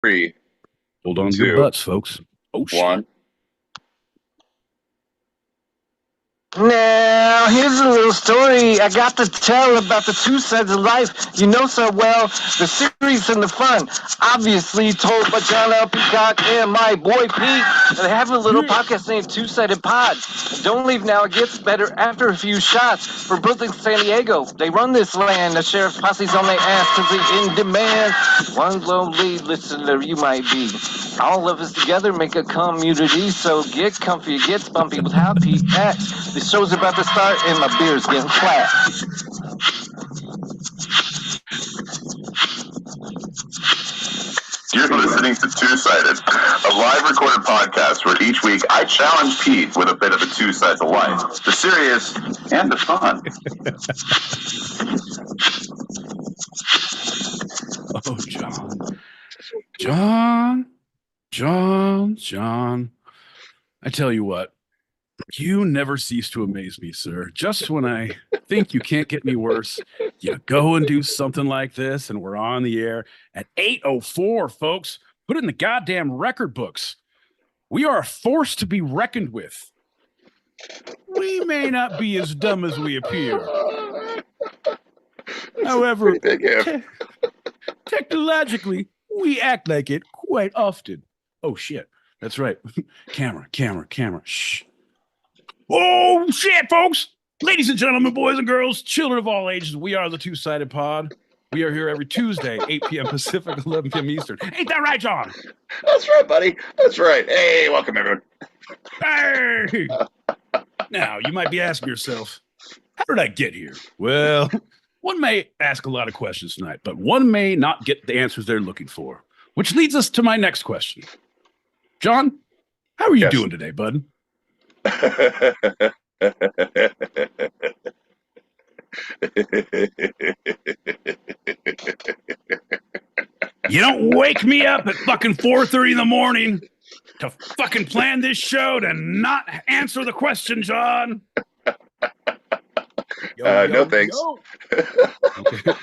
Three, Hold on to your two, butts, folks. Oh, shit. one. Now, here's a little story I got to tell about the two sides of life you know so well, the series and the fun. Obviously told by John L. Peacock and my boy Pete. They have a little podcast named Two-Sided Pod. Don't leave now, it gets better after a few shots. For Brooklyn, San Diego, they run this land. The sheriff's posse's on their ass because they in demand. One lonely listener you might be. All of us together make a community, so get comfy, it gets bumpy with how Pete acts. The show's about to start and my beer's getting flat. You're listening to Two-Sided, a live recorded podcast where each week I challenge Pete with a bit of the two sides of life, the serious and the fun. Oh, John. I tell you what, you never cease to amaze me, sir. Just when I think you can't get any worse, you go and do something like this, and we're on the air at 8:04, folks. Put it in the goddamn record books. We are a force to be reckoned with. We may not be as dumb as we appear. However, technologically, we act like it quite often. Oh, shit. That's right. Camera. Shh. Oh, shit, folks. Ladies and gentlemen, boys and girls, children of all ages, we are the Two-Sided Pod. We are here every Tuesday, 8 p.m. Pacific, 11 p.m. Eastern. Ain't that right, John? That's right, buddy. That's right. Hey, welcome, everyone. Hey! Now, you might be asking yourself, how did I get here? Well, one may ask a lot of questions tonight, but one may not get the answers they're looking for, which leads us to my next question. John, how are you doing today, bud? You don't wake me up at fucking 4:30 in the morning to fucking plan this show to not answer the question, John. No thanks. Okay.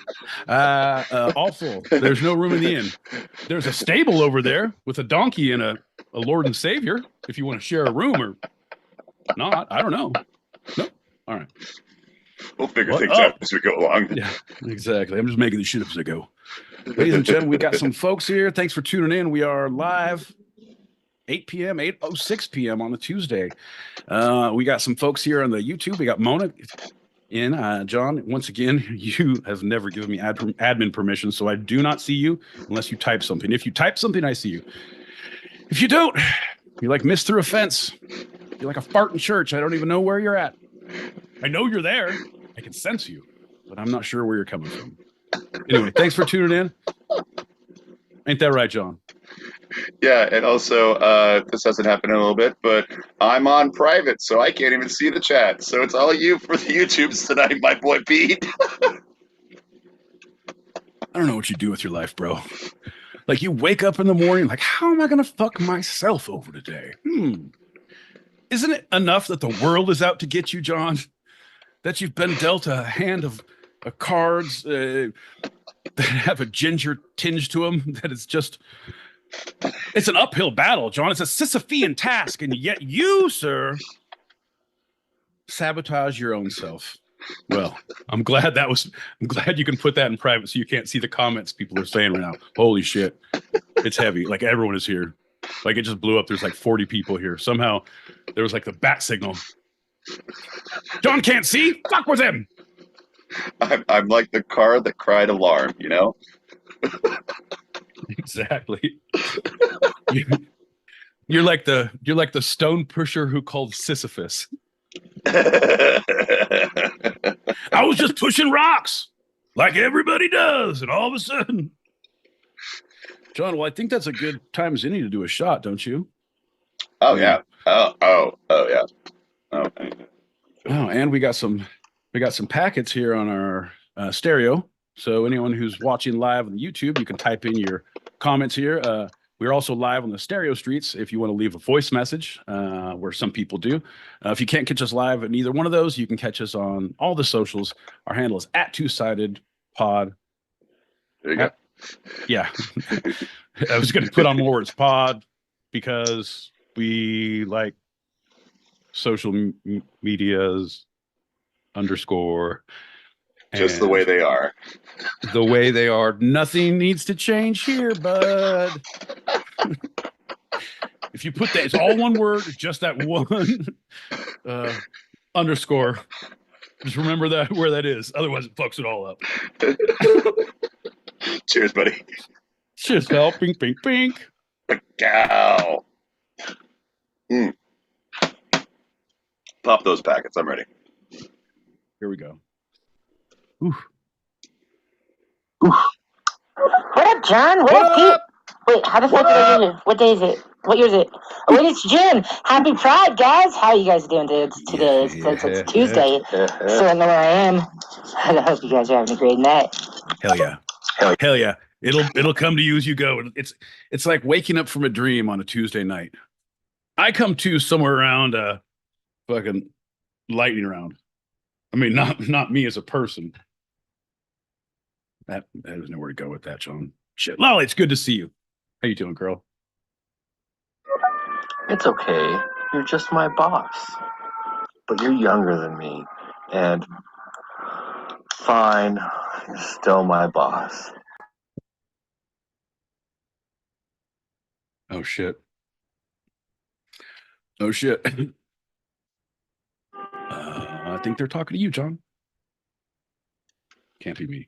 Awful. There's no room in the inn. There's a stable over there with a donkey and a Lord and Savior. If you want to share a room or not, I don't know. No. All right. We'll figure things out as we go along. Yeah, exactly. I'm just making the shit up as I go. Ladies and gentlemen, we got some folks here. Thanks for tuning in. We are live 8 p.m., 8:06 p.m. on the Tuesday. We got some folks here on the YouTube. We got Mona in. John, once again, you have never given me admin permission, so I do not see you unless you type something. If you type something, I see you. If you don't, you're like missed through a fence. You're like a fart in church. I don't even know where you're at. I know you're there. I can sense you, but I'm not sure where you're coming from. Anyway, thanks for tuning in. Ain't that right, John? Yeah, and also, this hasn't happened in a little bit, but I'm on private, so I can't even see the chat. So it's all you for the YouTubes tonight, my boy Pete. I don't know what you do with your life, bro. Like, you wake up in the morning, like, how am I going to fuck myself over today? Isn't it enough that the world is out to get you, John? That you've been dealt a hand of cards that have a ginger tinge to them, that it's just... It's an uphill battle, John. It's a Sisyphean task, and yet you, sir, sabotage your own self. Well, I'm glad you can put that in private so you can't see the comments people are saying right now. Holy shit. It's heavy. Like, everyone is here. Like, it just blew up. There's like 40 people here. Somehow there was like the bat signal. John can't see? Fuck with him. I'm like the car that cried alarm, you know? Exactly. You're like the stone pusher who called Sisyphus. I was just pushing rocks like everybody does, and all of a sudden, John. Well, I think that's a good time as any to do a shot, don't you? Oh yeah. Oh yeah. Oh. Oh, and we got some packets here on our stereo. So anyone who's watching live on YouTube, you can type in your comments here. We're also live on the stereo streets if you want to leave a voice message, where some people do. If you can't catch us live at either one of those, you can catch us on all the socials. Our handle is @2sidedpod. There you go. Yeah. I was going to put on more words pod because we like social medias underscore Just the way and they are. the way they are. Nothing needs to change here, bud. If you put that, it's all one word, just that one underscore. Just remember that where that is. Otherwise, it fucks it all up. Cheers, buddy. Cheers, pal. Pink, pink, pink. Cow. Pop those packets. I'm ready. Here we go. Ooh. What up, John? What up, Pete? Wait, how the fuck did I get here? What day is it? What year is it? Oh, wait, it's June. Happy Pride, guys. How are you guys doing today? It's Tuesday, so I know where I am. I hope you guys are having a great night. Hell yeah. Hell yeah. It'll come to you as you go. It's like waking up from a dream on a Tuesday night. I come to somewhere around fucking lightning round. I mean, not me as a person. There's nowhere to go with that, John. Shit. Lolly, it's good to see you. How you doing, girl? It's okay. You're just my boss. But you're younger than me. And fine, you're still my boss. Oh shit. Oh shit. I think they're talking to you, John. Can't be me.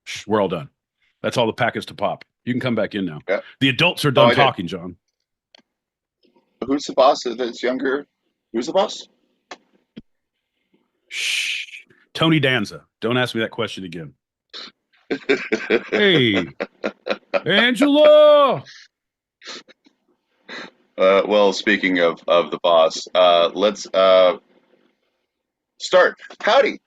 Shh, we're all done. That's all the packets to pop. You can come back in now. Yeah. The adults are done talking, John. Who's the boss that's younger? Who's the boss? Shh. Tony Danza. Don't ask me that question again. Hey, Angela. Well, speaking of the boss, let's start. Howdy.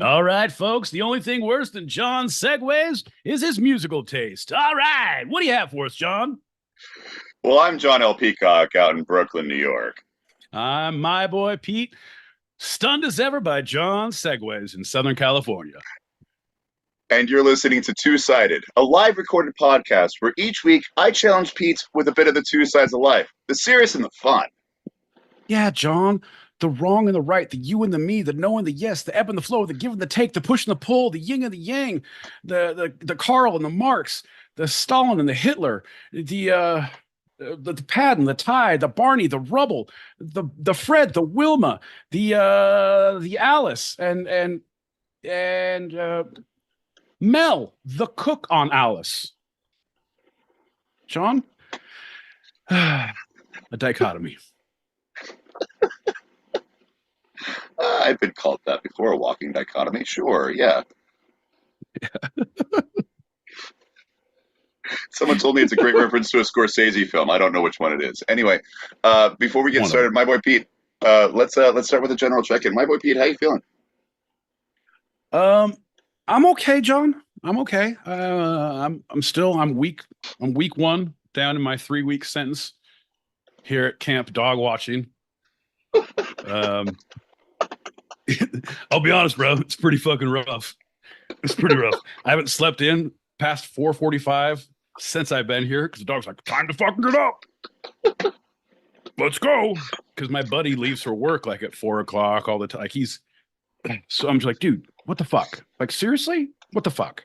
All right, folks. The only thing worse than John's segues is his musical taste. All right. What do you have for us, John? Well, I'm John L. Peacock out in Brooklyn, New York. I'm my boy Pete, stunned as ever by John's segues in Southern California. And you're listening to Two Sided, a live recorded podcast where each week I challenge Pete with a bit of the two sides of life, the serious and the fun. Yeah, John, the wrong and the right, the you and the me, the no and the yes, the ebb and the flow, the give and the take, the push and the pull, the yin and the yang, the Karl and the Marx, the Stalin and the Hitler, the Patton, the Ty, the Barney, the Rubble, the Fred, the Wilma, the Alice, and Mel, the cook on Alice. John, a dichotomy. I've been called that before, a walking dichotomy. Sure, yeah. Someone told me it's a great reference to a Scorsese film. I don't know which one it is. Anyway, before we get started, my boy Pete, let's start with a general check-in. My boy Pete, how you feeling? I'm okay, John. I'm okay. I'm week. I'm week one down in my 3-week sentence here at camp dog watching. I'll be honest, bro. It's pretty fucking rough. It's pretty rough. I haven't slept in past 4:45 since I've been here because the dog's like, time to fucking get up. Let's go. Because my buddy leaves for work like at 4:00 all the time. Like so I'm just like, dude, what the fuck? Like, seriously? What the fuck?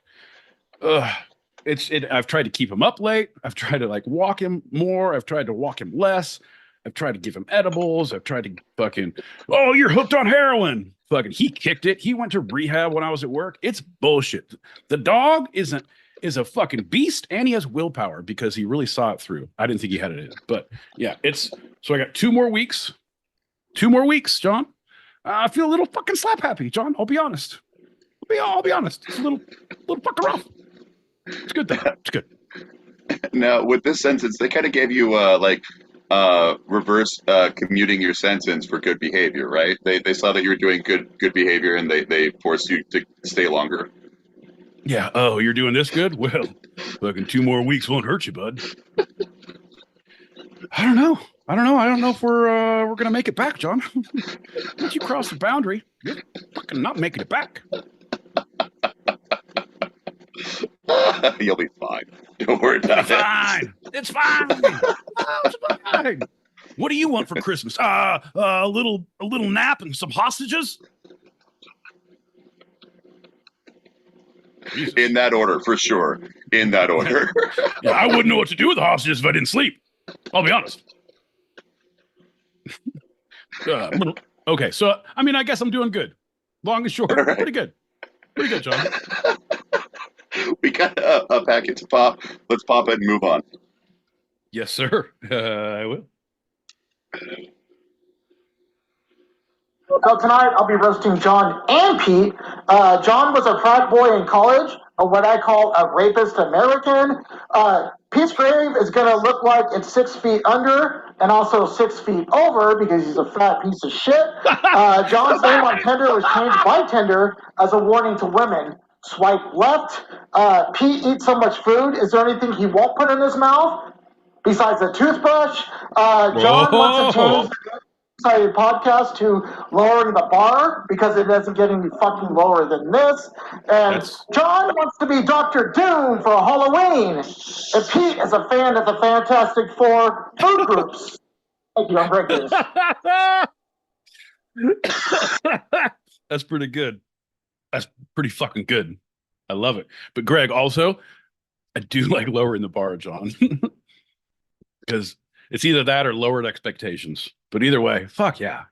I've tried to keep him up late. I've tried to like walk him more. I've tried to walk him less. I've tried to give him edibles. I've tried to fucking, oh, you're hooked on heroin. Fucking, he kicked it. He went to rehab when I was at work. It's bullshit. The dog is a fucking beast, and he has willpower because he really saw it through. I didn't think he had it in, but yeah, so I got 2 more weeks. 2 more weeks, John. I feel a little fucking slap happy, John. I'll be honest. I'll be honest. It's a little fucking rough. It's good though. It's good. Now, with this sentence, they kind of gave you reverse commuting your sentence for good behavior, right? They saw that you were doing good behavior, and they forced you to stay longer. Yeah. Oh, you're doing this good? Well, fucking 2 more weeks won't hurt you, bud. I don't know. I don't know if we're gonna make it back, John. Once you cross the boundary, you're fucking not making it back. You'll be fine. Don't worry It'll be about it. fine. It's fine. Oh, it's fine. What do you want for Christmas? A little nap and some hostages. Jesus. In that order, for sure. In that order. Yeah, I wouldn't know what to do with the hostages if I didn't sleep. I'll be honest. Okay, so I mean, I guess I'm doing good. Long and short, right. Pretty good. Pretty good, John. We got a packet to pop. Let's pop it and move on. Yes, sir. I will. So tonight I'll be roasting John and Pete. John was a frat boy in college, or what I call a rapist American. Pete's grave is going to look like it's 6 feet under and also 6 feet over because he's a fat piece of shit. John's name on Tinder was changed by Tinder as a warning to women. Swipe left. Pete eats so much food. Is there anything he won't put in his mouth besides a toothbrush? John wants to change the Excited podcast to lowering the bar because it doesn't get any fucking lower than this. And John wants to be Dr. Doom for Halloween. And Pete is a fan of the Fantastic Four food groups. Thank you, I'm breaking. That's pretty good. That's pretty fucking good. I love it. But Greg, also, I do like lowering the bar, John. Because it's either that or lowered expectations. But either way, fuck yeah.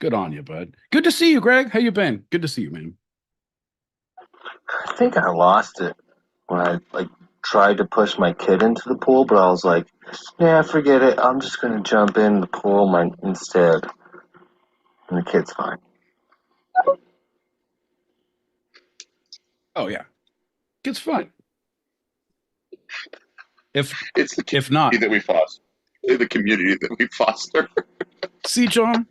Good on you, bud. Good to see you, Greg. How you been? Good to see you, man. I think I lost it when I tried to push my kid into the pool, but I was like, yeah, forget it. I'm just gonna jump in the pool instead. And the kid's fine. Oh yeah. Kid's fine. If not that we foster. The community that we foster. See, John,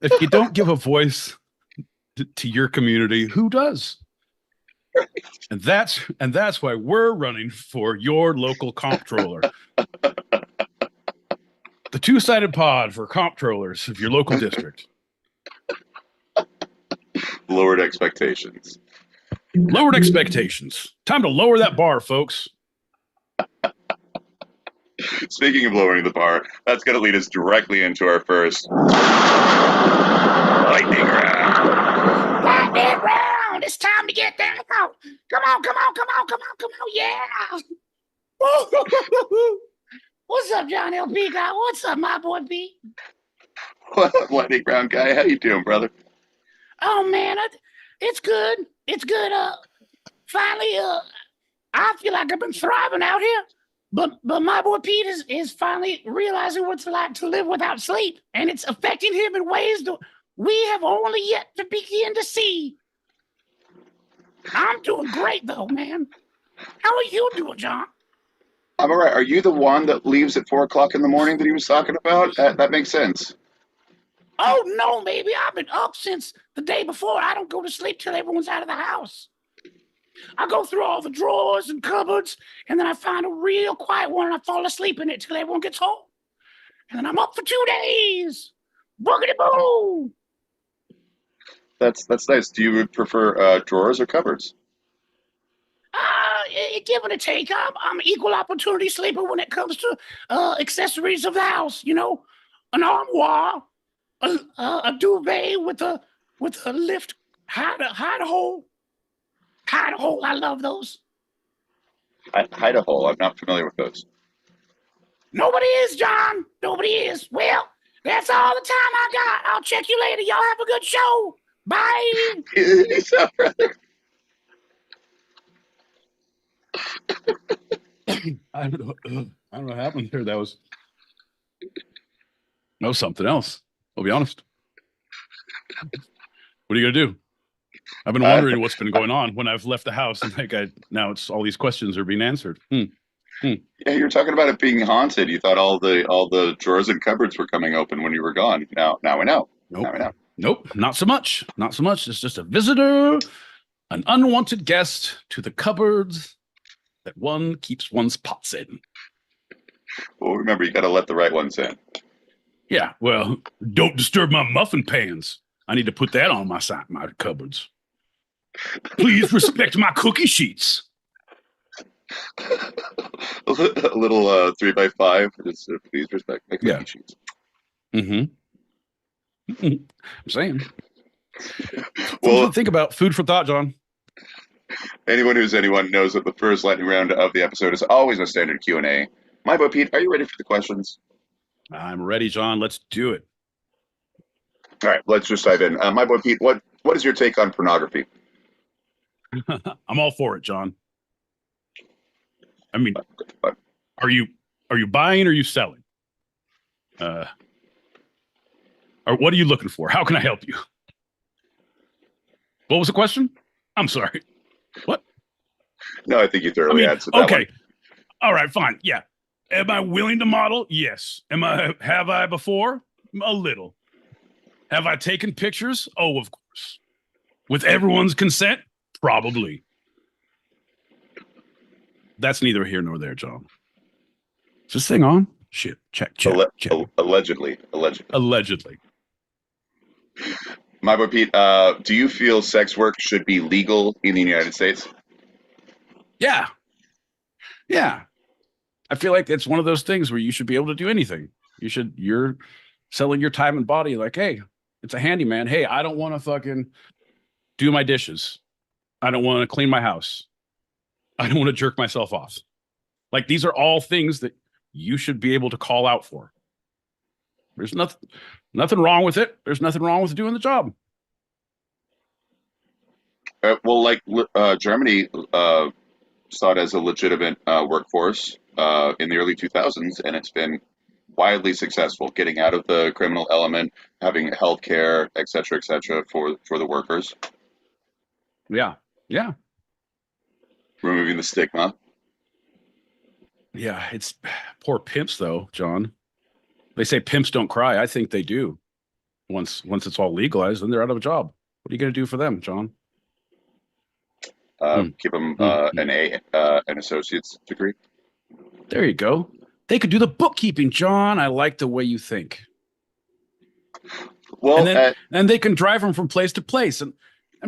if you don't give a voice to your community, who does? And that's why we're running for your local comptroller. The two-sided pod for comptrollers of your local district. Lowered expectations. Lowered expectations. Time to lower that bar, folks. Speaking of lowering the bar, that's going to lead us directly into our first lightning round. Lightning round! It's time to get down. Come on, yeah! What's up, John LP guy? What's up, my boy Pete? What up, lightning round guy? How you doing, brother? Oh man, it's good. It's good. Finally, I feel like I've been thriving out here. But my boy Pete is finally realizing what it's like to live without sleep, and it's affecting him in ways that we have only yet to begin to see. I'm doing great though, man. How are you doing, John? I'm all right. Are you the one that leaves at 4 o'clock in the morning that he was talking about? That makes sense. Oh no, baby, I've been up since the day before. I don't go to sleep till everyone's out of the house. I go through all the drawers and cupboards, and then I find a real quiet one, and I fall asleep in it till everyone gets home. And then I'm up for 2 days. Boogity boo! That's nice. Do you prefer drawers or cupboards? Give it a take. I'm an equal opportunity sleeper when it comes to accessories of the house. You know, an armoire, a duvet with a lift, hide a hole. Hide a hole. I love those. Hide a hole. I'm not familiar with those. Nobody is, John. Nobody is. Well, that's all the time I got. I'll check you later. Y'all have a good show. Bye. Peace out, brother. I don't know what happened there. That was something else. I'll be honest. What are you gonna do? I've been wondering what's been going on when I've left the house, and now it's all these questions are being answered. Yeah, you were talking about it being haunted. You thought all the drawers and cupboards were coming open when you were gone. Now we know. Nope. Now we know. Nope, not so much. Not so much. It's just a visitor An unwanted guest to the cupboards that one keeps one's pots in. Well, remember, you got to let the right ones in. Yeah, well, don't disturb my muffin pans. I need to put that on my cupboards. Please respect my cookie sheets. A little 3x5. Just please respect my cookie sheets. I'm saying. Well, think about food for thought, John. Anyone who's anyone knows that the first lightning round of the episode is always a standard Q&A. My boy Pete, are you ready for the questions? I'm ready, John. Let's do it. All right, let's just dive in. My boy Pete, what is your take on pornography? I'm all for it, John. I mean, are you buying or are you selling? Or what are you looking for? How can I help you? What was the question? I'm sorry. What? No, I think you thoroughly answered that one. All right, fine. Yeah. Am I willing to model? Yes. Have I before? A little. Have I taken pictures? Oh, of course. With everyone's consent? Probably. That's neither here nor there, John. Is this thing on? Shit. Check. Allegedly. My boy Pete, do you feel sex work should be legal in the United States? Yeah. I feel like it's one of those things where you should be able to do anything. You're selling your time and body like, hey, it's a handyman. Hey, I don't want to fucking do my dishes. I don't want to clean my house. I don't want to jerk myself off. Like, these are all things that you should be able to call out for. There's nothing wrong with it. There's nothing wrong with doing the job. Well, like Germany saw it as a legitimate workforce in the early 2000s, and it's been widely successful getting out of the criminal element, having health care, et cetera, for the workers. Yeah. Removing the stigma. Yeah, it's poor pimps, though, John. They say pimps don't cry. I think they do. Once it's all legalized, then they're out of a job. What are you going to do for them, John? Give them an associate's degree. There you go. They could do the bookkeeping, John. I like the way you think. Well, and they can drive them from place to place and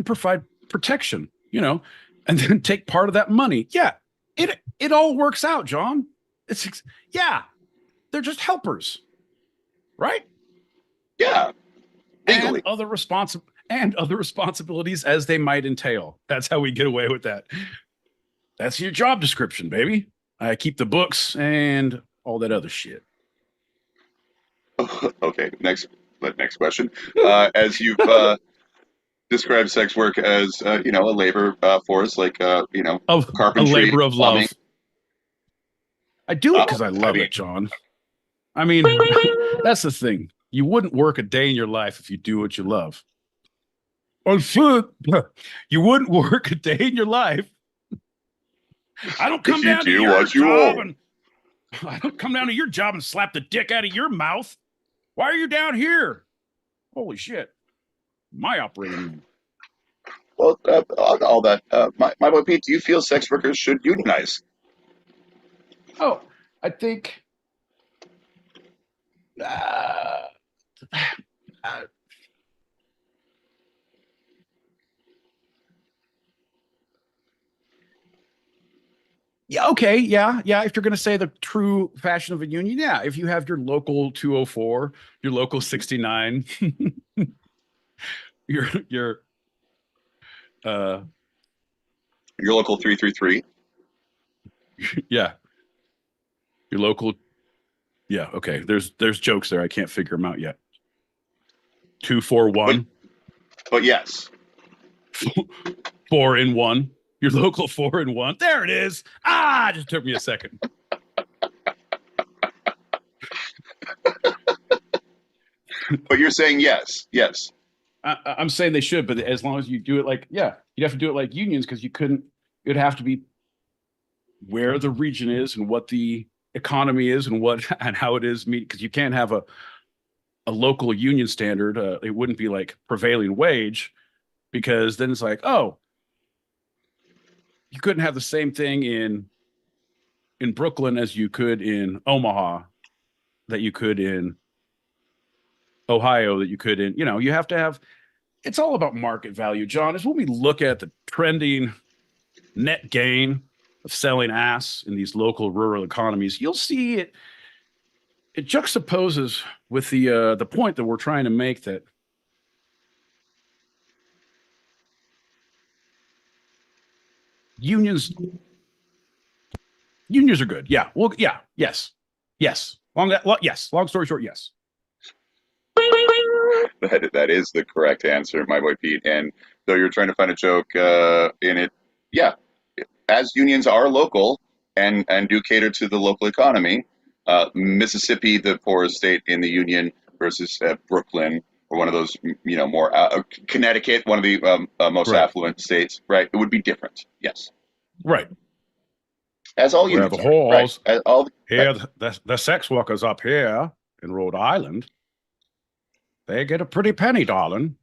provide protection, and then take part of that money. Yeah, it all works out, John. They're just helpers, right? Yeah, legally. And other responsibilities as they might entail. That's how we get away with that. That's your job description, baby. I keep the books and all that other shit. Okay, next question. As you've described sex work as a labor force, like carpentry, a labor of plumbing. love. I do it because I love it, John. I mean, that's the thing. You wouldn't work a day in your life if you do what you love. Oh shit! You wouldn't work a day in your life. I don't come down to your job and I don't come down to your job and slap the dick out of your mouth. Why are you down here? Holy shit! My operating room. Well, all that. My boy Pete, do you feel sex workers should unionize? Oh, I think. Yeah, okay, yeah. If you're going to say the true fashion of a union, yeah. If you have your local 204, your local 69, your local 333. Yeah. Your local. Yeah, okay. There's jokes there. I can't figure them out yet. 241. But yes. 4-in-1. Your local 4-in-1. There it is. It just took me a second. But you're saying yes. I'm saying they should, but as long as you do it like, you'd have to do it like unions because it'd have to be where the region is and what the economy is and how it is, because you can't have a local union standard. It wouldn't be like prevailing wage, because then it's like, oh, you couldn't have the same thing in Brooklyn as you could in Omaha, that you could in Ohio, that you could in, you have to have, it's all about market value, John. Is when we look at the trending net gain of selling ass in these local rural economies, you'll see it juxtaposes with the point that we're trying to make, that unions are good. Yeah. Well, yeah. Yes. Long story short, yes. That is the correct answer, my boy Pete. And though you're trying to find a joke in it, yeah, as unions are local and do cater to the local economy, Mississippi, the poorest state in the union, versus Brooklyn, or one of those, more Connecticut, one of the most Right. affluent states, right? It would be different. Yes. Right. As all Where unions the are. Right. halls As all, here, right. the sex workers up here in Rhode Island, they get a pretty penny, darling.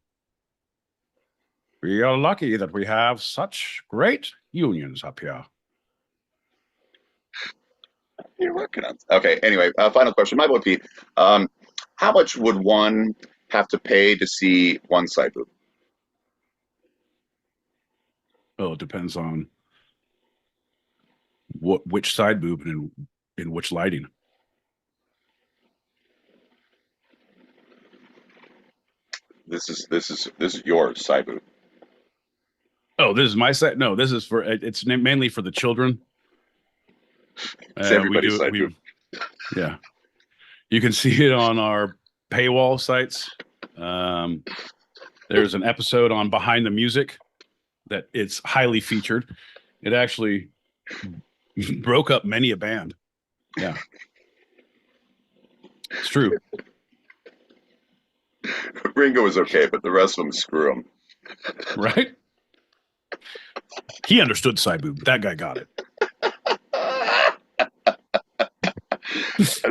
We are lucky that we have such great unions up here. You're working on. Okay. Anyway, final question, my boy Pete. How much would one have to pay to see one side boob? Well, it depends on which side boob and in which lighting. This is your side boob. Oh, this is my side. No, this is for, it's mainly for the children. It's everybody's side boob. Yeah, you can see it on our paywall sites. There's an episode on Behind the Music that it's highly featured. It actually broke up many a band. Yeah, it's true. Ringo is okay, but the rest of them, screw him. Right? He understood side boob. That guy got it.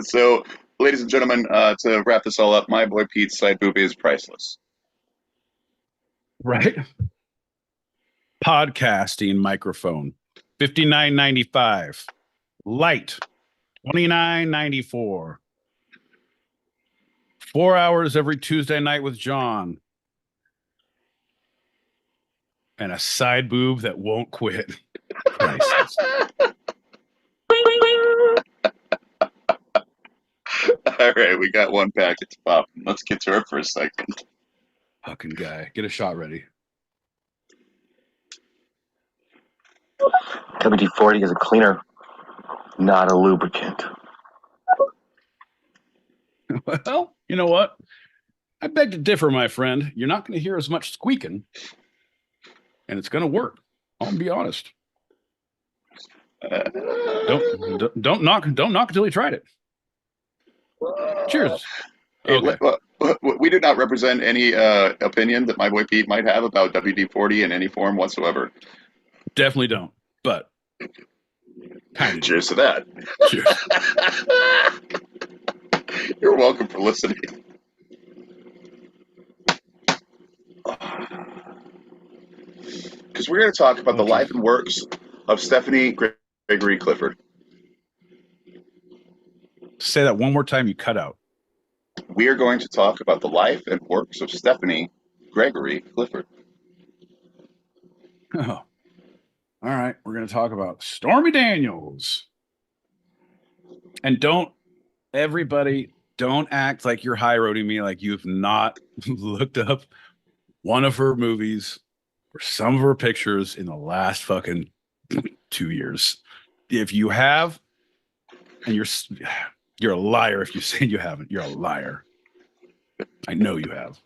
So, ladies and gentlemen, to wrap this all up, my boy Pete's side boob is priceless. Right? Podcasting microphone, $59.95. Light, $29.94. 4 hours every Tuesday night with John. And a side boob that won't quit. Priceless. All right, we got one packet to pop. Let's get to her for a second. Fucking guy. Get a shot ready. WD-40 is a cleaner, not a lubricant. Well, you know what? I beg to differ, my friend. You're not going to hear as much squeaking, and it's going to work. I'll be honest. Don't knock until you tried it. Cheers. Okay. We do not represent any opinion that my boy Pete might have about WD-40 in any form whatsoever. Definitely don't. But cheers to that. Cheers. You're welcome for listening. Because we're going to talk about the life and works of Stephanie Gregory Clifford. Say that one more time, you cut out. We are going to talk about the life and works of Stephanie Gregory Clifford. Oh. All right, we're going to talk about Stormy Daniels. And everybody, don't act like you're high-roading me like you've not looked up one of her movies or some of her pictures in the last fucking 2 years. If you have, and you're a liar if you say you haven't. You're a liar. I know you have.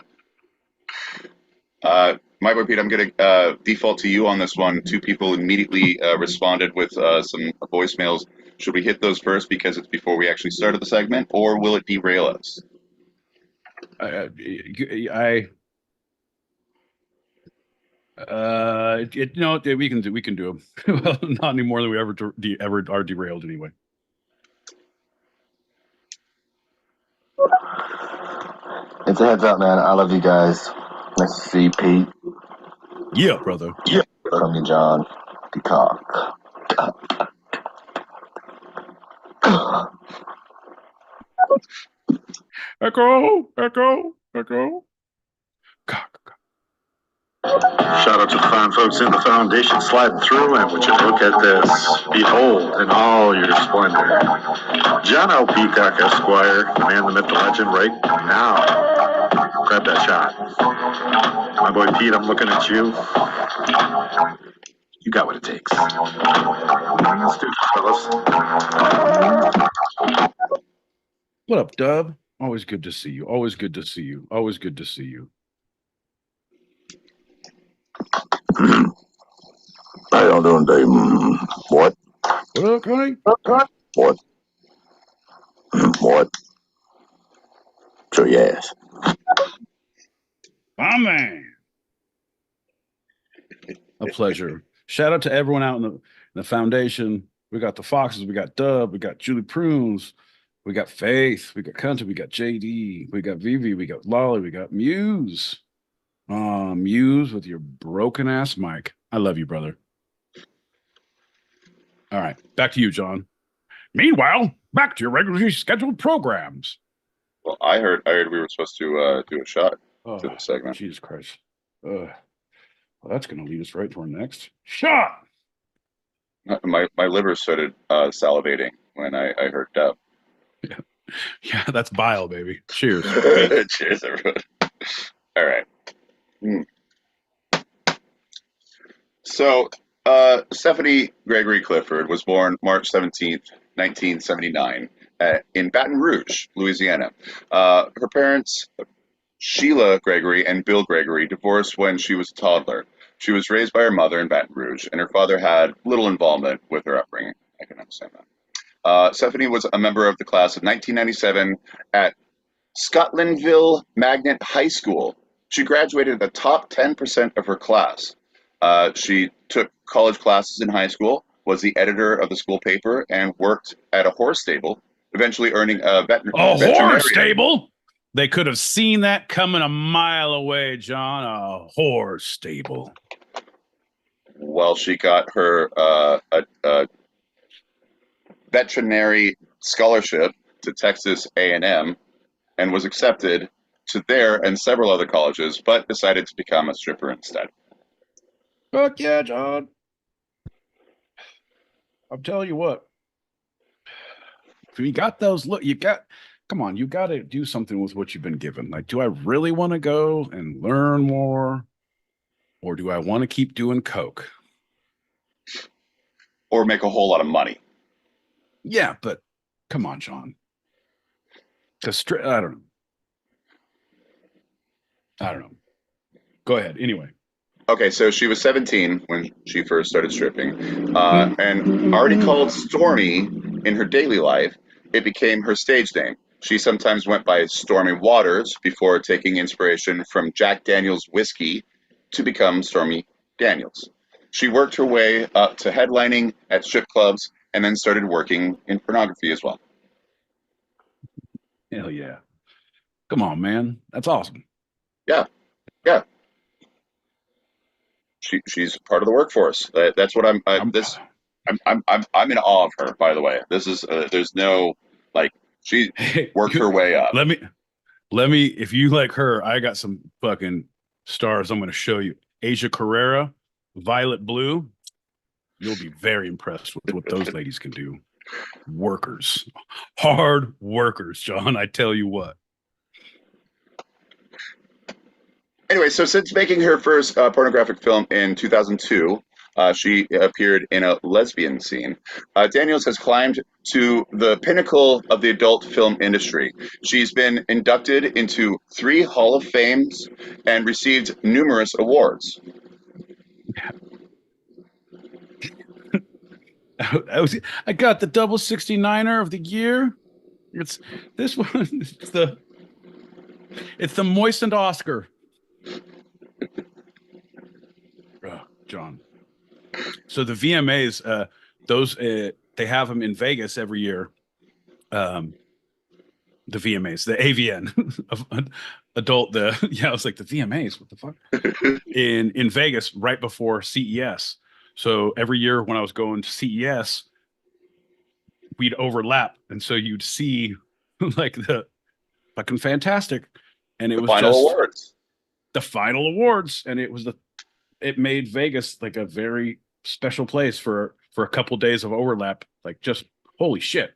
My boy Pete, I'm going to default to you on this one. 2 people immediately responded with some voicemails. Should we hit those first because it's before we actually started the segment, or will it derail us? We can do them. Well, not any more than we ever are derailed anyway. It's a heads up, man. I love you guys. Nice to see you, Pete. Yeah, brother. Yeah. From you, John. Peacock. Echo, echo, echo. Shout out to the fine folks in the foundation sliding through, and would you look at this? Behold in all your splendor. John L. Peacock, Esquire, the man, the myth, the legend, right now. Grab that shot. My boy Pete, I'm looking at you. You got what it takes. Let's do it, fellas. What up, Dub? Always good to see you. Always good to see you. Always good to see you. How y'all doing today? What? What up, Connie? What? What? Show your ass. My man. A pleasure. Shout out to everyone out in the foundation. We got the Foxes, we got Dub, we got Julie Prunes, we got Faith, we got Country, we got JD, we got Vivi, we got Lolly, we got Muse. Muse with your broken ass mic. I love you, brother. All right, back to you, John. Meanwhile, back to your regularly scheduled programs. Well, I heard we were supposed to do a shot to the segment. Jesus Christ. Well, that's going to lead us right to our next shot. My liver started salivating when I heard Dub. Yeah, that's bile, baby. Cheers. Cheers, everyone. All right. So, Stephanie Gregory Clifford was born March 17th, 1979, in Baton Rouge, Louisiana. Her parents, Sheila Gregory and Bill Gregory, divorced when she was a toddler. She was raised by her mother in Baton Rouge, and her father had little involvement with her upbringing. I can understand that. Stephanie was a member of the class of 1997 at Scotlandville Magnet High School. She graduated the top 10% of her class. She took college classes in high school, was the editor of the school paper, and worked at a horse stable, eventually earning a veterinary. Horse stable? They could have seen that coming a mile away, John. A horse stable. Well, she got her a veterinary scholarship to Texas A&M and was accepted to there and several other colleges, but decided to become a stripper instead. Fuck yeah, John. I'm telling you what. If you got those, come on, you got to do something with what you've been given. Like, do I really want to go and learn more? Or do I want to keep doing coke? Or make a whole lot of money. Yeah, but come on, John. I don't know. Go ahead. Anyway. Okay, so she was 17 when she first started stripping, and already called Stormy in her daily life. It became her stage name. She sometimes went by Stormy Waters before taking inspiration from Jack Daniel's whiskey to become Stormy Daniels. She worked her way up to headlining at strip clubs and then started working in pornography as well. Hell yeah. Come on, man. That's awesome. Yeah. She's part of the workforce. That's what I'm in awe of her, by the way. This is there's no she worked her way up. Let me if you like her, I got some fucking stars I'm going to show you. Asia Carrera, Violet Blue. You'll be very impressed with what those ladies can do. Workers. Hard workers, John, I tell you what. Anyway, so since making her first pornographic film in 2002, she appeared in a lesbian scene. Daniels has climbed to the pinnacle of the adult film industry. She's been inducted into 3 Hall of Fames and received numerous awards. I got the double 69er of the year. It's this one. It's the moistened Oscar. John. So the VMAs, they have them in Vegas every year. The VMAs, the AVN of adult. I was like the VMAs. What the fuck? in Vegas right before CES. So every year when I was going to CES, we'd overlap, and so you'd see like the fucking fantastic, and it The was final just awards. the final awards, and it made Vegas like a very special place for a couple days of overlap. Like just holy shit,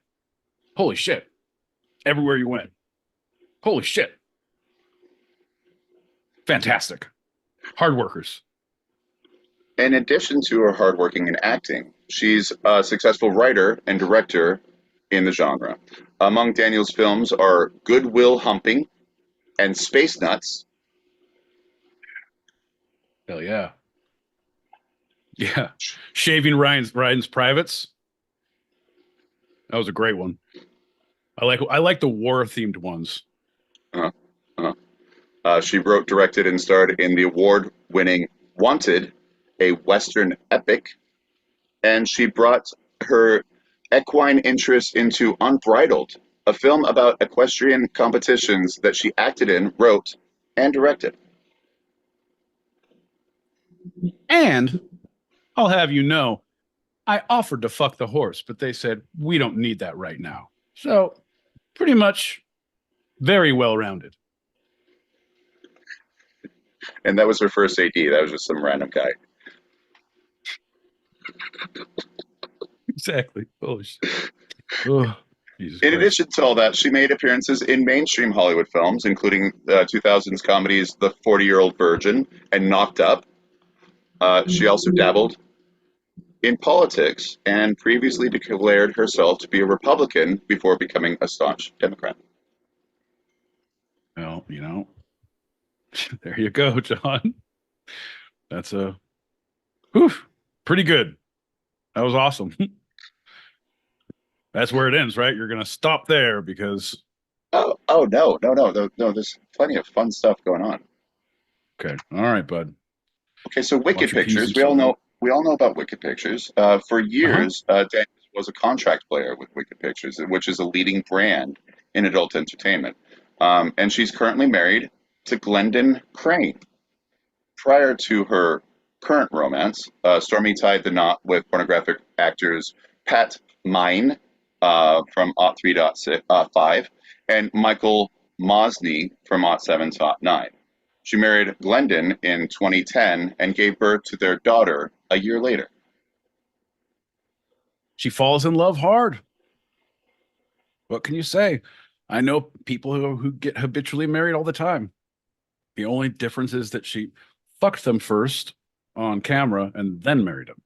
everywhere you went, holy shit, fantastic, hard workers. In addition to her hard working in acting, she's a successful writer and director in the genre. Among Daniel's films are Good Will Humping and Space Nuts. Hell yeah. Yeah. Shaving Ryan's Privates. That was a great one. I like the war themed ones. She wrote, directed, and starred in the award winning Wanted, a Western epic. And she brought her equine interest into Unbridled, a film about equestrian competitions that she acted in, wrote, and directed. And I'll have you know, I offered to fuck the horse, but they said, we don't need that right now. So pretty much very well rounded. And that was her first AD. That was just some random guy. Exactly. Holy shit. Oh, Jesus In Christ. addition to all that, she made appearances in mainstream Hollywood films, including 2000s comedies The 40-Year-Old Virgin and Knocked Up. She also dabbled in politics and previously declared herself to be a Republican before becoming a staunch Democrat. Well, there you go, John. That's pretty good. That was awesome. That's where it ends, right? You're going to stop there because. Oh no. There's plenty of fun stuff going on. Okay. All right, bud. Okay, so Wicked Pictures. We all know about Wicked Pictures. For years, Daniels was a contract player with Wicked Pictures, which is a leading brand in adult entertainment. And she's currently married to Glendon Crane. Prior to her current romance, Stormy tied the knot with pornographic actors Pat Mine from Ot 3.5 and Michael Mosney from Ot 7.9. She married Glendon in 2010 and gave birth to their daughter a year later. She falls in love hard. What can you say? I know people who get habitually married all the time. The only difference is that she fucked them first on camera and then married them.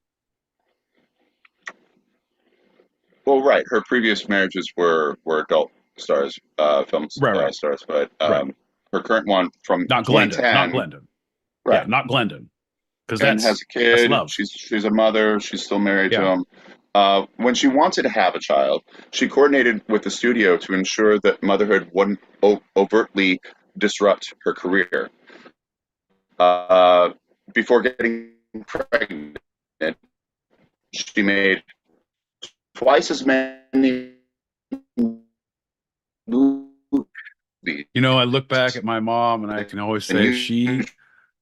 Well, right. Her previous marriages were adult stars, film Right. stars, but Right. her current one from Not 2010, Glendon. Not Glendon. right? Yeah, not Glendon. Because And that's has a kid. love. She's a mother. She's still married to him. When she wanted to have a child, she coordinated with the studio to ensure that motherhood wouldn't overtly disrupt her career. Before getting pregnant, she made twice as many movies. I look back at my mom and I can always say she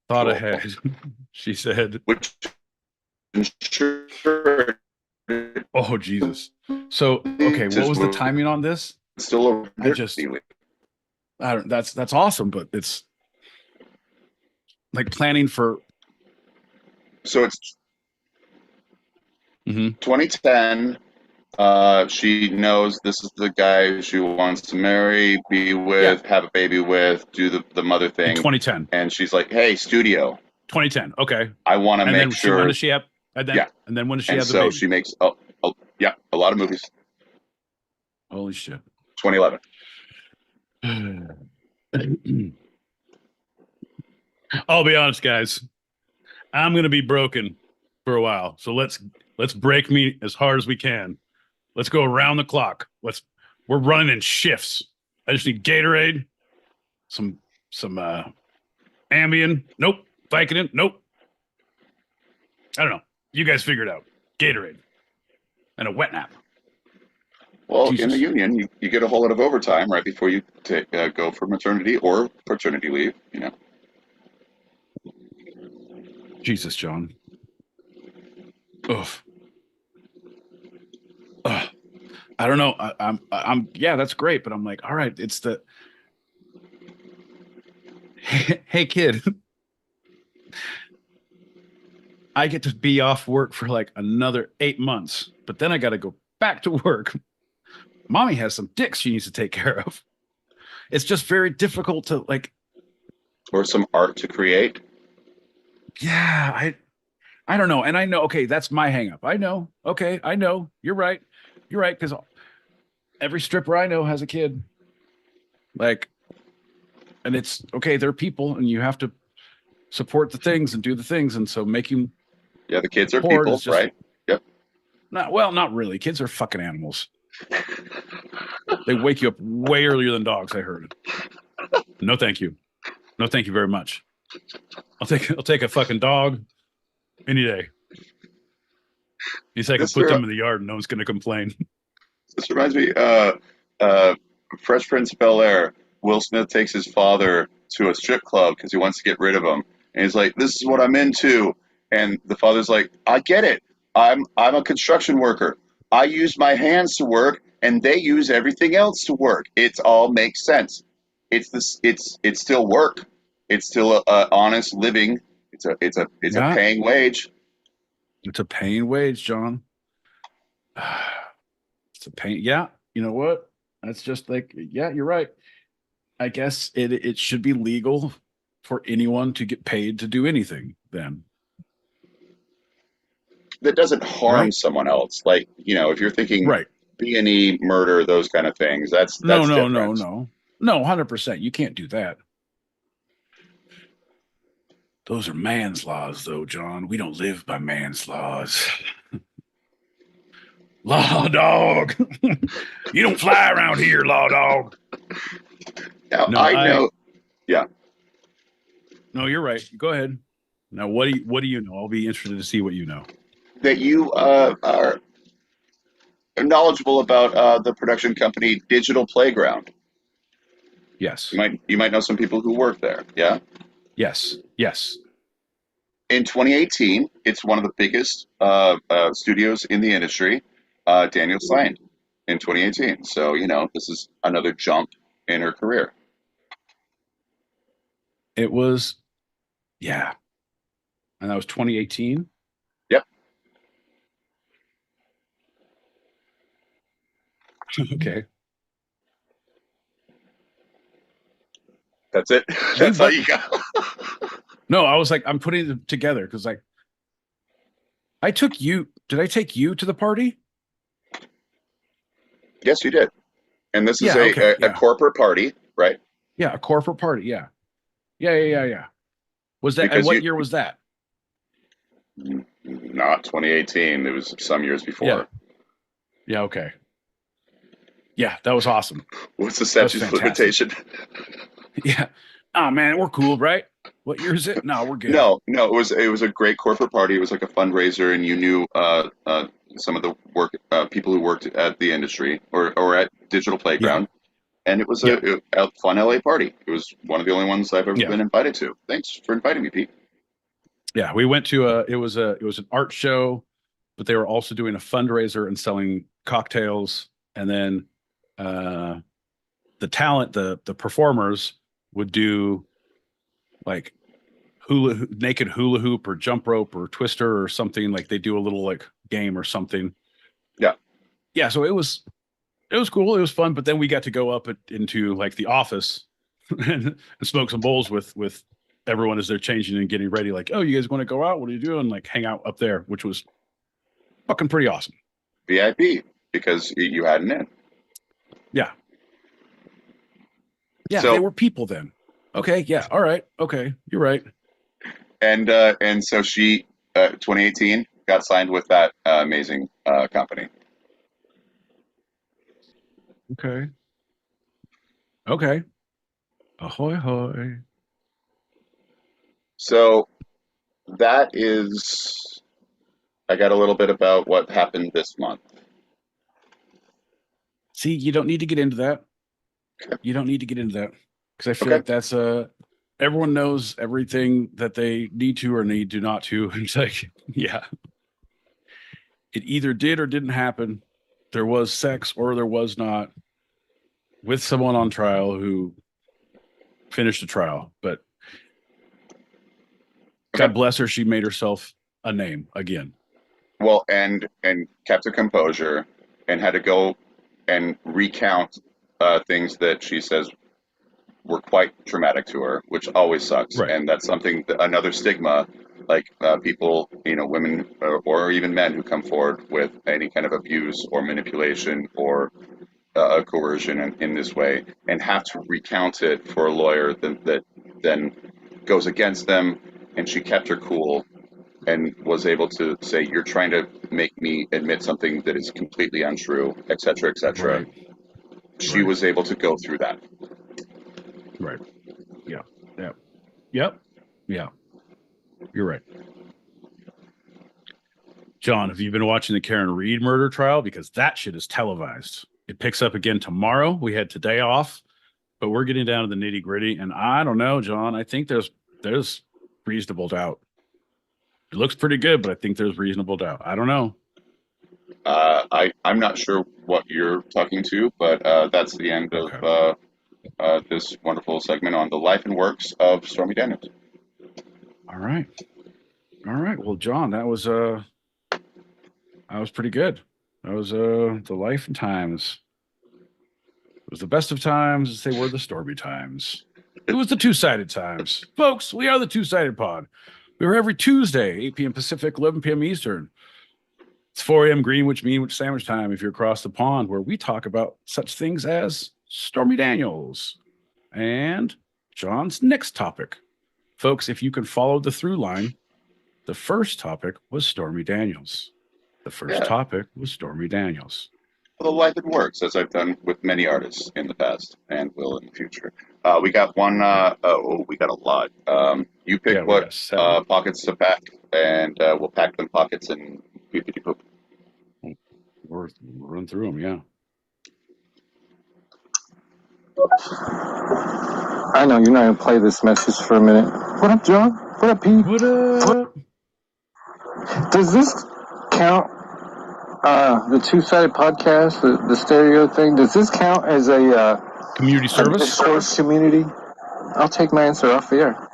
thought ahead. She said, which ensured oh, Jesus. So, okay, what was the timing on this? Still that's awesome, but it's like planning for. So it's 2010. She knows this is the guy she wants to marry, be with, have a baby with, do the mother thing. 2010. And she's like, hey, studio. 2010. Okay. I want to make sure. When does she have? And then when does she have the baby? So she makes, a lot of movies. Holy shit. 2011. I'll be honest, guys. I'm going to be broken for a while. So let's break me as hard as we can. Let's go around the clock. We're running in shifts. I just need Gatorade, some Ambien. Nope. Vicodin. Nope. I don't know. You guys figure it out. Gatorade and a wet nap. Well, Jesus. In the union, you get a whole lot of overtime right before you go for maternity or paternity leave. Jesus, John. Oof. Ugh. I don't know. I'm yeah, that's great, but I'm like, all right, it's the hey kid, I get to be off work for like another 8 months, but then I got to go back to work. Mommy has some dicks she needs to take care of. It's just very difficult to like, Or some art to create. yeah, I don't know. And I know, okay, that's my hang up. I know. Okay, I know. You're right. You're right, because every stripper I know has a kid. Like, and it's okay, they're people and you have to support the things and do the things. And so making Yeah, the kids are bored people, is just right? Yep. not well, not really. Kids are fucking animals. They wake you up way earlier than dogs, I heard. No, thank you. No, thank you very much. I'll take a fucking dog any day. You say I can This put re- them in the yard and no one's gonna complain. this reminds me. Fresh Prince of Bel Air. Will Smith takes his father to a strip club because he wants to get rid of him, and he's like, "This is what I'm into." And the father's like, "I get it. I'm a construction worker. I use my hands to work, and they use everything else to work. It all makes sense. It's this. It's still work. It's still a honest living. It's a Yeah, paying wage." it's a paying wage, John. It's a pain. Yeah, you know what? That's just like, yeah, you're right. I guess it should be legal for anyone to get paid to do anything then, That doesn't harm right? someone else. Like, if you're thinking Right. B&E, murder, those kind of things, that's No, that's no, no, different. no. No, 100%. You can't do that. Those are man's laws, though, John. We don't live by man's laws. Law dog. You don't fly around here, law dog. Now, No, I know, yeah, no, you're right. Go ahead. Now, what do you know? I'll be interested to see what you know. that you are knowledgeable about the production company Digital Playground. You Yes. might you might know some people who work there. Yeah. Yes. Yes. In 2018, it's one of the biggest studios in the industry. Daniel signed in 2018, so this is another jump in her career. It was, yeah. And that was 2018. Yep, Okay. that's it. See, That's all but you got. no, I was like, I'm putting it together because like I took you. Did I take you to the party? Yes, you did. And this is Yeah. a, Okay. a, a Yeah. corporate party, right? Yeah. A corporate party. Yeah. Yeah. Yeah. Yeah. Yeah. Was that, and Because what year was that? not 2018. It was some years Yeah. before. Yeah. Okay. Yeah. That was awesome. What's the That was statute of fantastic. limitation? Yeah. Oh, man. We're cool, right? What year is it? No, we're good. No, no. It was a great corporate party. It was like a fundraiser, and you knew some of the people who worked at the industry or at Digital Yeah. Playground, and it was Yeah. a fun LA party. It was one of the only ones I've ever Yeah. been invited to. Thanks for inviting me, Pete. Yeah. We went to it was an art show, but they were also doing a fundraiser and selling cocktails. And then uh the talent, the performers would do like naked hula hoop or jump rope or twister or something. Like they do a little like game or something. Yeah. Yeah. So it was cool. It was fun. But then we got to go up into like the office and smoke some bowls with everyone as they're changing and getting ready. Like, oh, you guys want to go out? What are you doing? Like hang out up there, which was fucking pretty awesome. VIP because you had an in. Yeah. Yeah. They So were people then. Okay. Yeah. All right. Okay. You're right. and so she 2018 got signed with that amazing company. Okay. Okay. Ahoy hoy. So that is I got a little bit about what happened this month. See, you don't need to get into that. You don't need to get into that because I feel Okay. like that's everyone knows everything that they need to or need to not to. It's like, yeah. it either did or didn't happen. There was sex or there was not with someone on trial who finished the trial. But God bless her, she made herself a name again. Well, and kept her composure and had to go and recount things that she says were quite traumatic to her, which always sucks. Right. And that's something, another stigma, like people, women or even men who come forward with any kind of abuse or manipulation or coercion in this way and have to recount it for a lawyer that then goes against them. And she kept her cool and was able to say, "You're trying to make me admit something that is completely untrue," et cetera, et cetera. Right. She was able to go through that. Right. Yeah. Yeah. Yep. Yeah. You're right. John, have you been watching the Karen Reed murder trial? Because that shit is televised. It picks up again tomorrow. We had today off, but we're getting down to the nitty gritty. And I don't know, John. I think there's reasonable doubt. It looks pretty good, but I think there's reasonable doubt. I don't know. I'm not sure what you're talking to, but that's the end of this wonderful segment on the life and works of Stormy Daniels. All right. Well, John, that was pretty good. That was the life and times. It was the best of times. They were the stormy times. It was the two-sided times. Folks, we are the Two-Sided Pod. We are every Tuesday, 8 p.m. Pacific, 11 p.m. Eastern. It's 4 a.m. Greenwich Mean Sandwich time if you're across the pond, where we talk about such things as Stormy Daniels and John's next topic. Folks, if you can follow the through line, the first topic was Stormy Daniels. The first topic was Stormy Daniels. The life and works, as I've done with many artists in the past and will in the future. We got one. We got a lot. You pick what pockets to pack, and we'll pack them pockets and peepity poop. We'll run through them, yeah. I know you're not gonna play this message for a minute. What up, John? What up, Pete? What up? Does this count? The Two-Sided Podcast, the stereo thing. Does this count as a community service? Discourse community? I'll take my answer off the air.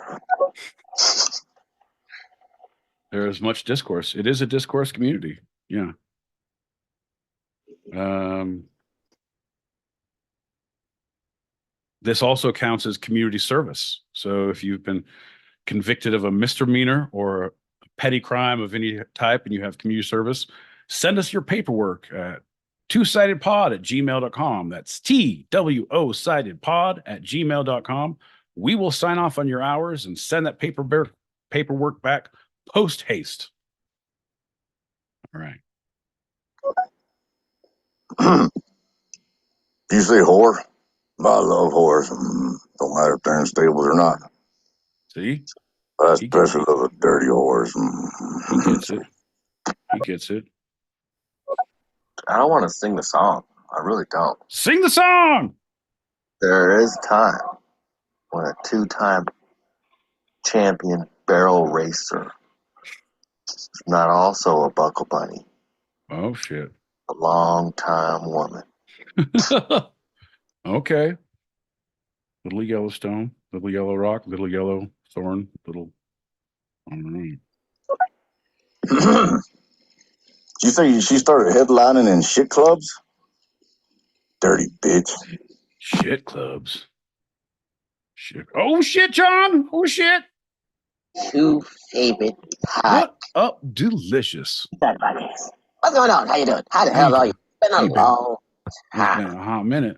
There is much discourse. It is a discourse community. Yeah. This also counts as community service. So if you've been convicted of a misdemeanor or a petty crime of any type and you have community service, send us your paperwork at twosidedpod@gmail.com. That's TWO-sidedpod@gmail.com. We will sign off on your hours and send that paperwork back post haste. All right. You say whore? I love whores. Don't matter if they're in stables or not. See? I especially love the dirty whores. He gets it. He gets it. I don't want to sing the song. I really don't. Sing the song! There is time when a two-time champion barrel racer is not also a buckle bunny. Oh, shit. A long-time woman. Okay. Little Yellowstone, Little Yellow Rock, Little Yellow Thorn, Little... I don't know. You say she started headlining in shit clubs? Dirty bitch. Shit clubs. Shit. Oh, shit, John. Oh, shit. Two favorite What up, delicious? What's going on? How you doing? How the hell are you? It's been a long time. It's been a hot minute.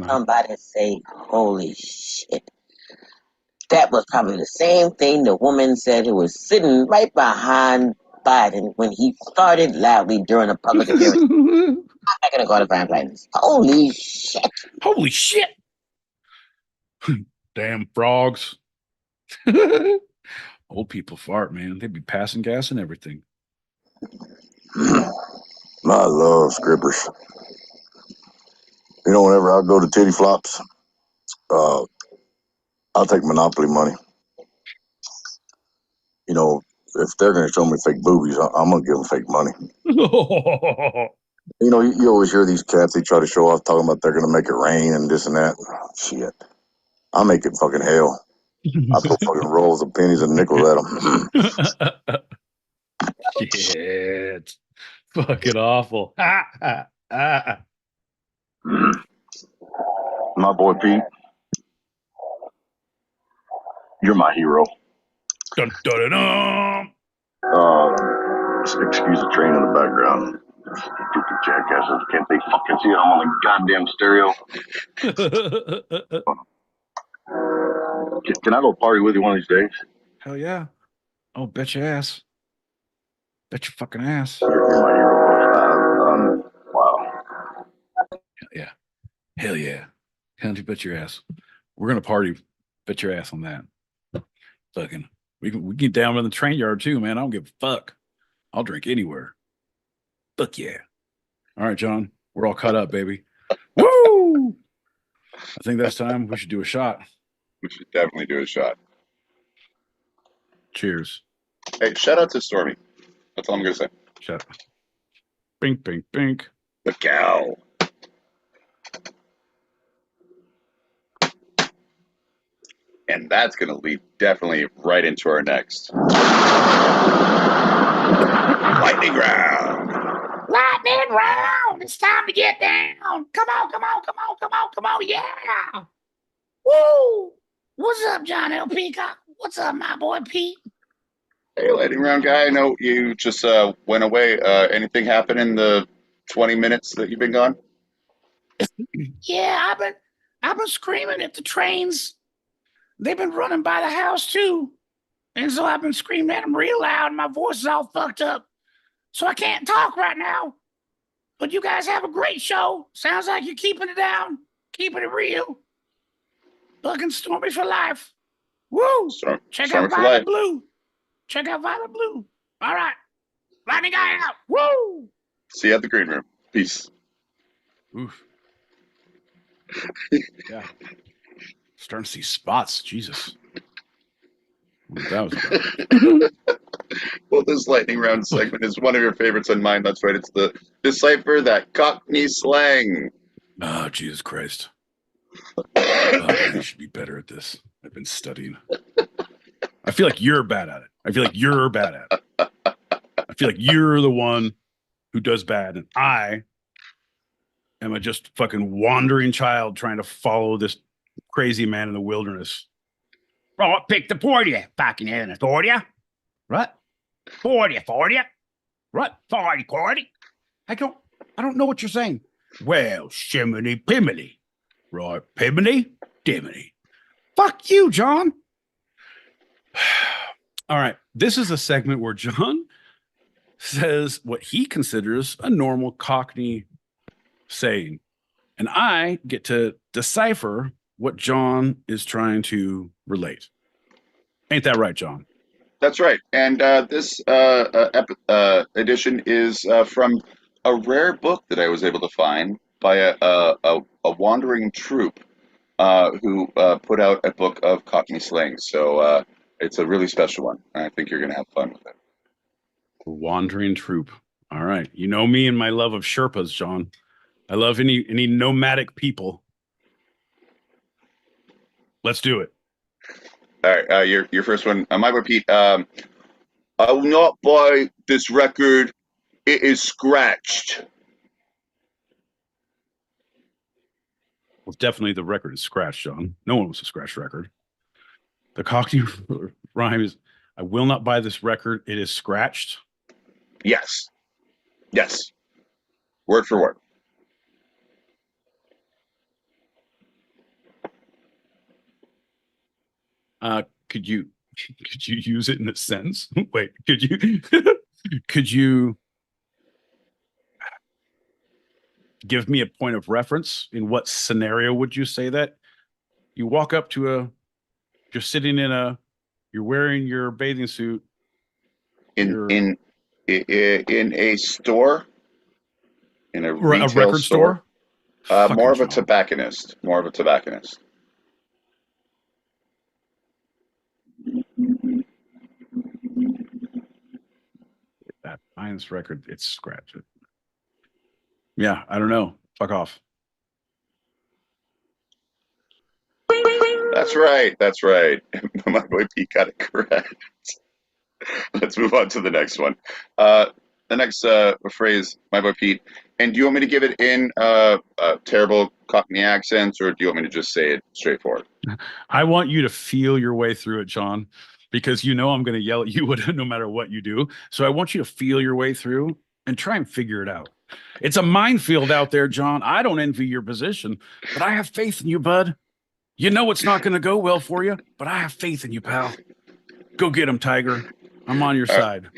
Somebody say, holy shit. That was probably the same thing the woman said who was sitting right behind Biden when he started loudly during a public appearance. I'm not going to go to Grand Plans. Holy shit. Holy shit. Damn frogs. Old people fart, man. They'd be passing gas and everything. I love scrippers. You know, whenever I go to titty flops, I'll take Monopoly money. You know, if they're going to show me fake boobies, I'm going to give them fake money. You know, you always hear these cats, they try to show off talking about they're going to make it rain and this and that. Shit. I'll make it fucking hell. I throw fucking rolls of pennies and nickels at them. Shit. Fucking awful. My boy Pete, you're my hero. Dun, dun, dun, dun. Excuse the train in the background. Stupid jackasses can't they fucking see it? I'm on the goddamn stereo. Can I go party with you one of these days? Hell yeah. Oh, bet your ass. Bet your fucking ass. You're my hero. Wow. Hell yeah. Hell yeah. Can't you bet your ass? We're gonna party. Bet your ass on that. Fucking. We can get down in the train yard too, man. I don't give a fuck. I'll drink anywhere. Fuck yeah. All right, John. We're all caught up, baby. Woo! I think that's time. We should do a shot. We should definitely do a shot. Cheers. Hey, shout out to Stormy. That's all I'm going to say. Shut up. Bink, bink, bink. The cow. And that's going to lead definitely right into our next lightning round. Lightning round. It's time to get down. Come on, come on, come on, come on, come on. Yeah. Woo. What's up, John L. Peacock? What's up, my boy Pete? Hey, lightning round guy. I know you just went away. Anything happen in the 20 minutes that you've been gone? Yeah, I've been screaming at the trains. They've been running by the house too. And so I've been screaming at them real loud. My voice is all fucked up. So I can't talk right now. But you guys have a great show. Sounds like you're keeping it down, keeping it real. Fucking Stormy for life. Woo! Check Stormy out for Violet life. Blue. Check out Violet Blue. All right. Lightning guy out. Woo! See you at the green room. Peace. Oof. Yeah. Starting to see spots. Jesus. What that was about. Well, this lightning round segment is one of your favorites and mine. That's right. It's the Decipher That Cockney Slang. Oh, Jesus Christ. I should be better at this. I've been studying. I feel like you're bad at it. I feel like you're bad at it. I feel like you're the one who does bad, and I am a just fucking wandering child trying to follow this crazy man in the wilderness. Oh, pick the portia, fucking in authority. Right? Forty. Right? 40. I don't know what you're saying. Well, shiminy piminy. Right, Piminy, Diminy. Fuck you, John. All right. This is a segment where John says what he considers a normal Cockney saying. And I get to decipher what John is trying to relate. Ain't that right, John? That's right. And this edition is from a rare book that I was able to find by a wandering troupe who put out a book of Cockney slang. So it's a really special one. And I think you're going to have fun with it. Wandering troupe. All right. You know me and my love of Sherpas, John. I love any nomadic people. Let's do it. All right. Your first one. I might repeat. I will not buy this record. It is scratched. Well, definitely the record is scratched, John. No one wants a scratched record. The Cockney rhyme is, I will not buy this record. It is scratched. Yes. Yes. Word for word. Could you use it in a sentence? Wait, could you give me a point of reference? In what scenario would you say that? You walk up to you're sitting you're wearing your bathing suit. In a store? In a retail record store? More of a tobacconist. Find this record. It's scratched. Yeah, I don't know. Fuck off. That's right. That's right. My boy Pete got it correct. Let's move on to the next one. The next phrase, my boy Pete. And do you want me to give it in terrible Cockney accents, or do you want me to just say it straightforward? I want you to feel your way through it, John, because you know I'm going to yell at you no matter what you do. So I want you to feel your way through and try and figure it out. It's a minefield out there, John. I don't envy your position, but I have faith in you, bud. You know it's not going to go well for you, but I have faith in you, pal. Go get him, Tiger. I'm on your side.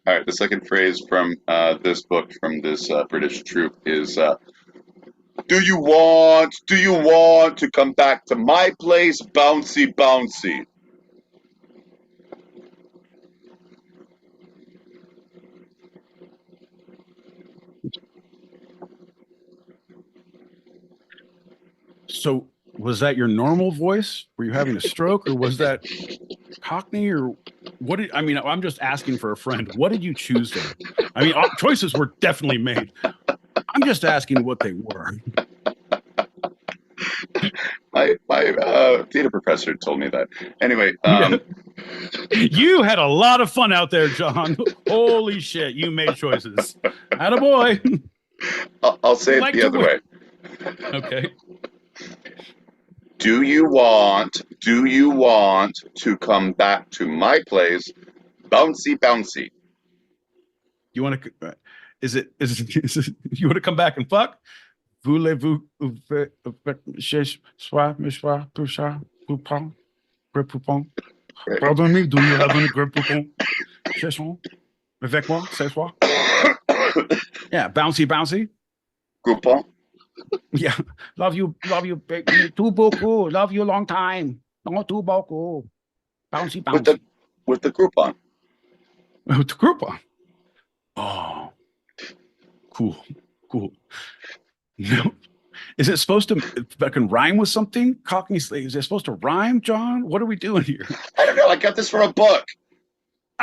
All right. The second phrase from this book, from this British troupe, is do you want to come back to my place, bouncy, bouncy? So was that your normal voice? Were you having a stroke, or was that Cockney, or what did, I mean, I'm just asking for a friend. What did you choose there? I mean, choices were definitely made. I'm just asking what they were. My theater professor told me that. Anyway, you had a lot of fun out there, John. Holy shit, you made choices. Attaboy. I'll say it the other way. Okay. Do you want to come back to my place, bouncy, bouncy? You want to? Is it? You want to come back and fuck? Voulez-vous soir, soir, touchard, poupon, gros poupon? Pardon me, do you have any gros poupon? Chesson, avec moi, ce soir? Yeah, bouncy, bouncy. Poupon. Yeah, love you, baby. Too beaucoup. Love you a long time. Not too beaucoup. Bouncy, bouncy. With the Groupon. With the Groupon. Oh, cool. No, is it supposed to fucking rhyme with something? Cockney slave. Is it supposed to rhyme, John? What are we doing here? I don't know. I got this from a book.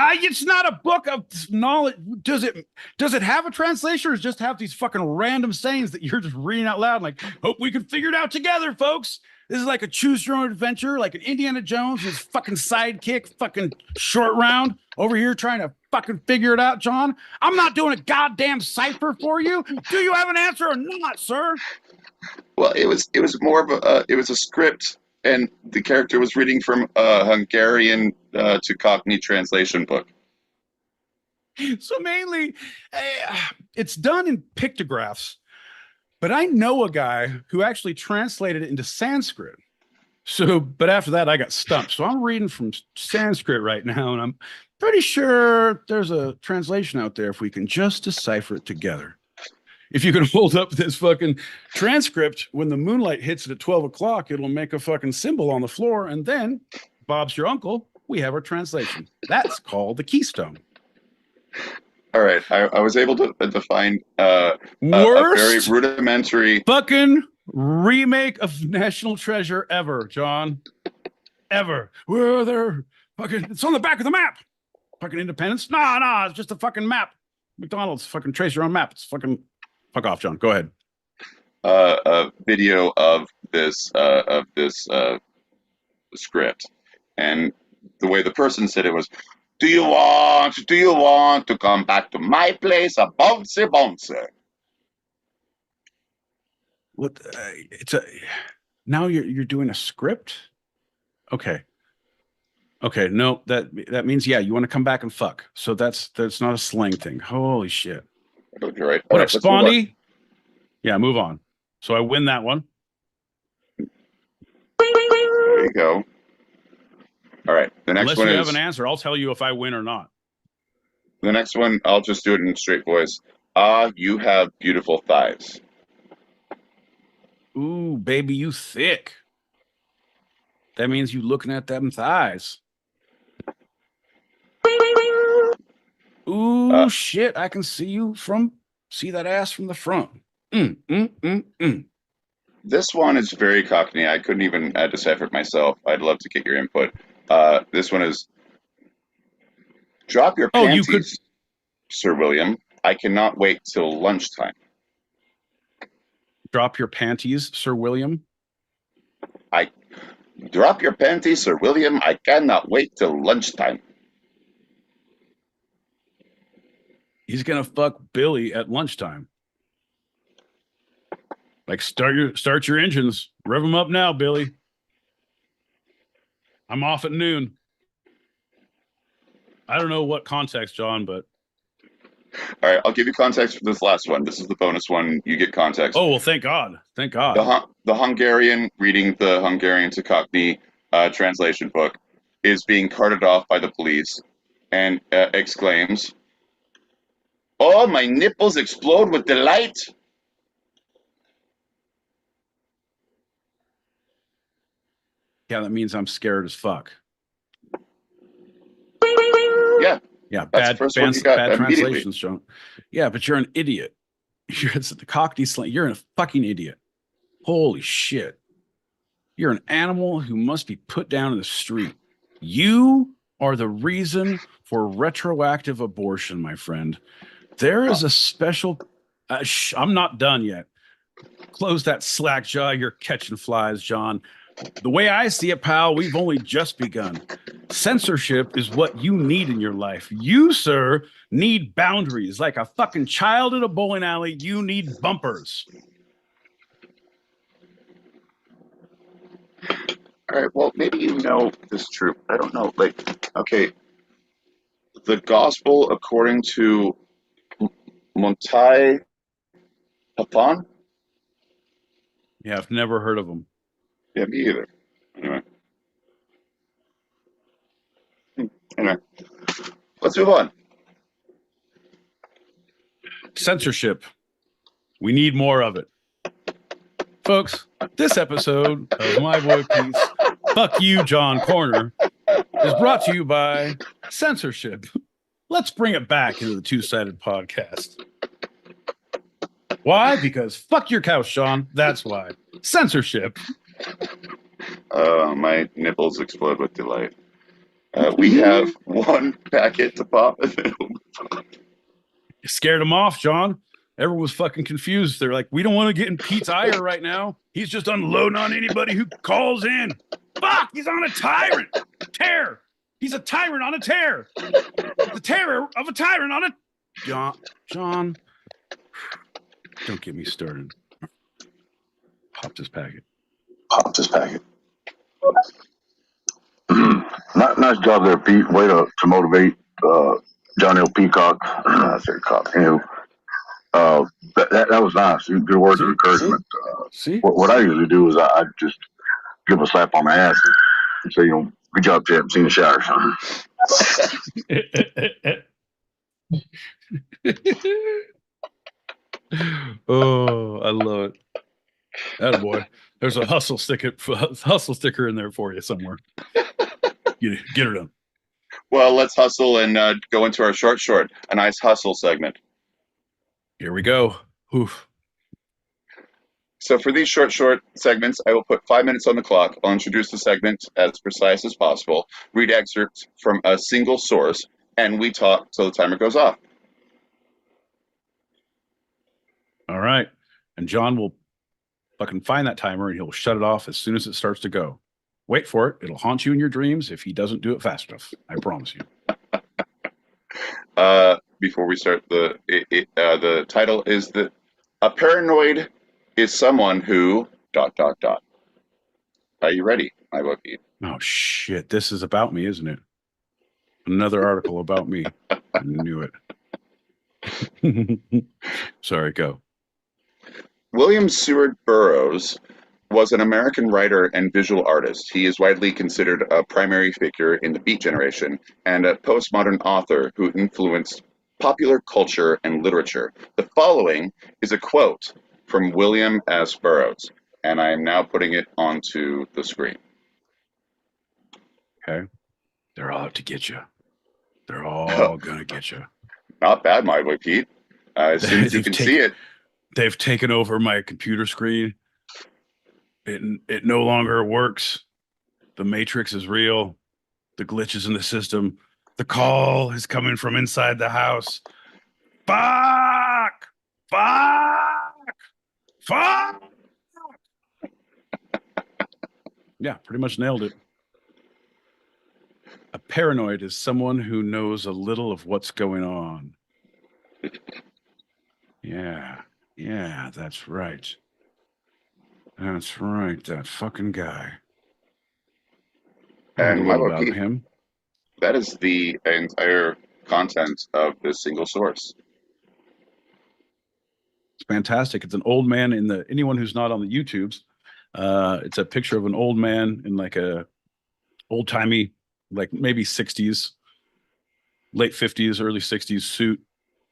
It's not a book of knowledge. Does it have a translation, or does it just have these fucking random sayings that you're just reading out loud? Like, hope we can figure it out together, folks. This is like a choose your own adventure, like an Indiana Jones with his fucking sidekick, fucking short round over here trying to fucking figure it out, John. I'm not doing a goddamn cipher for you. Do you have an answer or not, sir? Well, it was more of a script, and the character was reading from a Hungarian to Cockney translation book. So mainly, it's done in pictographs, but I know a guy who actually translated it into Sanskrit. So, but after that, I got stumped. So I'm reading from Sanskrit right now, and I'm pretty sure there's a translation out there if we can just decipher it together. If you can hold up this fucking transcript, when the moonlight hits it at 12 o'clock, it'll make a fucking symbol on the floor. And then, Bob's your uncle, we have our translation. That's called the Keystone. All right. I was able to find a very rudimentary fucking remake of National Treasure ever, John. Ever. Where they're fucking, it's on the back of the map. Fucking Independence. No, it's just a fucking map. McDonald's, fucking trace your own map. It's fucking, fuck off, John. Go ahead. A video of this script, and the way the person said it was, do you want to come back to my place, a bouncy, bouncy? What? Now you're doing a script. Okay. No, that means, yeah, you want to come back and fuck. So that's not a slang thing. Holy shit. You're right. What up, Spondy? Yeah, move on. So I win that one. There you go. All right. The next Unless one you is, have an answer, I'll tell you if I win or not. the next one, I'll just do it in straight voice. You have beautiful thighs. Ooh, baby, you thick. That means you looking at them thighs. Ooh, shit, I can see that ass from the front. This one is very Cockney. I couldn't even decipher it myself. I'd love to get your input. This one is, drop your panties. Sir William, I cannot wait till lunchtime. Drop your panties, Sir William. Drop your panties, Sir William. I cannot wait till lunchtime. He's gonna fuck Billy at lunchtime. Like start your engines, rev them up now, Billy. I'm off at noon. I don't know what context, John, but All right, I'll give you context for this last one. This is the bonus one. You get context. oh well, thank God, thank God. The Hungarian reading the Hungarian to Cockney translation book is being carted off by the police and exclaims, "Oh, my nipples explode with delight!" Yeah, that means I'm scared as fuck. Yeah. Yeah, That's the first one you got bad immediately. translations, John. Yeah, but you're an idiot. It's the Cockney slang. You're a fucking idiot. Holy shit. You're an animal who must be put down in the street. You are the reason for retroactive abortion, my friend. There is a special. I'm not done yet. Close that slack jaw. You're catching flies, John. The way I see it, pal, we've only just begun. Censorship is what you need in your life. You, sir, need boundaries. Like a fucking child in a bowling alley, you need bumpers. All right, well, maybe you know this is true. I don't know. Like, okay, the gospel according to Montai Papan? Yeah, I've never heard of them. Yeah, me either. Anyway, let's move on. Censorship. We need more of it. Folks, this episode of My Boy Pete's Fuck You, John Corner is brought to you by censorship. Let's bring it back into the two-sided podcast. Why? Because fuck your couch, John. That's why. Censorship. My nipples explode with delight. We have one packet to pop. You scared him off, John. Everyone was fucking confused. They're like, we don't want to get in Pete's ire right now. He's just unloading on anybody who calls in. Fuck, he's on a tyrant. Tear. He's a tyrant on a tear. The terror of a tyrant on a... John, don't get me started. Pop this packet. Nice job there, Pete. Way to motivate John L. Peacock. I said cock. Anyway, that was nice. Good words of encouragement. See? What I usually do is I just give him a slap on the ass and say, good job, champ. Seen the shower, son. Oh, I love it. Attaboy. There's a hustle sticker in there for you somewhere. Get her done. Well, let's hustle and go into our short, a nice hustle segment. Here we go. Oof. So for these short segments, I will put 5 minutes on the clock. I'll introduce the segment as precise as possible, read excerpts from a single source, and we talk till the timer goes off. All right. And John will fucking find that timer and he'll shut it off as soon as it starts to go. Wait for it. It'll haunt you in your dreams if he doesn't do it fast enough. I promise you. Before we start, the title is a paranoid is someone who ... Are you ready, my bookie? Oh shit! This is about me, isn't it? Another article about me. I knew it. Sorry, go. William Seward Burroughs was an American writer and visual artist. He is widely considered a primary figure in the Beat generation and a postmodern author who influenced popular culture and literature. The following is a quote from William S. Burroughs, and I am now putting it onto the screen. Okay. They're all out to get you. They're all gonna get you. Not bad, my boy Pete. As soon as you can see it. They've taken over my computer screen. It no longer works. The matrix is real. The glitches in the system. The call is coming from inside the house. Fuck! Fuck! Fuck! Yeah, pretty much nailed it. A paranoid is someone who knows a little of what's going on. Yeah, that's right. That's right, that fucking guy. I read a And my little about Pete, him. that is the entire content of this single source. It's fantastic. It's an old man in the anyone who's not on the YouTubes. It's a picture of an old man in like a old timey, like maybe 60s, late 50s, early 60s suit,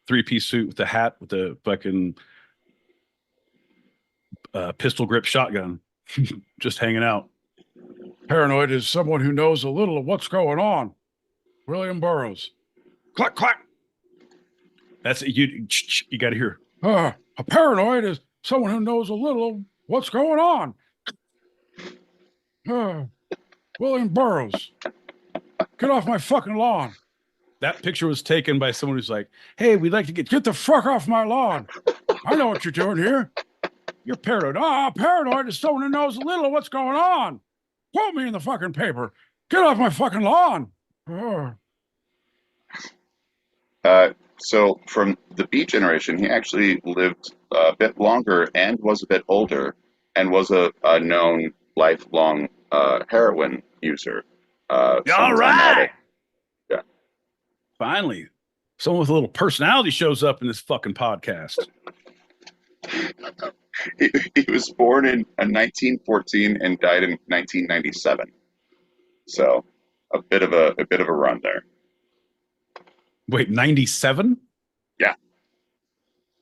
3-piece suit with the hat with the fucking pistol grip shotgun, just hanging out. Paranoid is someone who knows a little of what's going on. William Burroughs. Clack, clack. That's it. You got to hear. A paranoid is someone who knows a little of what's going on. William Burroughs. Get off my fucking lawn. That picture was taken by someone who's like, hey, we'd like to get the fuck off my lawn. I know what you're doing here. You're paranoid. Paranoid is someone who knows a little of what's going on. Quote me in the fucking paper. Get off my fucking lawn. So from the Beat generation, he actually lived a bit longer and was a bit older and was a known lifelong heroin user. All Sometime right. addict. Yeah. Finally, someone with a little personality shows up in this fucking podcast. He was born in 1914 and died in 1997. So a bit of a run there. Wait, 97? Yeah.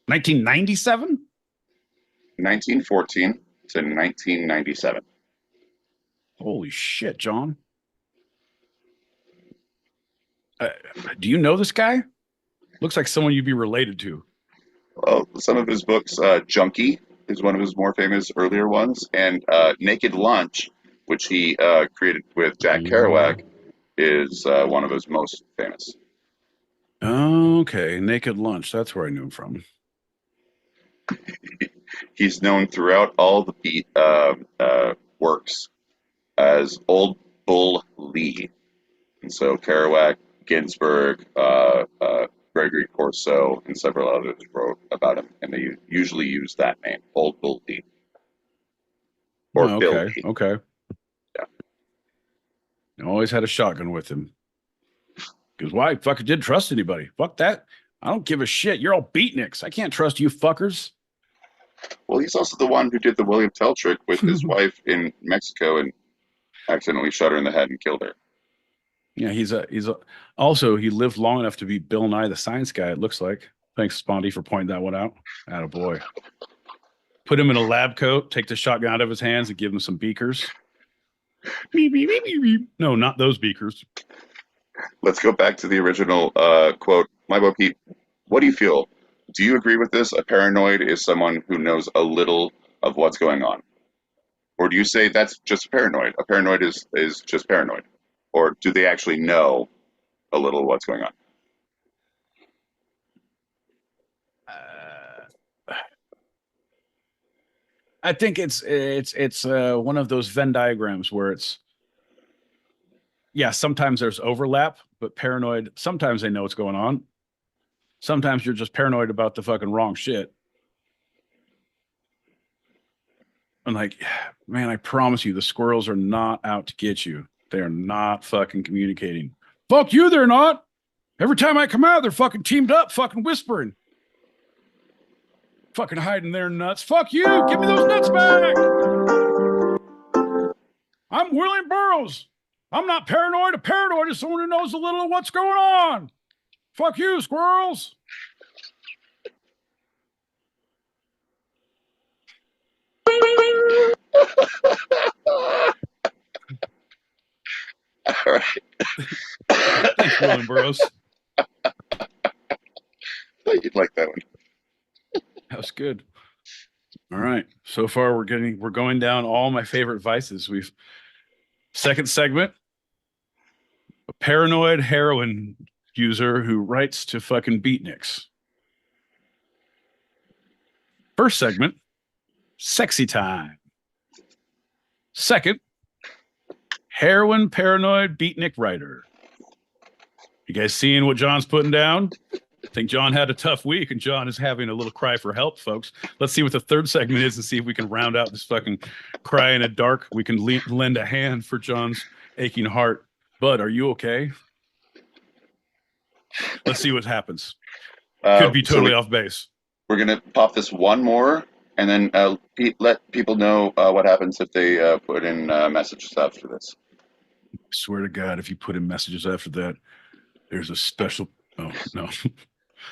1997? 1914 to 1997. Holy shit, John. Do you know this guy? Looks like someone you'd be related to. Well, some of his books, Junkie is one of his more famous earlier ones, and Naked Lunch, which he created with Jack Kerouac, is one of his most famous. Okay, Naked Lunch. That's where I knew him from. He's known throughout all the Beat works as Old Bull Lee. And so Kerouac, Ginsberg, Gregory Corso, and several others wrote about him, and they usually use that name, Old Bull Lee. Or Bill Lee. Okay. Yeah. Always had a shotgun with him. Because why? Fucker didn't trust anybody. Fuck that. I don't give a shit. You're all beatniks. I can't trust you fuckers. Well, he's also the one who did the William Tell trick with his wife in Mexico and accidentally shot her in the head and killed her. Yeah, also he lived long enough to be Bill Nye the Science Guy, it looks like. Thanks, Spondy, for pointing that one out. Attaboy. Put him in a lab coat, take the shotgun out of his hands, and give him some beakers. Beep, beep, beep, beep, beep. No, not those beakers. Let's go back to the original quote. My boy Pete, what do you feel? Do you agree with this? A paranoid is someone who knows a little of what's going on. Or do you say that's just paranoid? A paranoid is just paranoid. Or do they actually know a little of what's going on? I think it's one of those Venn diagrams where it's, yeah, sometimes there's overlap, but paranoid, sometimes they know what's going on. Sometimes you're just paranoid about the fucking wrong shit. I'm like, man, I promise you, the squirrels are not out to get you. They are not fucking communicating. Fuck you, they're not. Every time I come out, they're fucking teamed up, fucking whispering. Fucking hiding their nuts. Fuck you, give me those nuts back. I'm William Burroughs. I'm not paranoid. A paranoid is someone who knows a little of what's going on. Fuck you, squirrels. All right. Thanks, William Burroughs. I thought you'd like that one. That was good. All right. So far, we're going down all my favorite vices. Second segment, a paranoid heroin user who writes to fucking beatniks. First segment, sexy time. Second, heroin paranoid beatnik writer. You guys seeing what John's putting down? I think John had a tough week, and John is having a little cry for help, folks. Let's see what the third segment is and see if we can round out this fucking cry in the dark. We can lend a hand for John's aching heart. Bud, are you okay? Let's see what happens. Could be totally off base. We're going to pop this one more, and then let people know what happens if they put in messages after this. I swear to God, if you put in messages after that, there's a special... Oh, no.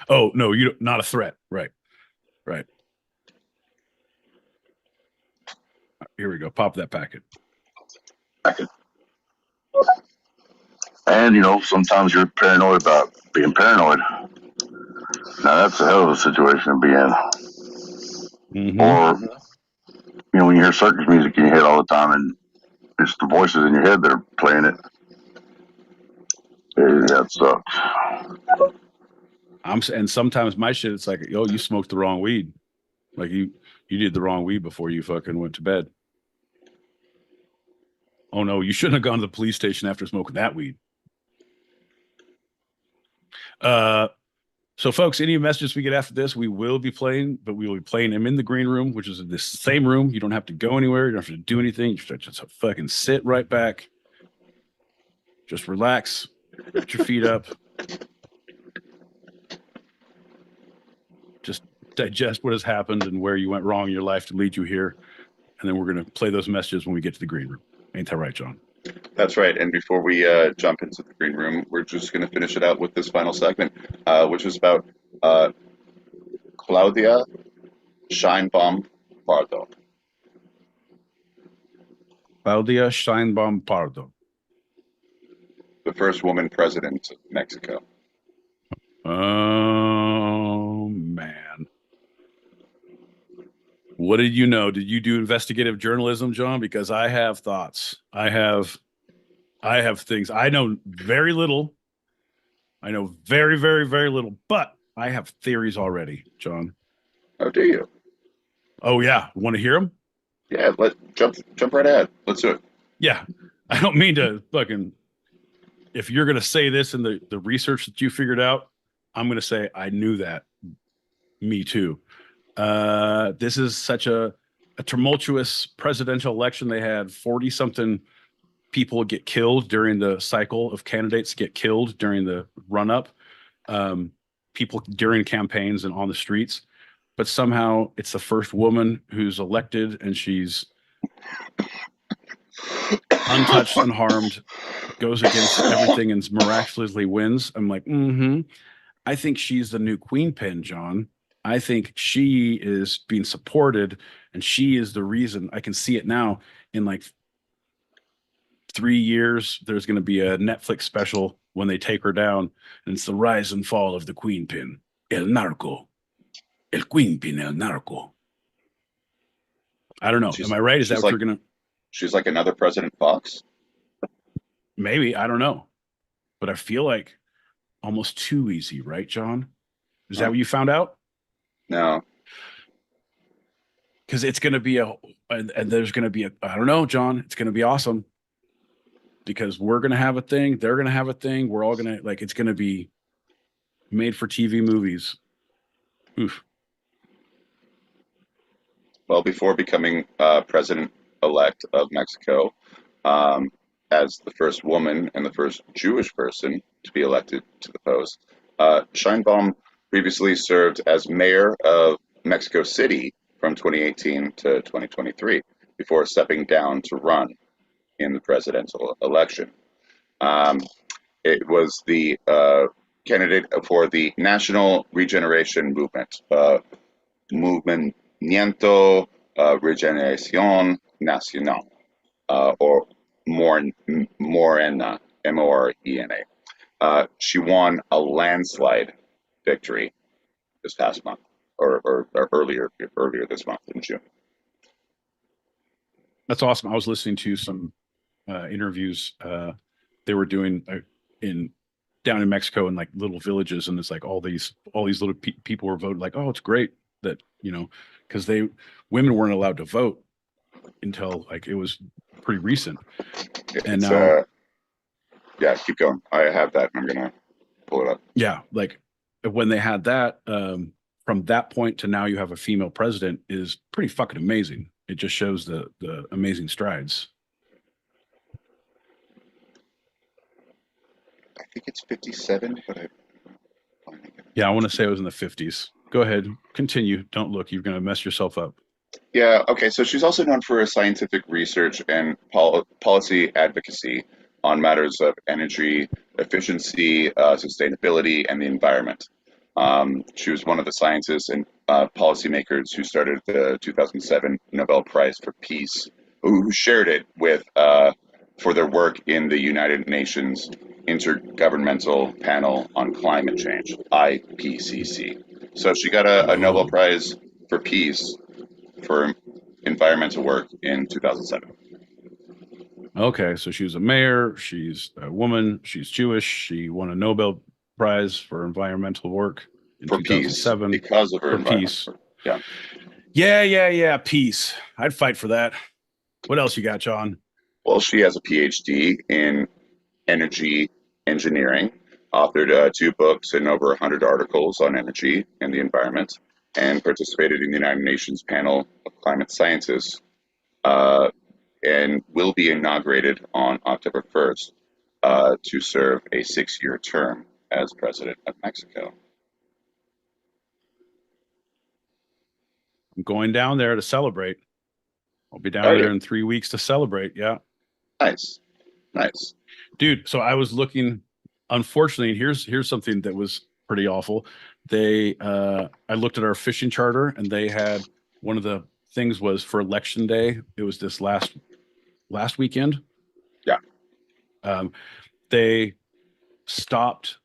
Oh, no, you not a threat. Right. Here we go. Pop that packet. And, sometimes you're paranoid about being paranoid. Now, that's a hell of a situation to be in. Or, when you hear circus music in your head all the time and it's the voices in your head that are playing it. That sucks. And sometimes my shit, it's like, yo, you smoked the wrong weed. Like you did the wrong weed before you fucking went to bed. Oh no, you shouldn't have gone to the police station after smoking that weed. So folks, any messages we get after this, we will be playing, but we will be playing them in the green room, which is in this same room. You don't have to go anywhere. You don't have to do anything. You just fucking sit right back. Just relax. Put your feet up. Just digest what has happened and where you went wrong in your life to lead you here. And then we're going to play those messages when we get to the green room. Ain't that right, John? That's right. And before we jump into the green room, we're just going to finish it out with this final segment, which is about Claudia Sheinbaum Pardo. Claudia Sheinbaum Pardo. The first woman president of Mexico. Oh, man. What did you know? Did you do investigative journalism, John? Because I have thoughts. I have things. I know very little. I know very, very, very little, but I have theories already, John. Oh, do you? Oh, yeah. Want to hear them? Yeah, jump right ahead. Let's do it. Yeah. I don't mean to fucking... If you're going to say this in the research that you figured out, I'm going to say, I knew that. Me too. This is such a tumultuous presidential election. They had 40-something people get killed during the cycle of candidates get killed during the run-up. People during campaigns and on the streets. But somehow it's the first woman who's elected, and she's untouched, unharmed, goes against everything and miraculously wins. I'm like, I think she's the new queen pin, John. I think she is being supported, and she is the reason. I can see it now. In like 3 years, there's going to be a Netflix special when they take her down, and it's the rise and fall of the queen pin. El narco. El queen pin, el narco. I don't know. Am I right? Is that what you're going to... She's like another President Fox? Maybe. I don't know. But I feel like almost too easy, right, John? Is that what you found out? No. Because it's going to be and there's going to be I don't know, John. It's going to be awesome. Because we're going to have a thing. They're going to have a thing. We're all going to, it's going to be made for TV movies. Oof. Well, before becoming president-elect of Mexico, as the first woman and the first Jewish person to be elected to the post, Sheinbaum previously served as mayor of Mexico City from 2018 to 2023 before stepping down to run in the presidential election. It was the candidate for the National Regeneration Movement, Movimiento Regeneración Nacional, or Morena, M-O-R-E-N-A. She won a landslide victory this past month, or earlier this month in June. That's awesome. I was listening to some interviews they were doing down in Mexico in like little villages, and it's like all these little people were voting like, oh, it's great that, because women weren't allowed to vote until like it was pretty recent. And now, yeah, keep going. I have that, and I'm gonna pull it up. Yeah, like when they had that, from that point to now, you have a female president is pretty fucking amazing. It just shows the amazing strides. I think it's 57, but yeah, I want to say it was in the 50s. Go ahead, continue. Don't look. You're going to mess yourself up. Yeah, okay. So she's also known for her scientific research and policy advocacy on matters of energy efficiency, sustainability, and the environment. She was one of the scientists and policymakers who started the 2007 Nobel Prize for Peace, who shared it with for their work in the United Nations Intergovernmental Panel on Climate Change, IPCC. So she got a Nobel Prize for Peace for environmental work in 2007. Okay, so she was a mayor. She's a woman. She's Jewish. She won a Nobel Prize for environmental work in for 2007 peace because of her for peace. Yeah, peace. I'd fight for that. What else you got, John? Well, she has a PhD in energy engineering, authored 2 books and over 100 articles on energy and the environment, and participated in the United Nations panel of climate scientists, and will be inaugurated on October 1st to serve a 6-year term as president of Mexico. I'm going down there to celebrate. I'll be down there in 3 weeks to celebrate. Yeah. Nice. Dude, so I was looking, unfortunately, here's something that was pretty awful. I looked at our fishing charter, and they had one of the things was for election day. It was this last weekend. Yeah. They stopped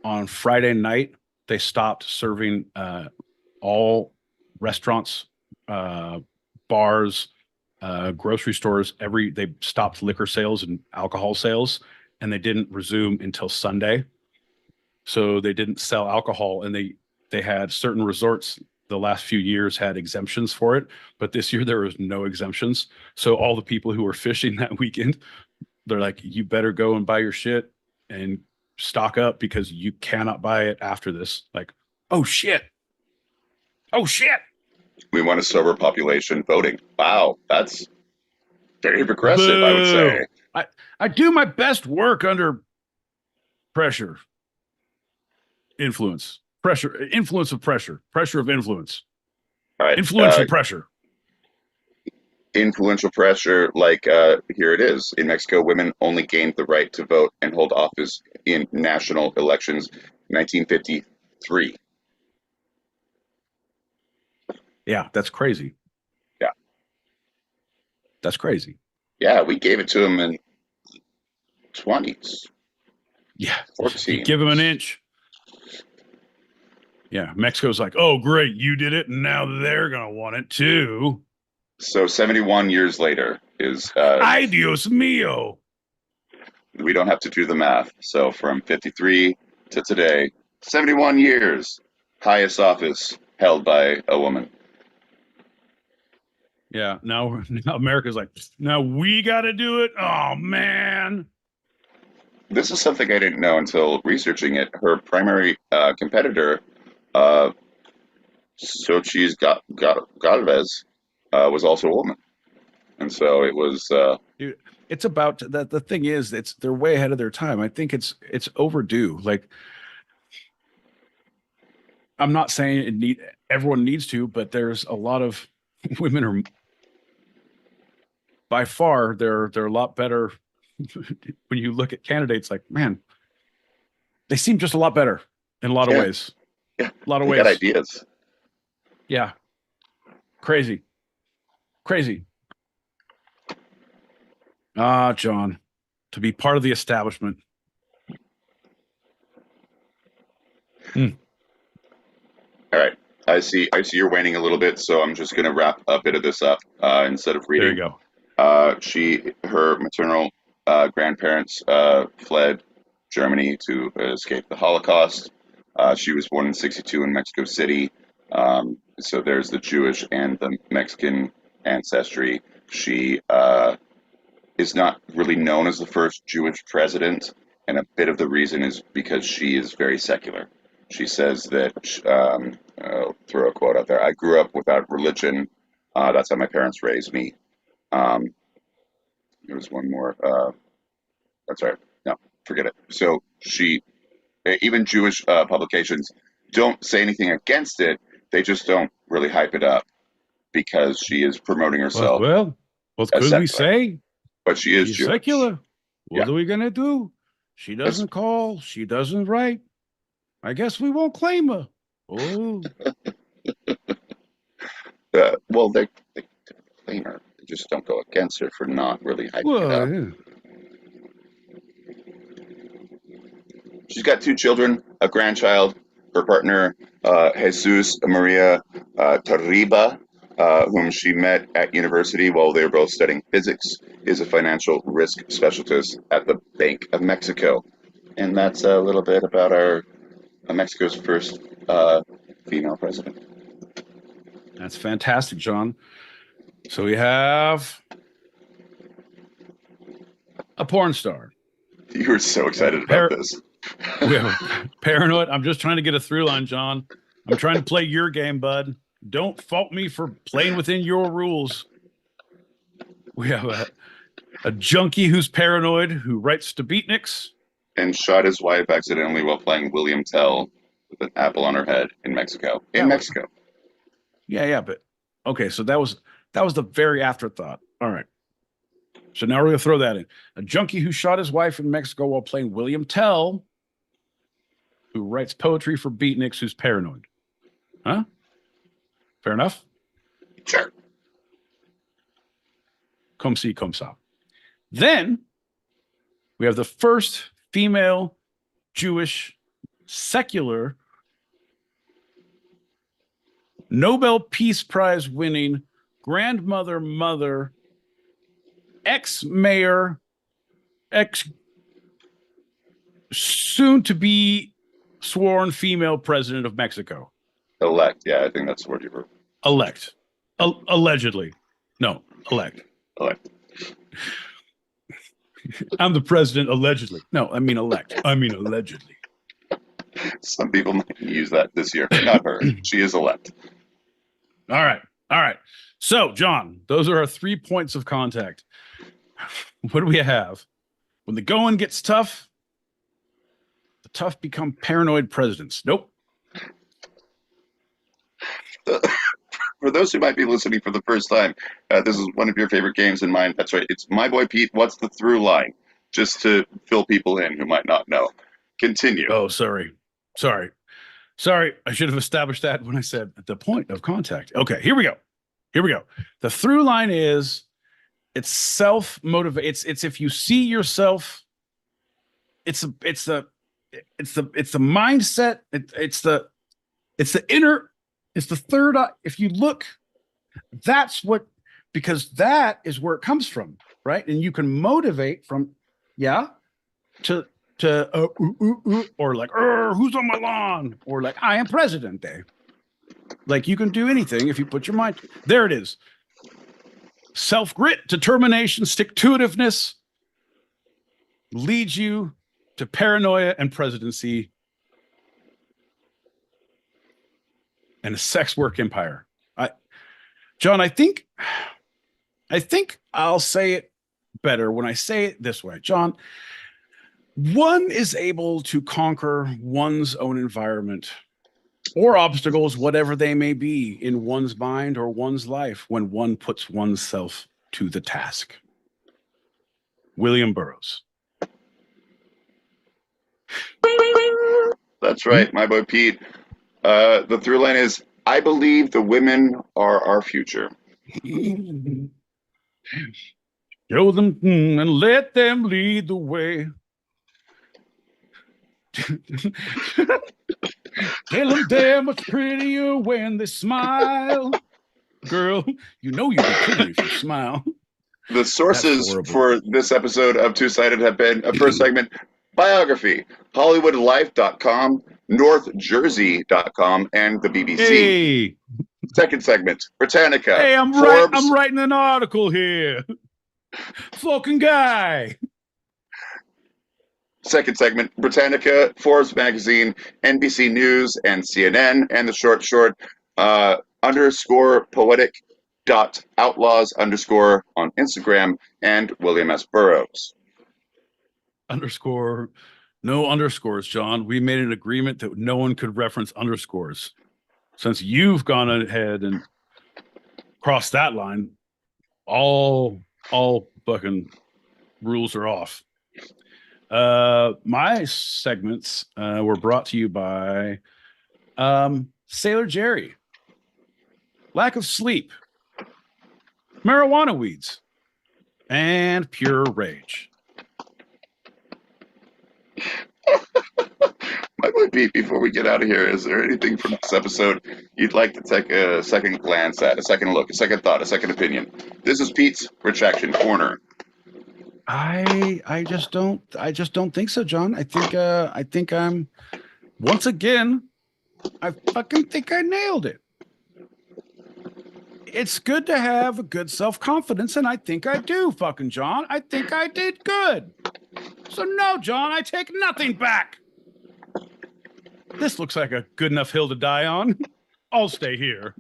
on Friday night. They stopped serving all restaurants, bars, grocery stores. They stopped liquor sales and alcohol sales, and they didn't resume until Sunday. So they didn't sell alcohol, and they had certain resorts the last few years had exemptions for it, but this year there was no exemptions. So all the people who were fishing that weekend, they're like, you better go and buy your shit and stock up because you cannot buy it after this. Like, oh shit. We want a sober population voting. Wow, that's very progressive, I would say. I do my best work under pressure. Influence of pressure of influence. All right. Influential pressure. Influential pressure, like here it is. In Mexico, women only gained the right to vote and hold office in national elections 1953. Yeah, that's crazy. Yeah. That's crazy. Yeah, we gave it to them in 20s. Yeah. 14. You give them an inch. Yeah, Mexico's like, oh, great, you did it, and now they're going to want it too. So 71 years later is... Ay, Dios mío. We don't have to do the math. So from 53 to today, 71 years, highest office held by a woman. Yeah, now America's like, now we got to do it? Oh, man. This is something I didn't know until researching it. Her primary competitor... Xochitl Galvez was also a woman, and so it was. Dude, it's about that. The thing is, they're way ahead of their time. I think it's overdue. Like, I'm not saying everyone needs to, but there's a lot of women are by far they're a lot better. When you look at candidates, like, man, they seem just a lot better in a lot of ways. Yeah, a lot of ways. Got ideas. Yeah, crazy. John, to be part of the establishment. All right, I see you're waning a little bit, so I'm just going to wrap a bit of this up instead of reading. There you go. Her maternal grandparents fled Germany to escape the Holocaust. She was born in '62 in Mexico City. So there's the Jewish and the Mexican ancestry. She is not really known as the first Jewish president, and a bit of the reason is because she is very secular. She says that, I'll throw a quote out there, I grew up without religion. That's how my parents raised me. Um, there was one more. That's right. No, forget it. So even Jewish publications don't say anything against it. They just don't really hype it up because she is promoting herself What as could we secular. say? But she is She's Jewish. secular. What Yeah. are we gonna do? She doesn't call. She doesn't write. I guess we won't claim her. Oh, Well, they claim her. They just don't go against her for not really hyping it up. yeah. She's got 2 children, a grandchild. Her partner, Jesus Maria Torriba, whom she met at university while they were both studying physics, is a financial risk specialist at the Bank of Mexico. And that's a little bit about our Mexico's first female president. That's fantastic, John. So we have a porn star. You were so excited about this. We have Paranoid. I'm just trying to get a through line, John. I'm trying to play your game, bud. Don't fault me for playing within your rules. We have a junkie who's paranoid, who writes to beatniks. And shot his wife accidentally while playing William Tell with an apple on her head in Mexico. Mexico. Yeah, but okay, so that was the very afterthought. All right. So now we're gonna throw that in. A junkie who shot his wife in Mexico while playing William Tell, who writes poetry for beatniks, who's paranoid. Huh? Fair enough? Sure. Comme ci, comme ça. Then we have the first female Jewish secular Nobel Peace Prize winning grandmother, mother, ex-mayor, soon to be sworn female president of Mexico. Elect. Yeah, I think that's the word you were. Elect. Allegedly. No, elect. Elect. I'm the president allegedly. No, I mean elect. I mean allegedly. Some people might use that this year. Not her. She is elect. All right. So, John, those are our 3 points of contact. What do we have? When the going gets tough, the tough become paranoid presidents. Nope. For those who might be listening for the first time, this is one of your favorite games in mine. That's right. It's My Boy Pete. What's the through line? Just to fill people in who might not know. Continue. Oh, sorry. I should have established that when I said at the point of contact. Okay, here we go. The through line is it's self-motivate. It's if you see yourself, it's the mindset. It's the inner. It's the third eye. If you look, that's what, because that is where it comes from, right? And you can motivate from, to or like, who's on my lawn? Or like, I am president day. Like, you can do anything if you put your mind. There it is. Self-grit, determination, stick-to-itiveness leads you to paranoia and presidency and a sex work empire. John, I think I'll say it better when I say it this way. John, one is able to conquer one's own environment or obstacles, whatever they may be, in one's mind or one's life when one puts oneself to the task. William Burroughs. That's right, my boy Pete. The through line is, I believe the women are our future. Show them and let them lead the way. Tell them they're much prettier when they smile. Girl, you know you're pretty if you smile. The sources for this episode of Two Sided have been a first segment, biography, HollywoodLife.com, NorthJersey.com, and the BBC. Hey, Second segment, Britannica. Hey, I'm Forbes. writing an article here. Fucking guy. Second segment, Britannica, Forbes magazine, NBC News, and CNN, and the short underscore poetic dot outlaws underscore on Instagram, and William S. Burroughs. Underscore. No underscores, John. We made an agreement that no one could reference underscores. Since you've gone ahead and crossed that line, all fucking rules are off. My segments were brought to you by Sailor Jerry, lack of sleep, marijuana weeds, and pure rage. My boy Pete, before we get out of here, is there anything from this episode you'd like to take a second glance at, a second look, a second thought, a second opinion? This is Pete's Retraction Corner. I just don't think so, John. I think I'm once again, I fucking think I nailed it. It's good to have a good self-confidence, and I think I do, fucking John. I think I did good. So no, John, I take nothing back. This looks like a good enough hill to die on. I'll stay here.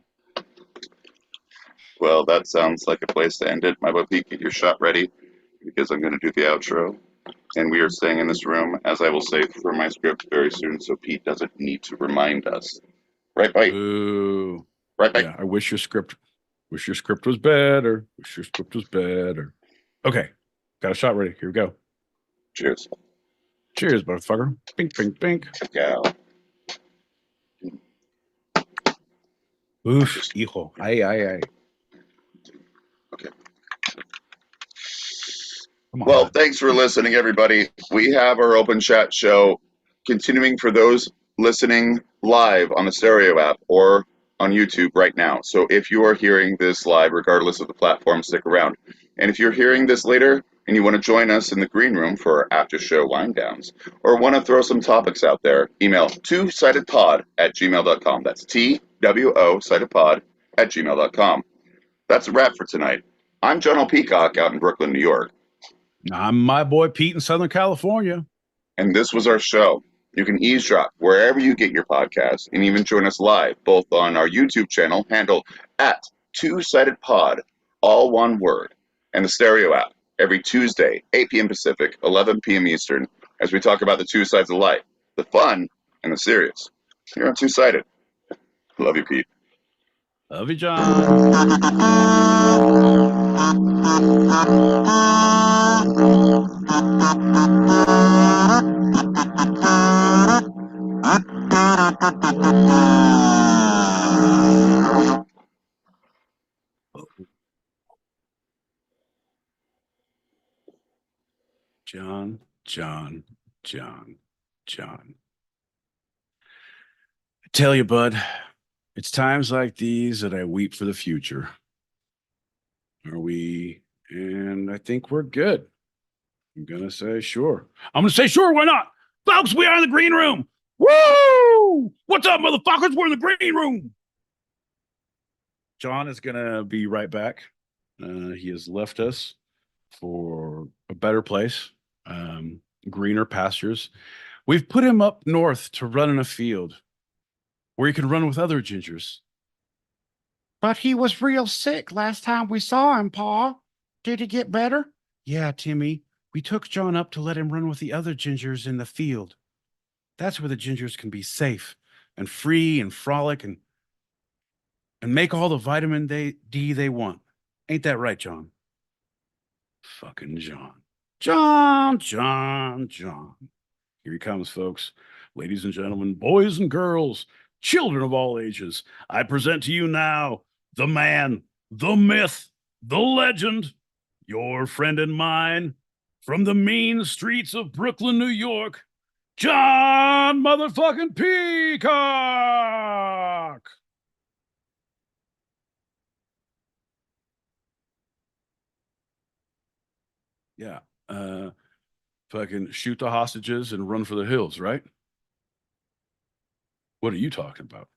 Well, that sounds like a place to end it. My boy Pete, get your shot ready, because I'm going to do the outro. And we are staying in this room, as I will say for my script very soon, so Pete doesn't need to remind us. Right, bye. Ooh. Right, bye. Yeah, I wish your script was better. Wish your script was better. Okay, got a shot ready. Here we go. Cheers. Cheers, motherfucker. Bink, bink, bink. Yeah. Oof, hijo. Ay, ay, ay. Okay. Come on. Well, thanks for listening, everybody. We have our open chat show continuing for those listening live on the Stereo app or on YouTube right now. So if you are hearing this live, regardless of the platform, stick around. And if you're hearing this later and you want to join us in the green room for our after show wind downs or want to throw some topics out there, email twosidedpod@gmail.com. That's TWO sidedpod@gmail.com. That's a wrap for tonight. I'm John L. Peacock out in Brooklyn, New York. I'm my boy Pete in Southern California. And this was our show. You can eavesdrop wherever you get your podcasts and even join us live, both on our YouTube channel, handled at Two-Sided-Pod, all one word, and the Stereo app every Tuesday, 8 p.m. Pacific, 11 p.m. Eastern, as we talk about the two sides of life, the fun and the serious. You're on Two-Sided. Love you, Pete. Love you, John. John. I tell you, bud, it's times like these that I weep for the future. Are we? And I think we're good. I'm going to say sure. Why not? Folks, we are in the green room. Woo! What's up, motherfuckers? We're in the green room. John is going to be right back. He has left us for a better place, greener pastures. We've put him up north to run in a field where he can run with other gingers. But he was real sick last time we saw him, Pa. Did he get better? Yeah, Timmy. We took John up to let him run with the other gingers in the field. That's where the gingers can be safe and free and frolic and make all the vitamin D they want. Ain't that right, John? Fucking John. John. Here he comes, folks. Ladies and gentlemen, boys and girls, children of all ages, I present to you now the man, the myth, the legend, your friend and mine, from the mean streets of Brooklyn, New York, John motherfucking Peacock. Yeah. Fucking shoot the hostages and run for the hills, right? What are you talking about?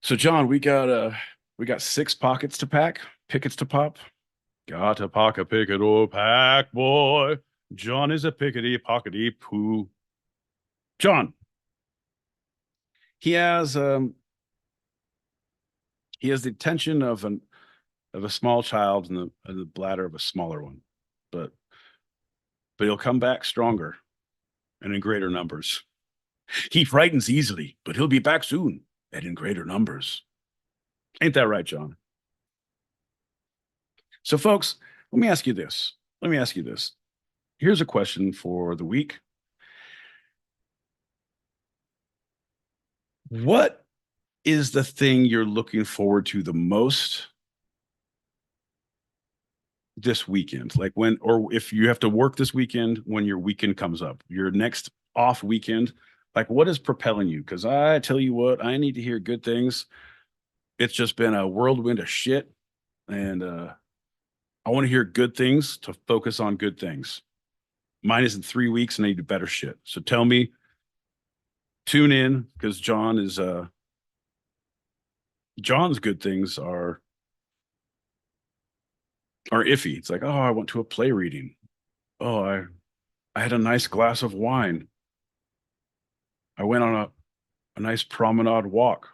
So John, we got 6 pockets to pack, pickets to pop. Got to pock a picket or pack, boy. John is a pickety pockety poo. John, he has the attention of a small child and the bladder of a smaller one, but he'll come back stronger and in greater numbers. He frightens easily, but he'll be back soon and in greater numbers. Ain't that right, John? So, folks, let me ask you this. Here's a question for the week. What is the thing you're looking forward to the most this weekend? Like or if you have to work this weekend, when your weekend comes up, your next off weekend, like what is propelling you? Because I tell you what, I need to hear good things. It's just been a whirlwind of shit. And I want to hear good things to focus on good things. Mine is in 3 weeks and I need better shit. So tell me, tune in, because John's good things are iffy. It's like, oh, I went to a play reading. Oh, I had a nice glass of wine. I went on a nice promenade walk.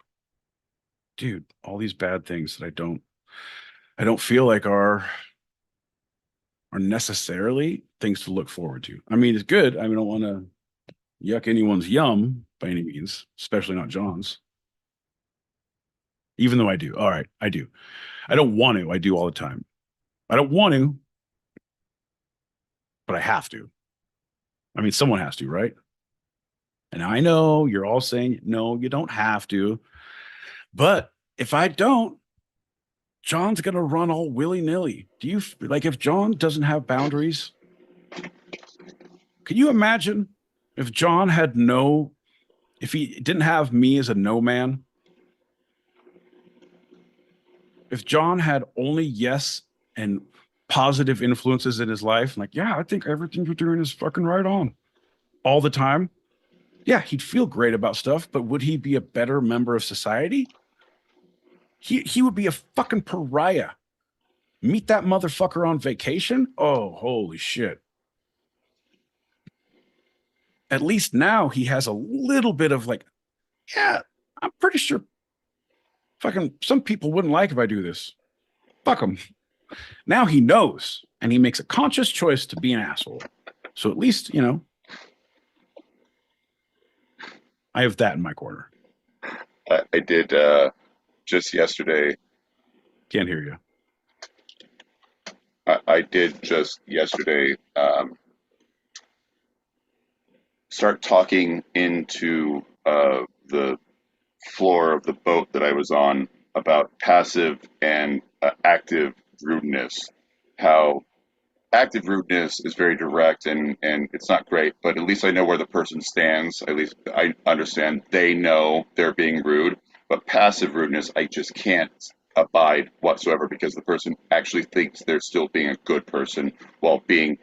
Dude, all these bad things that I don't feel like are necessarily things to look forward to. I mean, it's good. I mean, I don't want to yuck anyone's yum by any means, especially not John's. Even though I do. All right, I do. I don't want to. I do all the time. I don't want to, but I have to. I mean, someone has to, right? And I know you're all saying, no, you don't have to. But if I don't, John's going to run all willy-nilly. Do you like if John doesn't have boundaries? Can you imagine if John if he didn't have me as a no man? If John had only yes and positive influences in his life, like, yeah, I think everything you're doing is fucking right on all the time. Yeah, he'd feel great about stuff, but would he be a better member of society? He would be a fucking pariah. Meet that motherfucker on vacation? Oh, holy shit. At least now he has a little bit of like, yeah, I'm pretty sure fucking some people wouldn't like if I do this. Fuck him. Now he knows, and he makes a conscious choice to be an asshole. So at least, I have that in my corner. I did just yesterday. Can't hear you. I did just yesterday start talking into the floor of the boat that I was on about passive and active rudeness. How active rudeness is very direct and it's not great, but at least I know where the person stands. At least I understand they know they're being rude. But passive rudeness, I just can't abide whatsoever because the person actually thinks they're still being a good person while being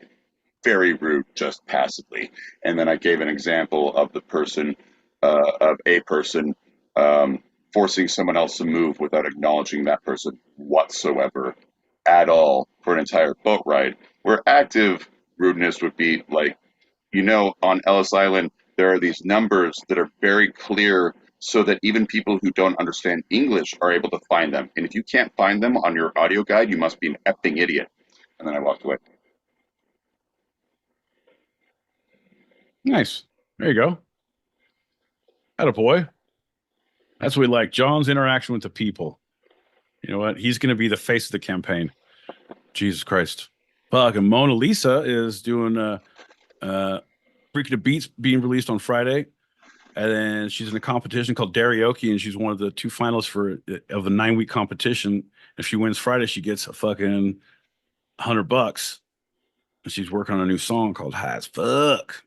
very rude just passively. And then I gave an example of of a person forcing someone else to move without acknowledging that person whatsoever at all for an entire boat ride. Where active rudeness would be like, on Ellis Island, there are these numbers that are very clear so that even people who don't understand English are able to find them. And if you can't find them on your audio guide, you must be an effing idiot. And then I walked away. Nice. There you go. Attaboy. That's what we like. John's interaction with the people. You know what? He's going to be the face of the campaign. Jesus Christ. Fucking Mona Lisa is doing Freaking of Beats being released on Friday. And then she's in a competition called Karaoke, and she's one of the 2 finalists of a 9-week competition. If she wins Friday, she gets a fucking $100. And she's working on a new song called High as Fuck.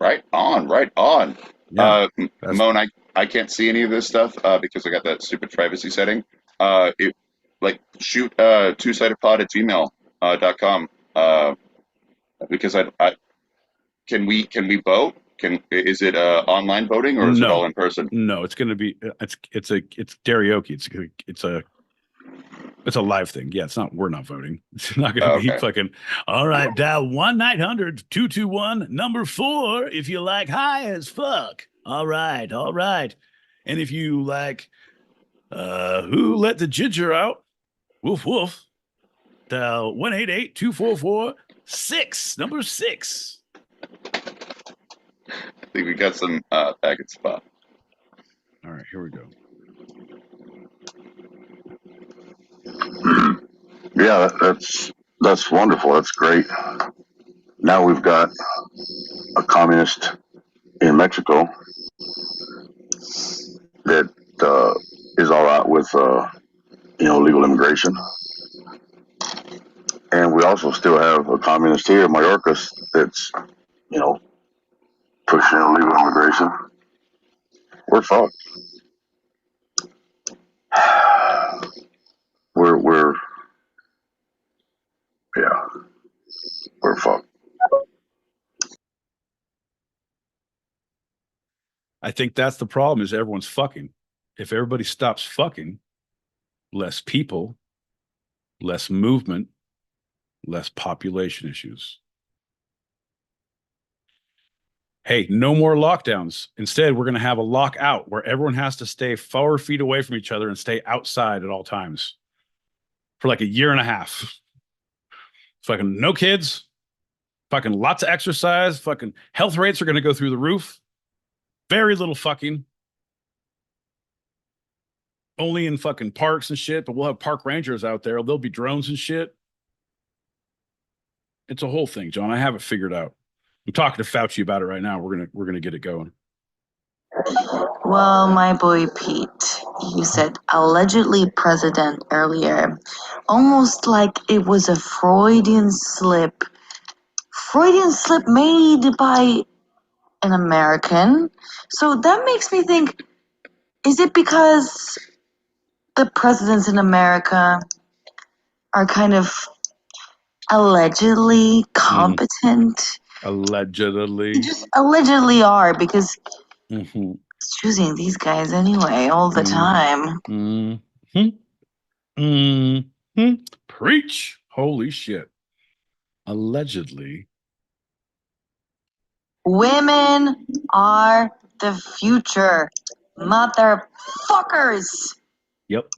Right on, right on. Yeah, Moan, I can't see any of this stuff because I got that stupid privacy setting. Shoot twosidedpod@gmail.com because I can we vote? Is it online voting or is it all in person? No, it's going to be it's karaoke. It's a live thing. Yeah, we're not voting. It's not going to be fucking, all right, dial 1-900-221-4 if you like high as fuck. All right. And if you like, who let the ginger out? Woof, woof. Dial 1-888-244-6, number 6. I think we got some packet spot. All right, here we go. Yeah, that's wonderful. That's great. Now we've got a communist in Mexico that is all out with legal immigration, and we also still have a communist here in Mallorca that's pushing illegal immigration. We're fucked. We're fucked. I think that's the problem is everyone's fucking. If everybody stops fucking, less people, less movement, less population issues. Hey, no more lockdowns. Instead, we're going to have a lockout where everyone has to stay 4 feet away from each other and stay outside at all times for like a year and a half. Fucking no kids, fucking lots of exercise, fucking health rates are going to go through the roof. Very little fucking. Only in fucking parks and shit, but we'll have park rangers out there. There'll be drones and shit. It's a whole thing, John. I have it figured out. I'm talking to Fauci about it right now. We're gonna get it going. Well, my boy Pete, you said allegedly president earlier, almost like it was a Freudian slip made by an American. So that makes me think, is it because the presidents in America are kind of allegedly competent? Allegedly. They just allegedly are, because it's choosing these guys anyway all the time. Preach. Holy shit. Allegedly. Women are the future. Motherfuckers. Yep.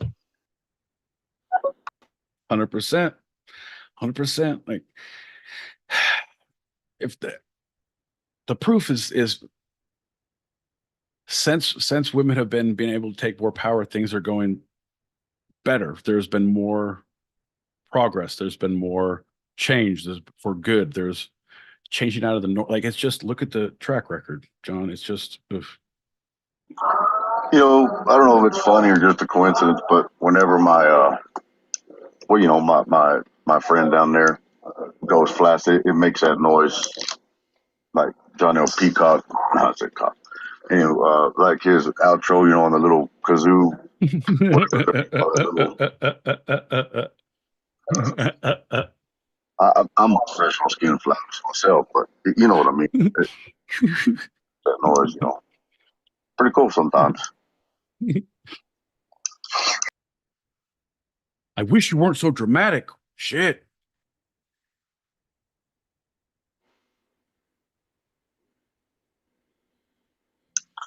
100%. 100%. Like, if the proof is since women have been able to take more power, things are going better. There's been more progress. There's been more change. There's for good. There's changing out of the norm. Like, it's just, look at the track record, John. It's just, oof. I don't know if it's funny or just a coincidence, but whenever my friend down there goes flat, it makes that noise like Johnny O. Peacock. No, I said cock. Anyway, like his outro, on the little kazoo. I'm a professional skin flaps myself, but you know what I mean. That noise, pretty cool sometimes. I wish you weren't so dramatic. Shit.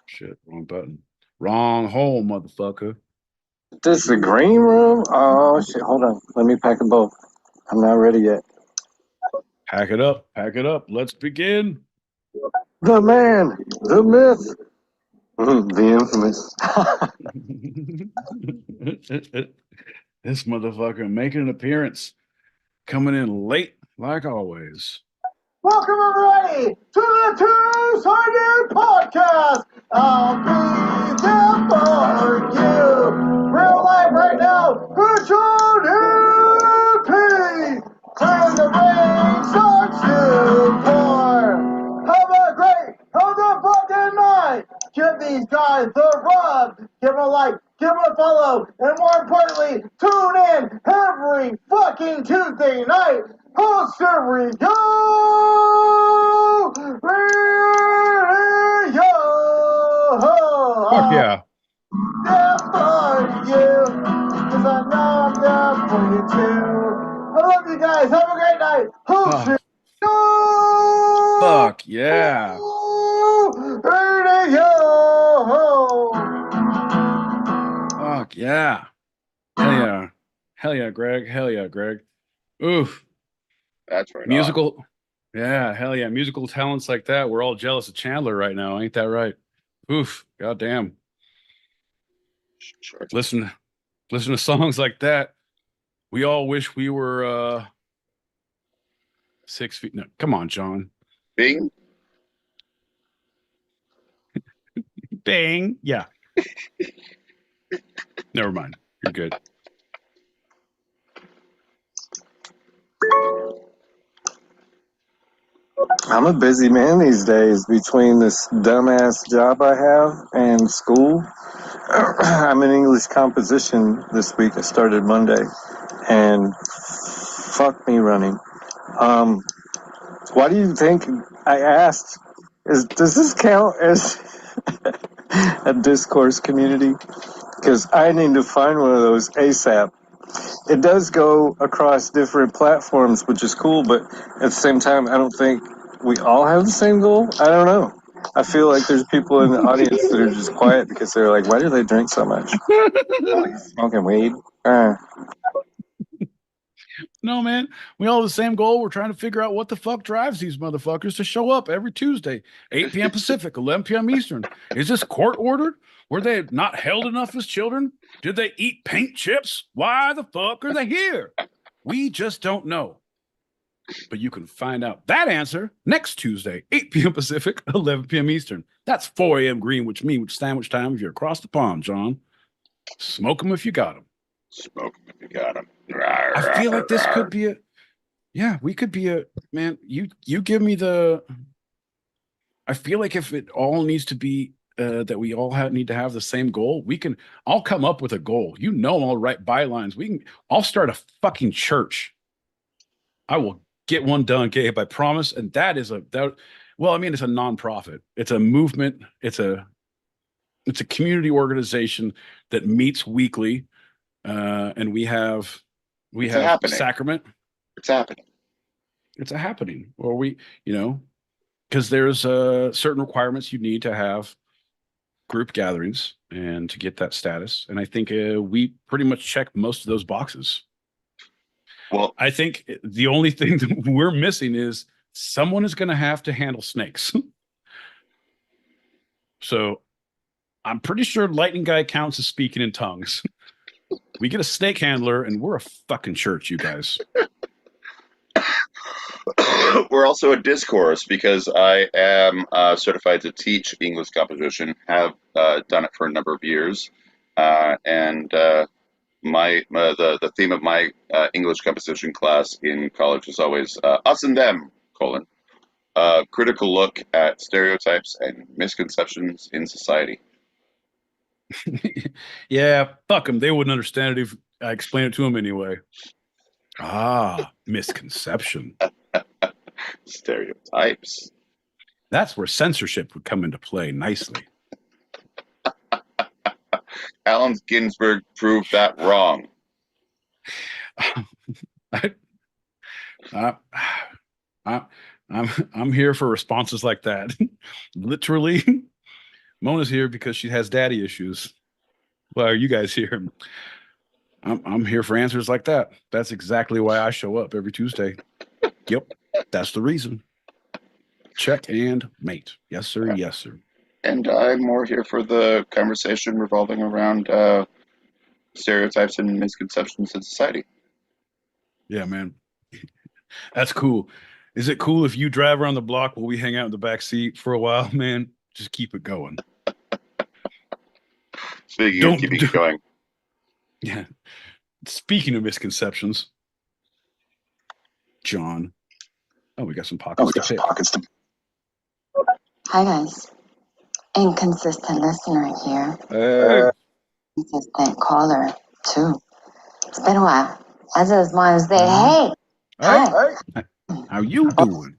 Shit, wrong button. Wrong hole, motherfucker. This is the green room? Oh, shit. Hold on. Let me pack them both. I'm not ready yet. Pack it up. Pack it up. Let's begin. The man, the myth, the infamous. This motherfucker making an appearance. Coming in late, like always. Welcome, everybody, to the Two-Sided Podcast. I'll be there for you. Real life right now, good John P. When the rain starts to pour. Have a fucking night. Give these guys the rub. Give them a like, give them a follow, and more importantly, tune in every fucking Tuesday night. Here we go! Fuck yeah. Radio. Fuck yeah. Hell yeah. Hell yeah, Greg. Hell yeah, Greg. Oof. That's right. Musical. Yeah, hell yeah. Musical talents like that. We're all jealous of Chandler right now. Ain't that right? Oof. Goddamn. Sure. Listen to songs like that. We all wish we were 6 feet. No, come on, John. Bing. Bang. Yeah. Never mind. You're good. I'm a busy man these days between this dumbass job I have and school. I'm in English composition this week. I started Monday, and fuck me running. Why do you think I asked? Does this count as a discourse community? Because I need to find one of those ASAP. It does go across different platforms, which is cool, but at the same time, I don't think we all have the same goal. I don't know. I feel like there's people in the audience that are just quiet because they're like, why do they drink so much? Smoking weed? No, man. We all have the same goal. We're trying to figure out what the fuck drives these motherfuckers to show up every Tuesday, 8 p.m. Pacific, 11 p.m. Eastern. Is this court ordered? Were they not held enough as children? Did they eat paint chips? Why the fuck are they here? We just don't know. But you can find out that answer next Tuesday, 8 p.m. Pacific, 11 p.m. Eastern. That's 4 a.m. Greenwich Mean sandwich time if you're across the pond, John. Smoke them if you got them. Smoke them if you got them. I feel like this could be we could be man, you give me I feel like if it all needs to be that we all need to have the same goal, I'll come up with a goal. I'll write bylines. I'll start a fucking church. I will get one done, Gabe, I promise. And that is it's a nonprofit. It's a movement. It's a community organization that meets weekly. And we have sacrament. It's happening. It's a happening. Or because there's certain requirements you need to have group gatherings and to get that status. And I think we pretty much check most of those boxes. Well, I think the only thing that we're missing is someone is going to have to handle snakes. So I'm pretty sure Lightning Guy counts as speaking in tongues. We get a snake handler and we're a fucking church, you guys. We're also a discourse because I am certified to teach English composition, have done it for a number of years. And the theme of my English composition class in college is always us and them, critical look at stereotypes and misconceptions in society. Yeah, fuck them. They wouldn't understand it if I explained it to them anyway. Misconception. Stereotypes. That's where censorship would come into play nicely. Allen Ginsberg proved that wrong. I'm here for responses like that. Literally, Mona's here because she has daddy issues. Why are you guys here? I'm here for answers like that. That's exactly why I show up every Tuesday. Yep, that's the reason. Check and mate. Yes, sir. Yes, sir. And I'm more here for the conversation revolving around stereotypes and misconceptions in society. Yeah, man. That's cool. Is it cool if you drive around the block while we hang out in the back seat for a while, man? Just keep it going. Speaking of keeping it going. Yeah. Speaking of misconceptions, John. Oh, we got some pockets to pick. Hi, guys. Inconsistent listener here. Consistent caller, too. It's been a while. I just want to say, hey. Hi. How you doing?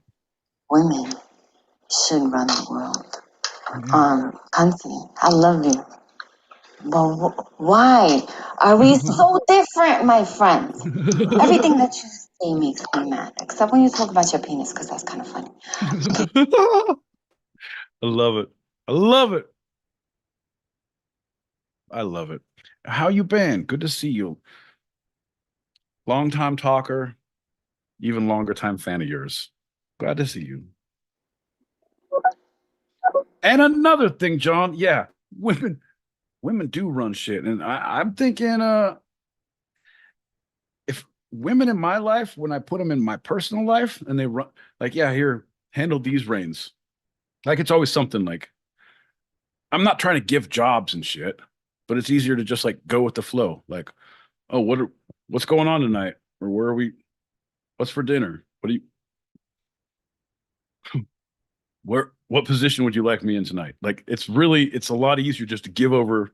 Women should run the world. Kansi, I love you. But why are we so different, my friends? Everything that you He makes me mad, except when you talk about your penis, because that's kind of funny. I love it. I love it. I love it. How you been? Good to see you. Long time talker, even longer time fan of yours. Glad to see you. And another thing, John, yeah, women do run shit. And I'm thinking if women in my life, when I put them in my personal life and they run like, yeah, here, handle these reins. Like it's always something like I'm not trying to give jobs and shit, but it's easier to just like go with the flow. Like, oh, what's going on tonight? Or where are we? What's for dinner? What do you what position would you like me in tonight? Like it's a lot easier just to give over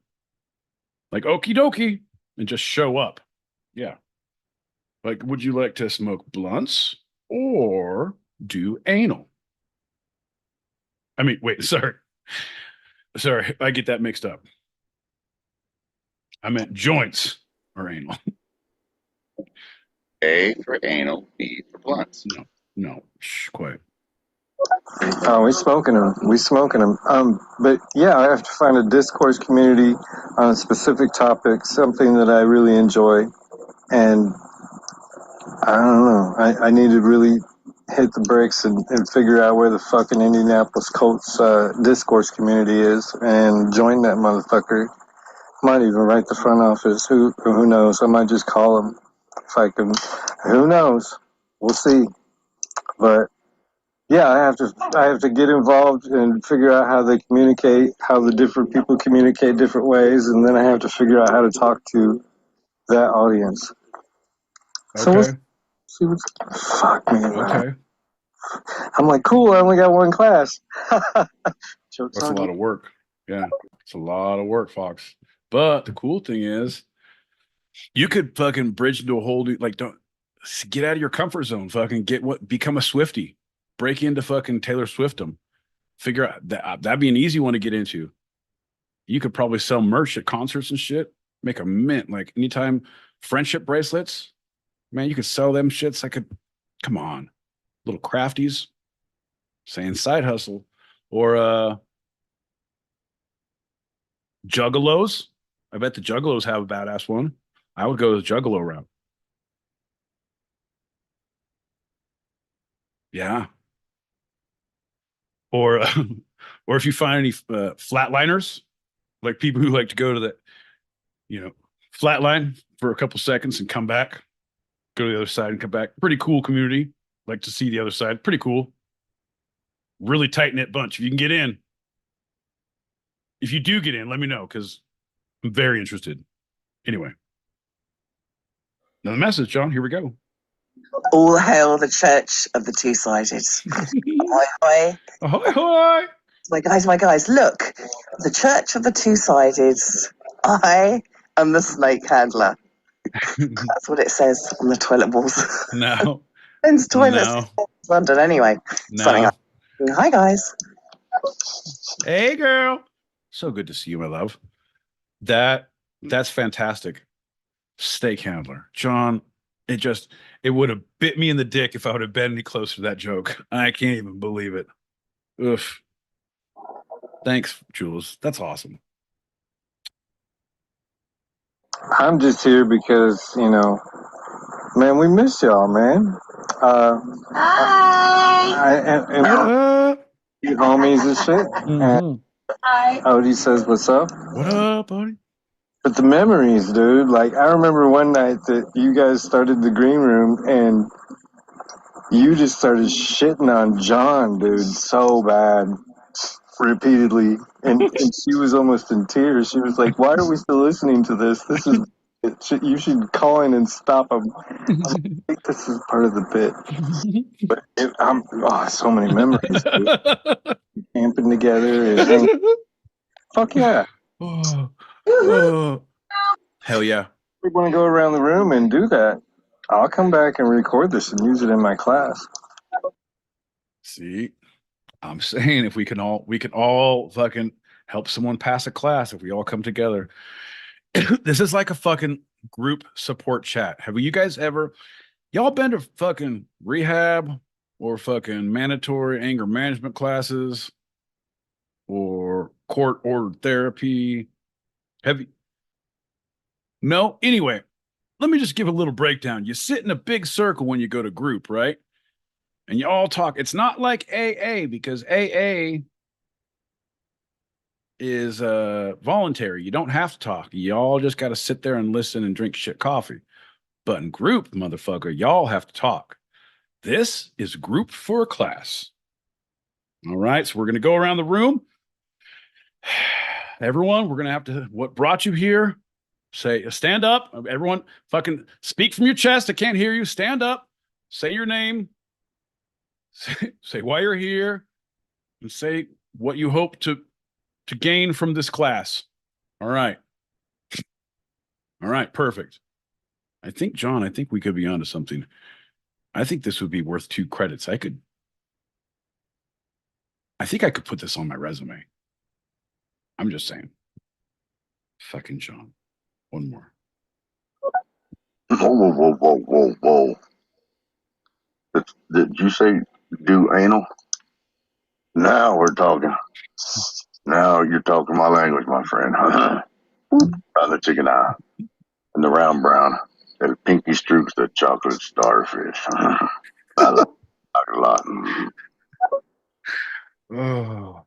like okie dokie and just show up. Yeah. Like, would you like to smoke blunts or do anal? I mean, wait, sorry. Sorry, I get that mixed up. I meant joints or anal. A for anal, B for blunts. No, quiet. Oh, we smoking them. We smoking them. But yeah, I have to find a discourse community on a specific topic, something that I really enjoy. And I don't know. I need to really hit the bricks and figure out where the fucking Indianapolis Colts discourse community is and join that motherfucker. Might even write the front office. Who knows? I might just call them if I can. Who knows? We'll see. But yeah, I have to get involved and figure out how they communicate, how the different people communicate different ways, and then I have to figure out how to talk to that audience. So we'll Okay. see what's fuck me. Okay. I'm like, cool, I only got one class. That's a lot of work. Yeah. It's a lot of work, Fox. But the cool thing is you could fucking bridge into a whole new like don't get out of your comfort zone. Fucking become a Swiftie. Break into fucking Taylor Swiftdom. Figure out that'd be an easy one to get into. You could probably sell merch at concerts and shit. Make a mint. Like anytime friendship bracelets, man, you could sell them shits. Come on. Little crafties saying side hustle. Or juggalos. I bet the juggalos have a badass one. I would go the juggalo route. Yeah. Or or if you find any flatliners, like people who like to go to the, flatline for a couple seconds and come back, go to the other side and come back. Pretty cool community. Like to see the other side. Pretty cool. Really tight knit bunch. If you can get in, if you do get in, let me know because I'm very interested. Anyway, another message, John. Here we go. All hail the Church of the Two-Sided. Ahoy, ahoy. Ahoy, ahoy. My guys, look. The Church of the Two-Sided. I am the snake handler. That's what it says on the toilet balls. No. Men's toilets No. in London, anyway. No. Hi, guys. Hey, girl. So good to see you, my love. That's fantastic. Steak handler. John, it would have bit me in the dick if I would have been any closer to that joke. I can't even believe it. Oof. Thanks, Jules. That's awesome. I'm just here because, man, we miss y'all, man. Hi. You homies and shit. Mm-hmm. Hi. Odie says, what's up? What up, buddy? But the memories, dude. Like, I remember one night that you guys started the green room and you just started shitting on John, dude, so bad, repeatedly. And she was almost in tears. She was like, why are we still listening to this? This is, you should call in and stop him. I think this is part of the bit. But so many memories, dude. Camping together and fuck yeah. Hell yeah. We want to go around the room and do that. I'll come back and record this and use it in my class. See, I'm saying if we can all fucking help someone pass a class if we all come together. This is like a fucking group support chat. Have you guys ever Y'all been to fucking rehab or fucking mandatory anger management classes or court ordered therapy? Have you? No? Anyway, let me just give a little breakdown. You sit in a big circle when you go to group, right? And you all talk. It's not like AA because AA is voluntary. You don't have to talk. You all just got to sit there and listen and drink shit coffee. But in group, motherfucker, y'all have to talk. This is group for a class. All right, so we're going to go around the room. Everyone, we're going to have to, what brought you here? Say, stand up. Everyone, fucking speak from your chest. I can't hear you. Stand up. Say your name. Say why you're here. And say what you hope to gain from this class. All right. All right, perfect. I think, John, we could be onto something. I think this would be worth 2 credits. I think I could put this on my resume. I'm just saying. Fucking John. One more. Whoa. Did you say do anal? Now we're talking. Now you're talking my language, my friend. Around the chicken eye and the round brown. And pinky streaks the chocolate starfish. I like it a lot. Oh.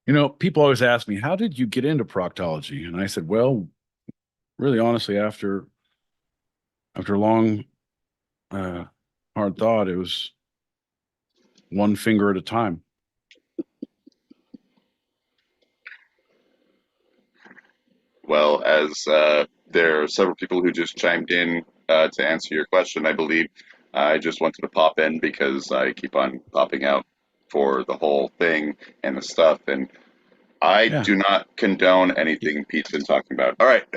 You know, people always ask me, how did you get into proctology? And I said, well, really honestly, after long, hard thought, it was one finger at a time. Well, as there are several people who just chimed in to answer your question, I believe I just wanted to pop in because I keep on popping out for the whole thing and the stuff, and I do not condone anything Pete's been talking about. All right,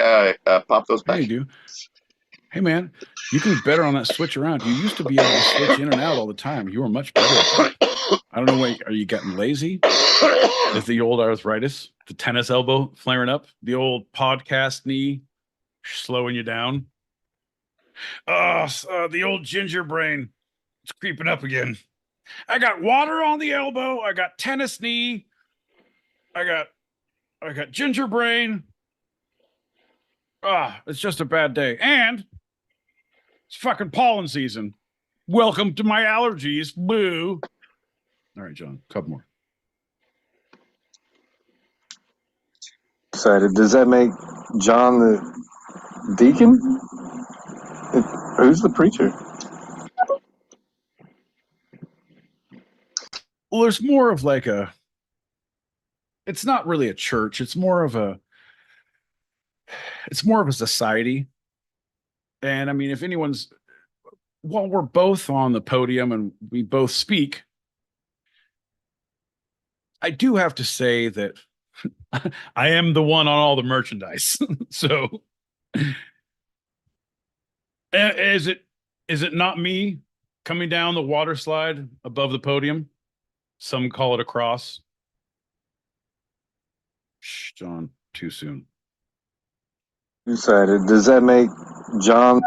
pop those back. Hey, you do. Hey, man, you can be better on that switch around. You used to be able to switch in and out all the time. You were much better at that. I don't know, wait, are you getting lazy? Is the old arthritis, the tennis elbow flaring up, the old podcast knee slowing you down? The old ginger brain, it's creeping up again. I got water on the elbow. I got tennis knee. I got ginger brain. It's just a bad day. And it's fucking pollen season. Welcome to my allergies. Boo. All right, John, a couple more. Excited. Does that make John the deacon? Who's the preacher? Well, there's more of like it's not really a church. It's more of a society. And I mean, if anyone's, well, we're both on the podium and we both speak. I do have to say that I am the one on all the merchandise. So is it not me coming down the water slide above the podium? Some call it a cross. Shh, John, too soon. Excited. Does that make John?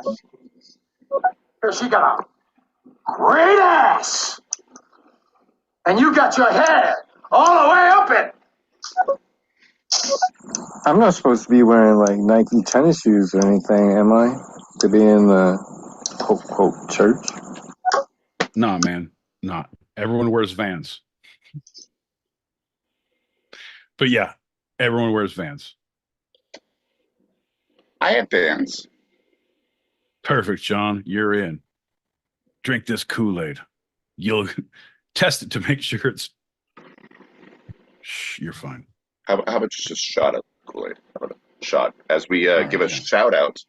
She got a great ass. And you got your head all the way up it. I'm not supposed to be wearing like Nike tennis shoes or anything, am I? To be in the quote church? Nah, man, not. Everyone wears Vans. But yeah, everyone wears Vans. I have Vans. Perfect, John. You're in. Drink this Kool-Aid. You'll test it to make sure it's. Shh, you're fine. How about just a shot of Kool-Aid? How about a shot? As we give a shout out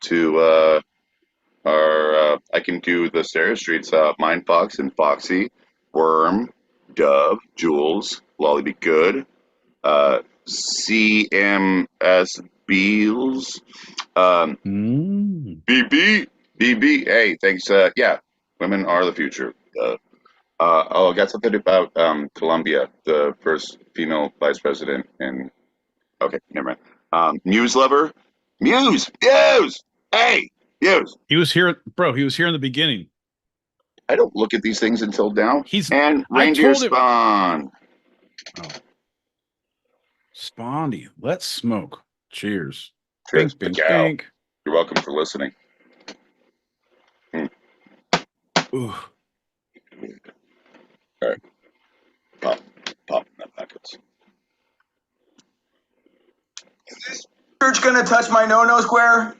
to our, I can do the Stereo Streets, Mind Fox and Foxy, Worm, Dove, Jules, Lolly Be Good, CMS Beals, BB. Hey, thanks. Yeah, women are the future. I got something about Colombia, the first female vice president, and okay, never mind. Muse lover. Muse. Hey, Muse. He was here, bro. He was here in the beginning. I don't look at these things until now. And I reindeer told him. spawn. Oh. Spondy. Let's smoke. Cheers. Cheers. Bink, bink, bink. You're welcome for listening. Ooh. All right. Pop that packets. Is this church gonna touch my no-no square?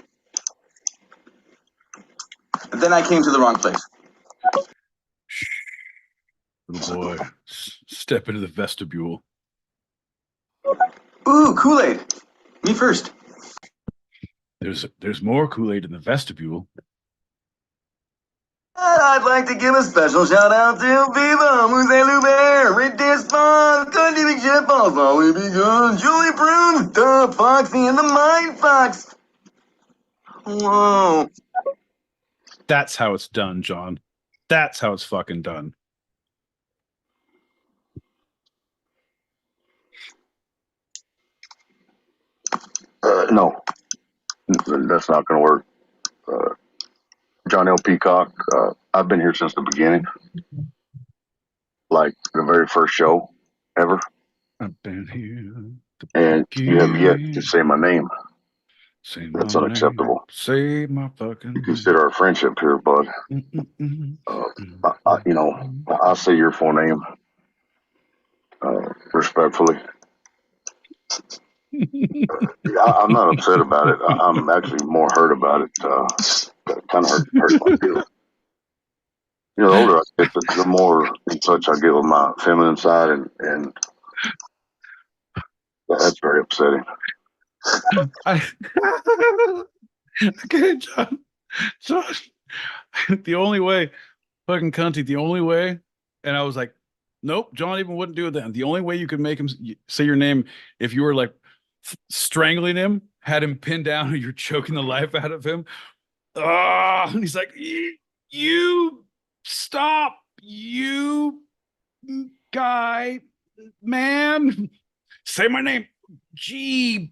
But then I came to the wrong place. Little boy, step into the vestibule. Ooh, Kool-Aid. Me first. There's more Kool-Aid in the vestibule. I'd like to give a special shout out to Viva, Muse Luber, Reindeer Spawn, Cundy McShitballs, Ollie Begun, Julie Prune, the Foxy, and the Mind Fox. Whoa. That's how it's done, John. That's how it's fucking done. No, that's not going to work. John L. Peacock, I've been here since the beginning. Like the very first show ever. I've been here. And you have yet to say my name. That's unacceptable. Name. Say my fucking You consider our friendship here, bud. I'll say your full name. Respectfully. I'm not upset about it. I'm actually more hurt about it. Kind of hurt my feelings. The older I get, the more in touch I get with my feminine side, and that's very upsetting. Okay, John, the only way, fucking cunty, the only way, and I was like, nope, John even wouldn't do it then. The only way you could make him say your name if you were like strangling him, had him pinned down, or you're choking the life out of him. And he's like, you stop, you guy, man, say my name. Gee,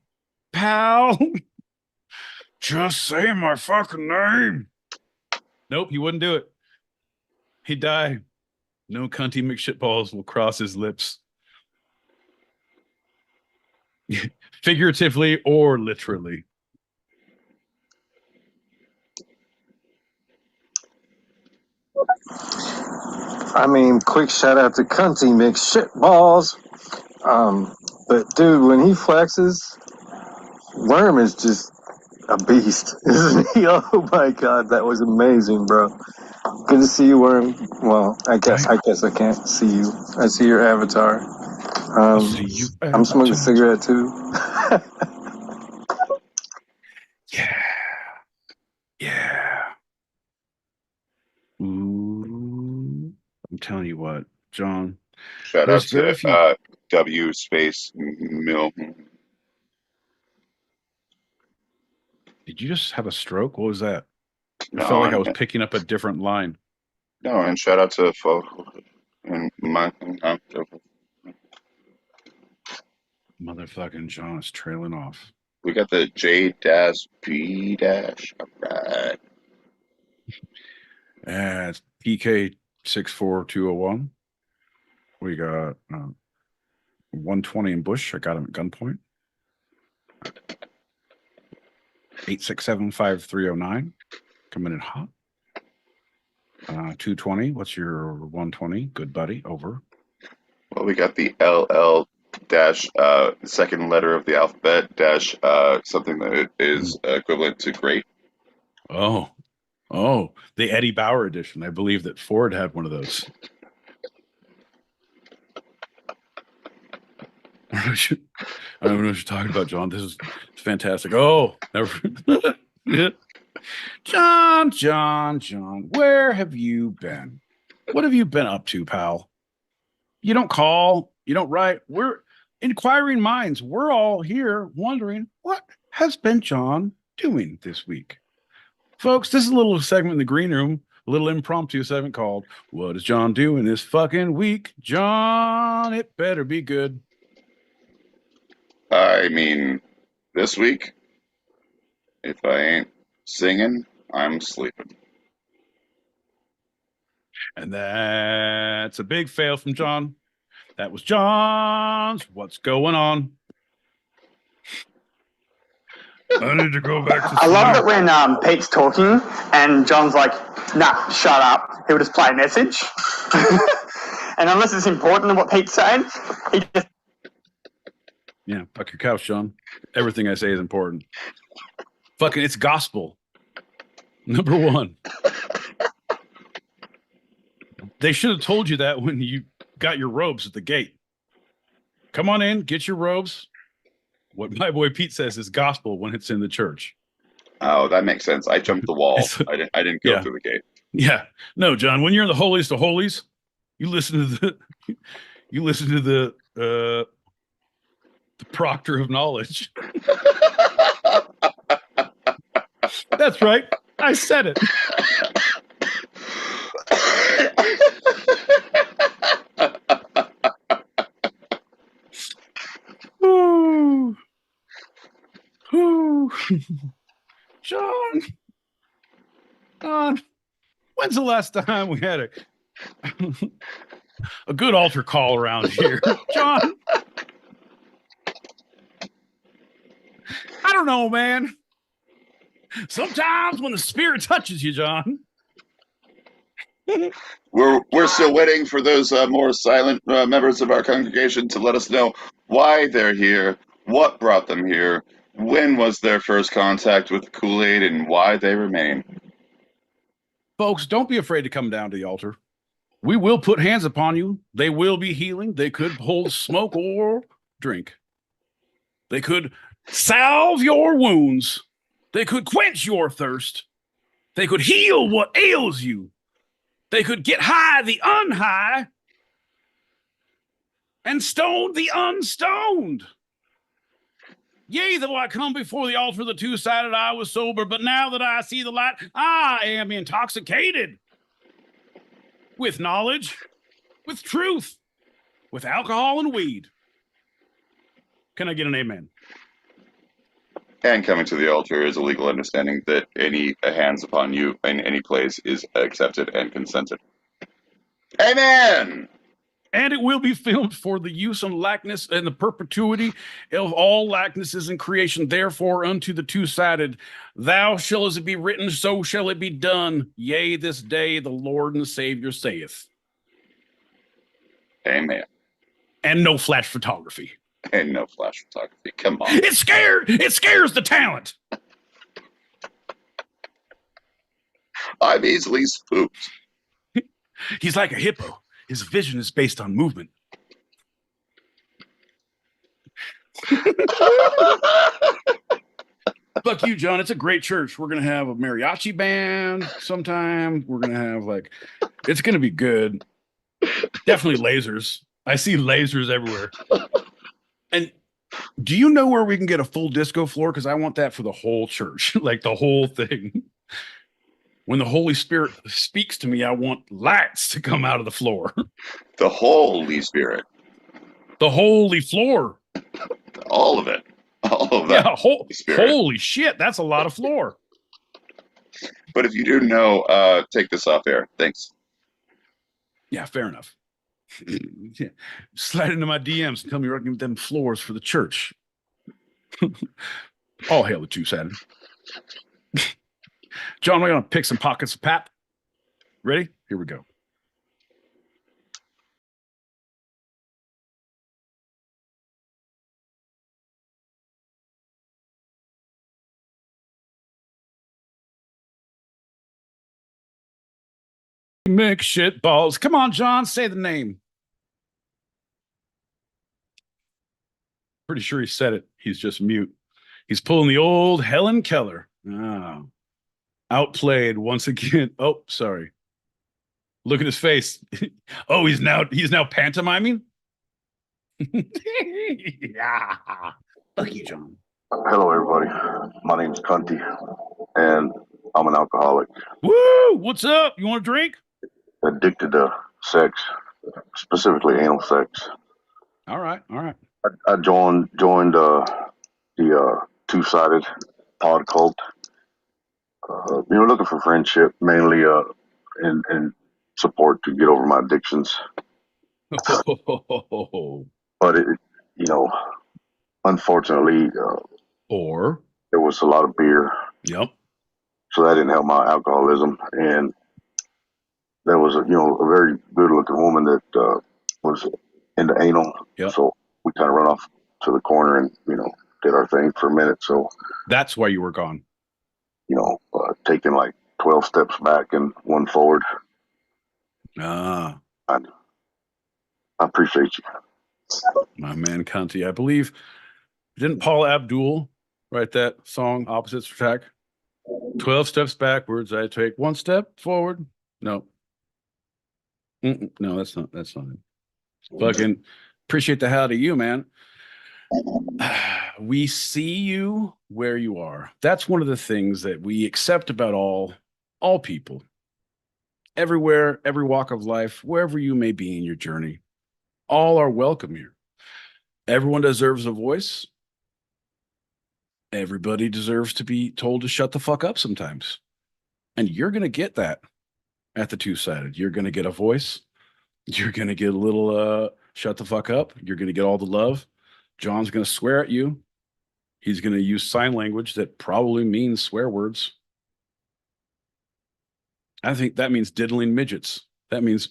pal. Just say my fucking name. Nope, he wouldn't do it. He'd die. No cunty McShitballs will cross his lips. Figuratively or literally. I mean, quick shout out to Cunty McShitballs. But dude, when he flexes, Worm is just a beast, isn't he? Oh my god, that was amazing, bro. Good to see you, Worm. Well, I guess I can't see you. I see your avatar. See you, I'm smoking a cigarette too. Yeah. Ooh. I'm telling you what, John. Shout out to W space Mill. Did you just have a stroke? What was that? No, I felt like I was picking up a different line. No, and shout out to and my motherfucking John is trailing off. We got the J-B-. All right. It's PK 64201. We got 120 in Bush. I got him at gunpoint. 8675309. Coming in hot. 220. What's your 120? Good buddy. Over. Well, we got the LL dash second letter of the alphabet dash something that is equivalent to great. Oh, the Eddie Bauer edition. I believe that Ford had one of those. I don't know what you're talking about, John. This is fantastic. Oh, never. John, where have you been? What have you been up to, pal? You don't call, you don't write. We're inquiring minds. We're all here wondering what has been John doing this week. Folks, this is a little segment in the green room, a little impromptu segment called What is John doing this fucking week? John, it better be good. I mean, This week, if I ain't singing, I'm sleeping. And that's a big fail from John. That was John's What's Going On. I need to go back to sleep. I love it when Pete's talking and John's like, nah, shut up. He'll just play a message. And unless it's important what Pete's saying, he just... Yeah, fuck your couch, John. Everything I say is important. Fucking, it's gospel. Number one. They should have told you that when you got your robes at the gate. Come on in, get your robes. What my boy Pete says is gospel when it's in the church. Oh, that makes sense. I jumped the wall. I didn't go through the gate. Yeah. No, John, when you're in the holiest of holies, you listen to the proctor of knowledge. That's right. I said it. Ooh. Ooh. John, when's the last time we had a good altar call around here? John, I don't know, man. Sometimes when the Spirit touches you, John. We're still waiting for those more silent members of our congregation to let us know why they're here, what brought them here, when was their first contact with the Kool-Aid, and why they remain. Folks, don't be afraid to come down to the altar. We will put hands upon you. They will be healing. They could hold smoke or drink. They could salve your wounds. They could quench your thirst. They could heal what ails you. They could get high the unhigh and stone the unstoned. Yea, though I come before the altar of the two-sided, I was sober, but now that I see the light, I am intoxicated with knowledge, with truth, with alcohol and weed. Can I get an amen? And coming to the altar is a legal understanding that any hands upon you in any place is accepted and consented. Amen! And it will be filmed for the use and likeness and the perpetuity of all likenesses in creation. Therefore, unto the two-sided, thou shall as it be written, so shall it be done. Yea, this day the Lord and Savior saith. Amen. And no flash photography. And no flash photography. Come on. It scares the talent. I'm easily spooked. He's like a hippo. His vision is based on movement. Fuck you, John. It's a great church. We're going to have a mariachi band sometime. We're going to have it's going to be good. Definitely lasers. I see lasers everywhere. And do you know where we can get a full disco floor? Because I want that for the whole church, like the whole thing. When the Holy Spirit speaks to me, I want lights to come out of the floor. The Holy Spirit. The holy floor. All of it. All of that. Yeah, holy shit. That's a lot of floor. But if you do know, take this off air. Thanks. Yeah, fair enough. Yeah. Slide into my DMs and tell me you're working with them floors for the church. All hail the two-sided. John, we're going to pick some pockets of pap. Ready? Here we go. Mix shit balls. Come on, John, say the name. Pretty sure he said it. He's just mute. He's pulling the old Helen Keller. Oh. Outplayed once again. Oh, sorry. Look at his face. Oh, he's now pantomiming. Yeah. Fuck you, John. Hello, everybody. My name's Cunty, and I'm an alcoholic. Woo! What's up? You want a drink? Addicted to sex, specifically anal sex. All right. I joined the two-sided pod cult. Looking for friendship mainly, and support to get over my addictions. But unfortunately, there was a lot of beer. Yep. So that didn't help my alcoholism, and there was a very good-looking woman that was into anal. Yep. So we kind of run off to the corner and did our thing for a minute. So that's why you were gone. Taking like 12 steps back and one forward. I appreciate you. My man, Conti. I believe, didn't Paul Abdul write that song, Opposites Attract? 12 steps backwards, I take one step forward. No. No, that's not it. Fucking appreciate the hell out of you, man. We see you where you are. That's one of the things that we accept about all people. Everywhere, every walk of life, wherever you may be in your journey, all are welcome here. Everyone deserves a voice. Everybody deserves to be told to shut the fuck up sometimes. And you're going to get that at the two-sided. You're going to get a voice. You're going to get a little shut the fuck up. You're going to get all the love. John's going to swear at you. He's going to use sign language that probably means swear words. I think that means diddling midgets. That means,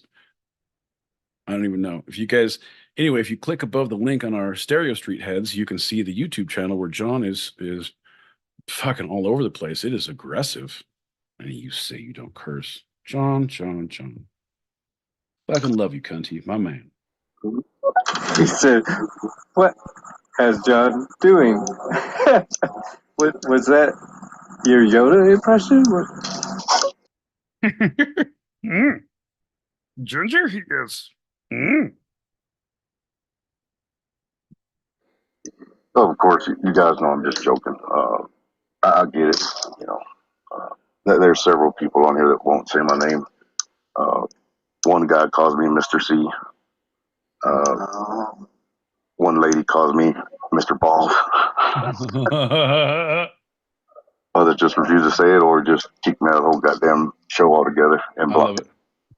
I don't even know. If you guys, anyway, if you click above the link on our Stereo Street heads, you can see the YouTube channel where John is fucking all over the place. It is aggressive. And you say you don't curse. John. Fucking love you, cunty, my man. He said, "What is John doing?" What was that? Your Yoda impression? Ginger, he is. Of course, you guys know I'm just joking. I get it. There's several people on here that won't say my name. One guy calls me Mr. C. One lady calls me Mr. Balls. Others just refuse to say it or just kick me out of the whole goddamn show altogether and block it.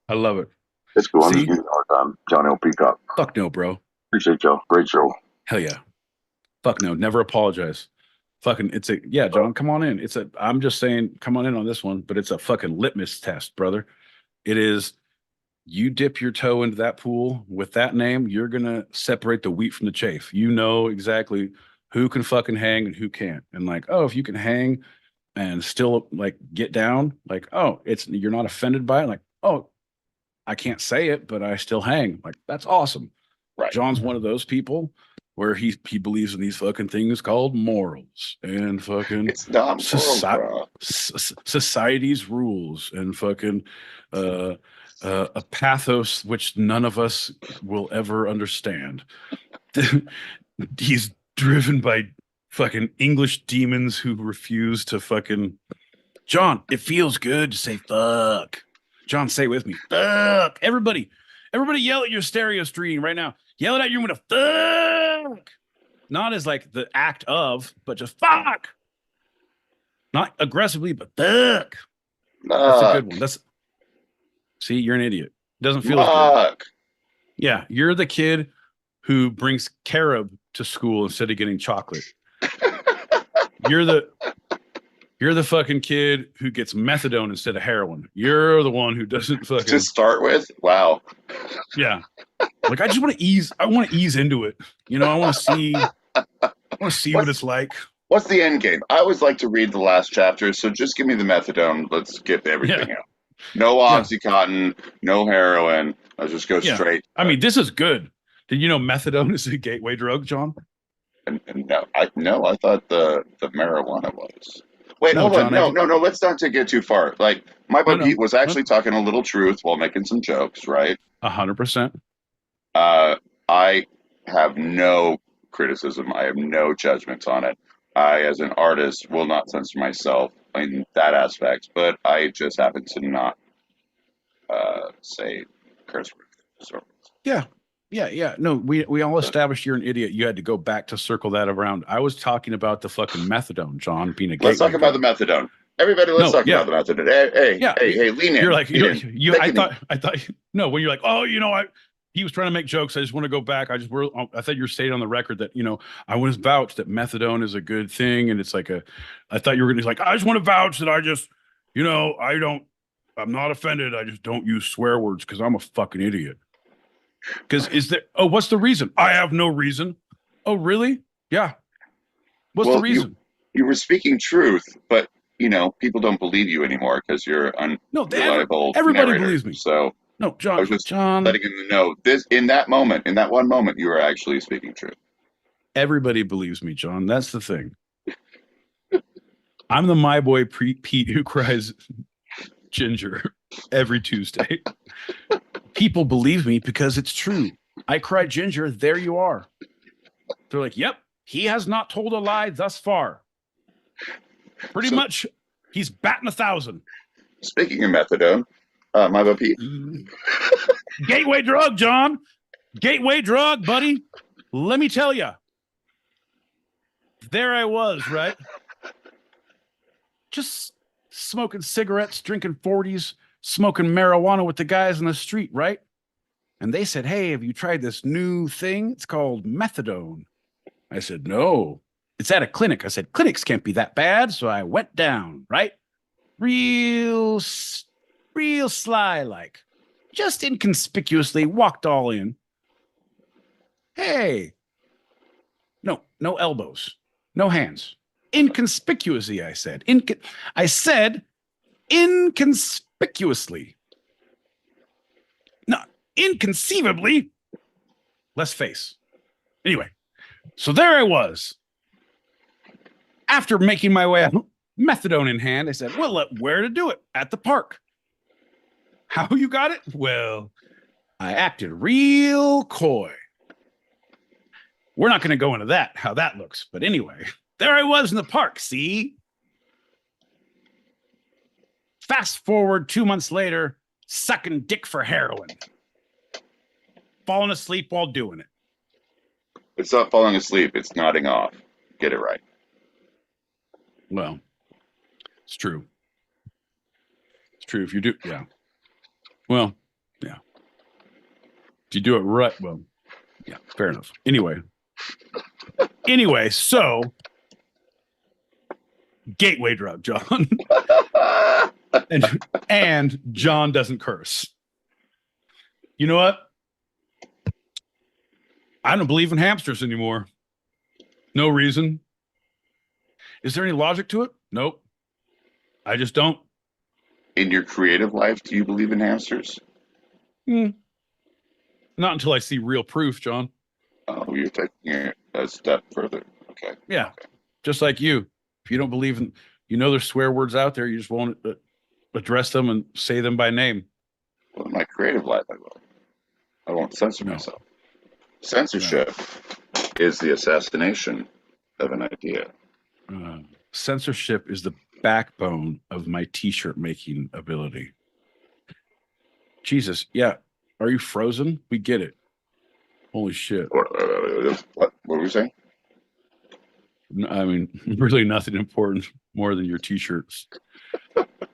I love it. It's cool. I'm just giving you a hard time. Johnny O. Peacock. Fuck no, bro. Appreciate y'all. Great show. Hell yeah. Fuck no. Never apologize. Fucking, John, come on in. I'm just saying, come on in on this one, but it's a fucking litmus test, brother. It is, you dip your toe into that pool with that name, you're going to separate the wheat from the chaff. You know exactly who can fucking hang and who can't. And if you can hang and still get down, you're not offended by it. I can't say it, but I still hang. That's awesome. Right. John's one of those people where he believes in these fucking things called morals and fucking it's not society's rules and fucking a pathos which none of us will ever understand. He's driven by fucking English demons who refuse to fucking. John, it feels good to say fuck. John, say it with me. Fuck. Everybody yell at your stereo stream right now. Yell it out your window. Fuck. Not as the act of, but just fuck. Not aggressively, but fuck. That's a good one. See, you're an idiot. Doesn't feel as good. Yeah, you're the kid who brings carob to school instead of getting chocolate. You're the fucking kid who gets methadone instead of heroin. You're the one who doesn't fucking. To start with, wow. Yeah, I just want to ease. I want to ease into it. I want to see. What it's like. What's the end game? I always like to read the last chapter, so just give me the methadone. Let's skip everything out. No OxyContin, no heroin. Let's just go straight. I mean, this is good. Did you know methadone is a gateway drug, John? No, I thought the marijuana was. Wait, hold on. No. Let's not take it too far. My buddy Pete was actually talking a little truth while making some jokes, right? 100%. I have no criticism. I have no judgments on it. I, as an artist, will not censor myself in that aspect, but I just happen to not say curse words. Yeah. Yeah. No, we all established you're an idiot. You had to go back to circle that around. I was talking about the fucking methadone, John, being a Let's gateway talk about drug. the methadone. Everybody, let's talk about the methadone. Hey, lean in. You're like, lean in. I thought, no, when you're like, oh, he was trying to make jokes. I just want to go back. I thought you were stating on the record that, I was vouched that methadone is a good thing. And it's like I thought you were going to be like, I just want to vouch that I just, I'm not offended. I just don't use swear words because I'm a fucking idiot. Because what's the reason? I have no reason. Oh, really? Yeah. What's the reason? You were speaking truth, but people don't believe you anymore because you're unreliable. Everybody narrator. believes me. So no, John. I was just John, letting them know this in that one moment, you were actually speaking truth. Everybody believes me, John. That's the thing. I'm the my boy Pete who cries ginger every Tuesday. People believe me because it's true. I cry ginger. There you are. They're like, yep, he has not told a lie thus far. Pretty much, he's batting 1,000. Speaking of methadone, my boy Pete. Gateway drug, John. Gateway drug, buddy. Let me tell you. There I was, right? Just smoking cigarettes, drinking 40s, smoking marijuana with the guys in the street, right? And they said, hey, have you tried this new thing? It's called methadone. I said, no, it's at a clinic. I said, clinics can't be that bad. So I went down, right? Real sly like. Just inconspicuously walked all in. Hey. No elbows. No hands. Inconspicuously, I said. I said inconspicuously. Not inconceivably. Less face. Anyway, so there I was. After making my way out, methadone in hand, I said, well, where to do it? At the park. How you got it? Well, I acted real coy. We're not going to go into that, how that looks. But anyway, there I was in the park, see? Fast forward 2 months later, sucking dick for heroin. Falling asleep while doing it. It's not falling asleep. It's nodding off. Get it right. Well, it's true. It's true. If you do, yeah. Well, yeah. If you do it right, well, yeah, fair enough. Anyway, so gateway drug, John. and John doesn't curse. You know what? I don't believe in hamsters anymore. No reason. Is there any logic to it? Nope. I just don't. In your creative life, do you believe in hamsters? Not until I see real proof, John. Oh, you're taking it a step further. Okay. Yeah. Okay. Just like you. If you don't believe in, there's swear words out there, you just won't address them and say them by name. Well, in my creative life, I will. I won't censor myself. Censorship is the assassination of an idea. Censorship is the backbone of my t-shirt making ability. Jesus, yeah. Are you frozen? We get it. Holy shit. What were we saying? I mean, really nothing important more than your t-shirts.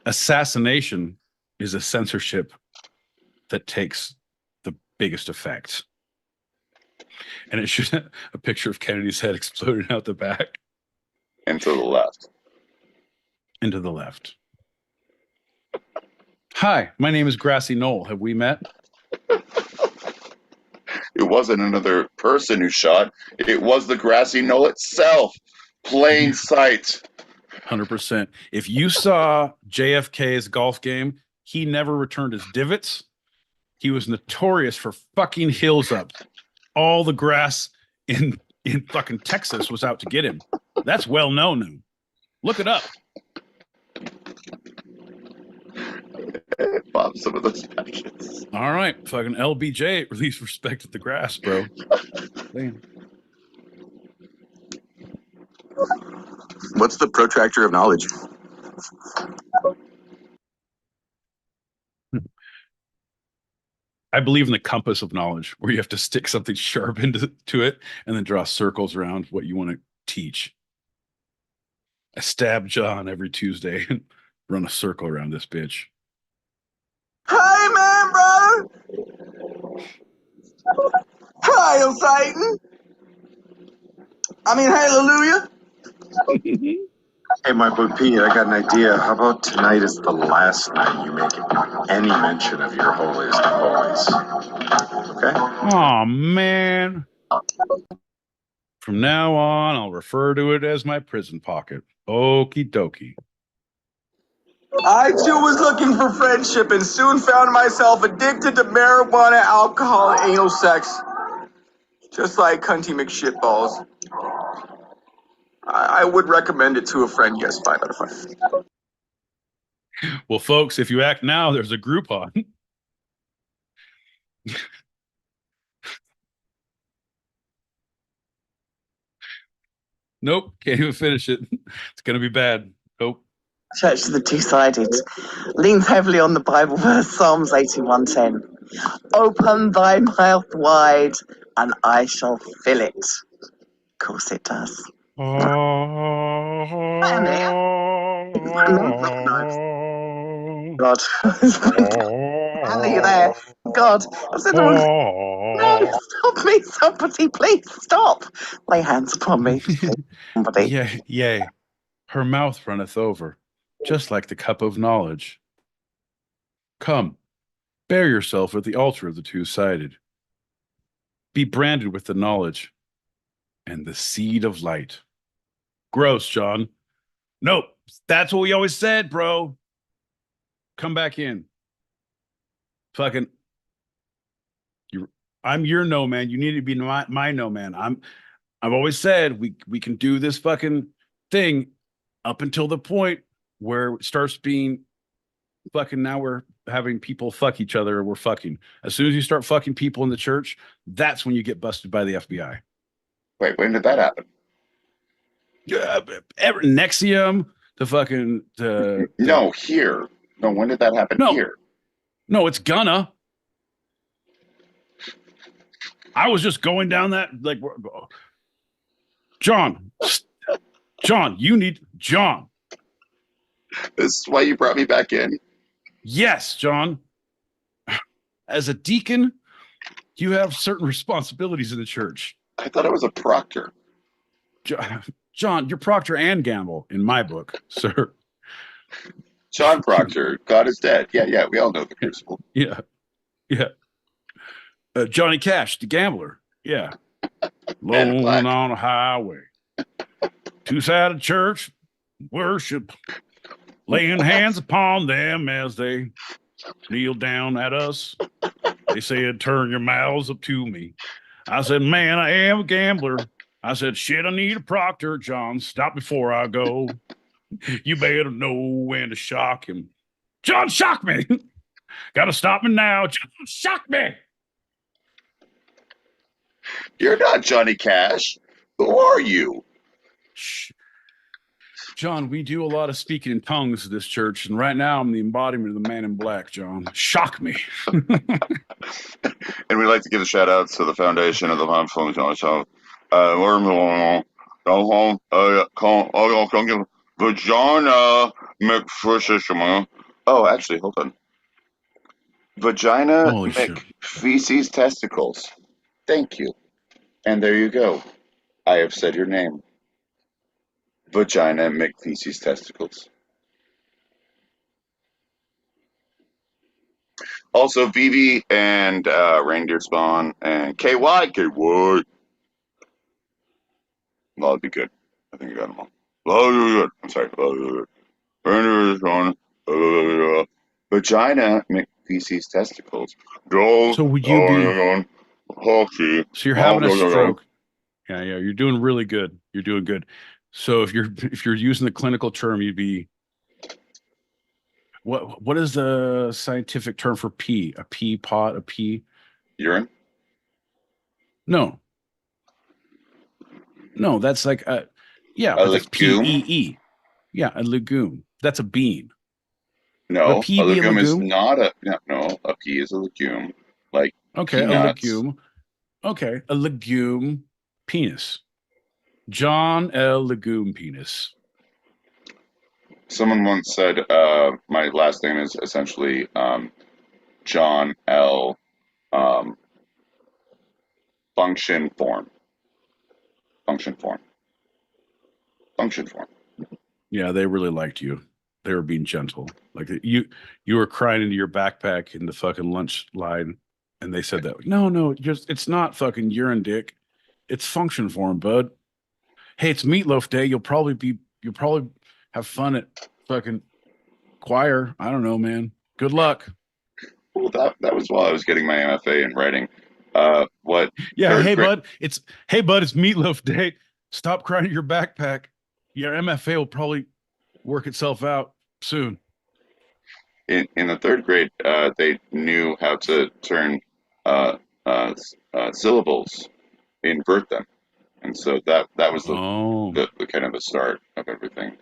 Assassination is a censorship that takes the biggest effect. And it should have a picture of Kennedy's head exploding out the back. And to the left. And to the left. Hi, my name is Grassy Knoll. Have we met? It wasn't another person who shot. It was the grassy knoll itself. Plain sight. 100%. If you saw JFK's golf game, he never returned his divots. He was notorious for fucking hills up. All the grass in fucking Texas was out to get him. That's well known now. Look it up. Bob, some of those passions. All right, fucking LBJ, release respect at the grass, bro. Damn. What's the protractor of knowledge? I believe in the compass of knowledge, where you have to stick something sharp into it and then draw circles around what you want to teach. I stab John every Tuesday and run a circle around this bitch. Hey, man, brother! Hail Satan! I mean, hallelujah! Hey, my boy Pete, I got an idea. How about tonight is the last night you make any mention of your holiest of holies? Okay? Oh, man. From now on, I'll refer to it as my prison pocket. Okie dokie. I too was looking for friendship and soon found myself addicted to marijuana, alcohol, and anal sex. Just like Cunty McShitballs. I would recommend it to a friend, yes, 5 out of 5. Well, folks, if you act now, there's a Groupon. Nope, can't even finish it. It's going to be bad. Nope. Church of the Two-Sided leans heavily on the Bible verse Psalms 81:10. Open thy mouth wide and I shall fill it. Of course it does. God. Are there? God. I said, no, stop me, somebody, please stop. Lay hands upon me. Somebody. Yea, her mouth runneth over, just like the cup of knowledge. Come, bear yourself at the altar of the two-sided. Be branded with the knowledge and the seed of light. Gross, John. Nope, that's what we always said, bro. Come back in. Fucking, I'm your no man. You need to be my no man. I've always said we can do this fucking thing up until the point where it starts being fucking, now we're having people fuck each other, we're fucking. As soon as you start fucking people in the church, that's when you get busted by the FBI. Wait, when did that happen? Yeah, Nexium, the fucking no, here. No, when did that happen here? No, it's gonna. I was just going down that, like, John, you need John. This is why you brought me back in. Yes, John. As a deacon, you have certain responsibilities in the church. I thought I was a proctor. John, you're Procter and Gamble in my book, sir. John Proctor, God is dead. Yeah, we all know the crucible. Yeah. Johnny Cash, the gambler. Yeah. Lone on a highway. Two-sided church, worship, laying hands upon them as they kneel down at us. They said, turn your mouths up to me. I said, man, I am a gambler. I said, shit, I need a proctor. John, stop before I go. You better know when to shock him. John, shock me. Gotta stop me now. John, shock me. You're not Johnny Cash. Who are you? Shh. John, we do a lot of speaking in tongues at this church, and right now I'm the embodiment of the man in black, John. Shock me. And we'd like to give a shout out to the foundation of the Mindful Show. Vagina McFresh. Oh, actually, hold on. Vagina McFeces testicles. Thank you. And there you go. I have said your name. Vagina McFeces testicles. Also, Vivi and Reindeer Spawn and KY. That'd be good. I think I got them all. I'm sorry. Reindeer Spawn. Vagina McFeces testicles. So would you be? So you're having a stroke. Yeah, you're doing really good. You're doing good. So if you're using the clinical term, you'd be, what is the scientific term for pee? A pee pot, a pee? Urine? No, that's like a that's PEE. Yeah, a legume. That's a bean. No, a legume is not a pea is a legume. like Okay, a peanuts. legume. Okay, a legume penis. John L. Legume penis. Someone once said my last name is essentially John L. Um, function form. Function form. Function form. Yeah, they really liked you. They were being gentle. Like you were crying into your backpack in the fucking lunch line, and they said that. No, just it's not fucking urine dick. It's function form, bud. Hey, it's meatloaf day. You'll probably have fun at fucking choir. I don't know, man. Good luck. Well, that was while I was getting my MFA in writing. What Yeah, third hey grade bud, it's meatloaf day. Stop crying at your backpack. Your MFA will probably work itself out soon. in the third grade, they knew how to turn uh, syllables, invert them, and so that was the kind of the start of everything.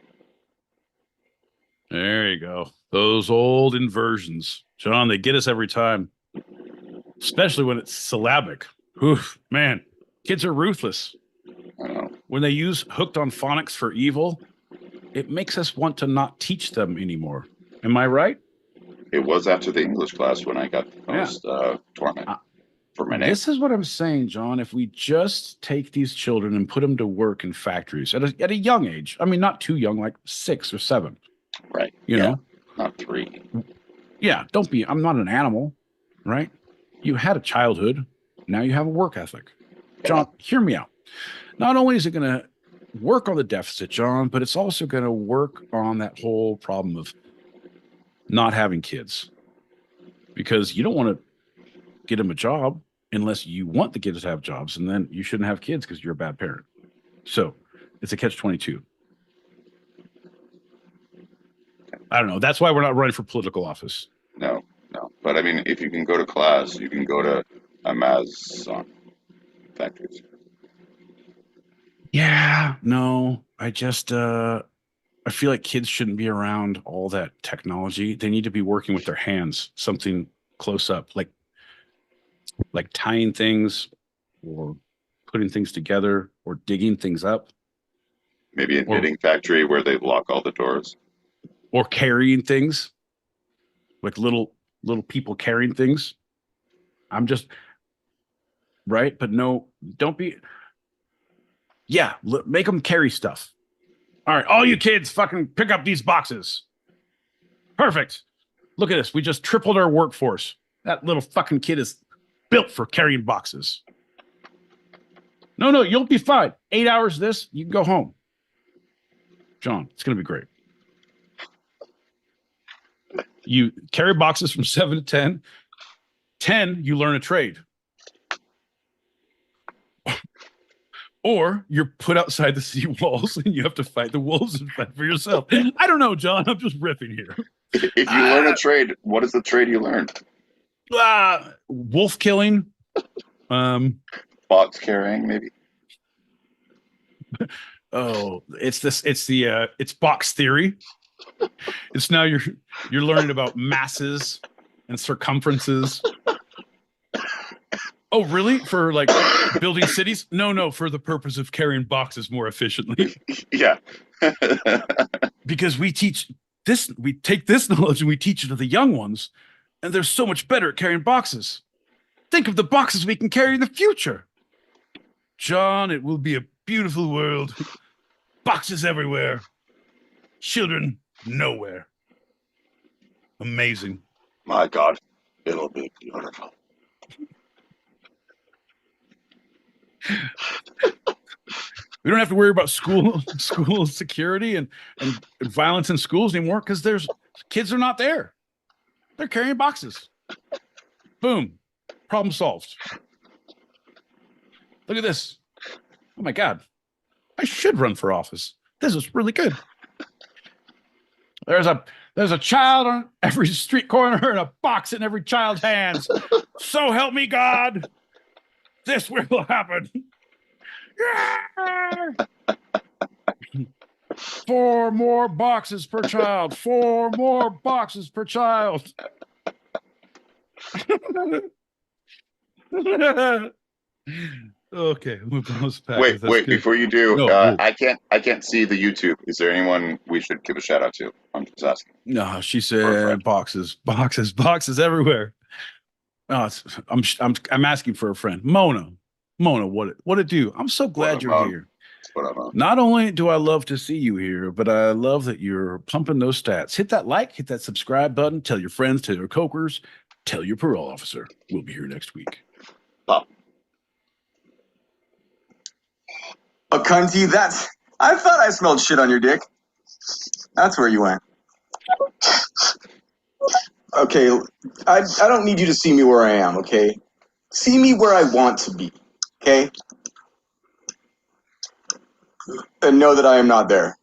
There you go. Those old inversions. John, they get us every time. Especially when it's syllabic. Oof, man. Kids are ruthless. When they use hooked on phonics for evil, it makes us want to not teach them anymore. Am I right? It was after the English class when I got the most torment for my name. This is what I'm saying, John. If we just take these children and put them to work in factories at a young age, I mean, not too young, like 6 or 7. Right. You know? Not 3. Yeah. I'm not an animal, right? You had a childhood. Now you have a work ethic. John, hear me out. Not only is it going to work on the deficit, John, but it's also going to work on that whole problem of not having kids, because you don't want to get them a job unless you want the kids to have jobs, and then you shouldn't have kids because you're a bad parent. So it's a catch-22. I don't know. That's why we're not running for political office. No. But I mean, if you can go to class, you can go to Amazon factories. Yeah, no, I just I feel like kids shouldn't be around all that technology. They need to be working with their hands, something close up, like tying things or putting things together or digging things up. Maybe a knitting factory where they lock all the doors. Or carrying things, like little people carrying things. I'm just right, but no, don't be. Yeah, make them carry stuff. All right, all you kids, fucking pick up these boxes. Perfect. Look at us. We just tripled our workforce. That little fucking kid is built for carrying boxes. No, you'll be fine. 8 hours of this, you can go home. John, it's going to be great. You carry boxes from 7 to 10. 10, you learn a trade. Or you're put outside the city walls and you have to fight the wolves and fight for yourself. I don't know, John. I'm just riffing here. If you learn a trade, what is the trade you learn? Wolf killing. Box carrying, maybe. Oh, it's box theory. It's now you're learning about masses and circumferences. Oh, really? For like building cities? No, for the purpose of carrying boxes more efficiently. Yeah. Because we take this knowledge and we teach it to the young ones, and they're so much better at carrying boxes. Think of the boxes we can carry in the future. John, it will be a beautiful world. Boxes everywhere. Children nowhere. Amazing. My God, it'll be beautiful. We don't have to worry about school security and violence in schools anymore because kids are not there. They're carrying boxes. Boom. Problem solved. Look at this. Oh my God. I should run for office. This is really good. There's a child on every street corner and a box in every child's hands. So help me God. This will happen. 4 more boxes per child. 4 more boxes per child. Okay, Wait, before you do, No, I can't see the YouTube. Is there anyone we should give a shout out to? I'm just asking. no, she said boxes everywhere. Oh, I'm asking for a friend. Mona, what it do? I'm so glad you're here. Not only do I love to see you here, but I love that you're pumping those stats. Hit that like, hit that subscribe button, tell your friends, tell your cokers, tell your parole officer. We'll be here next week. A cunty, I thought I smelled shit on your dick. That's where you went. Okay, I don't need you to see me where I am, okay? See me where I want to be, okay? And know that I am not there.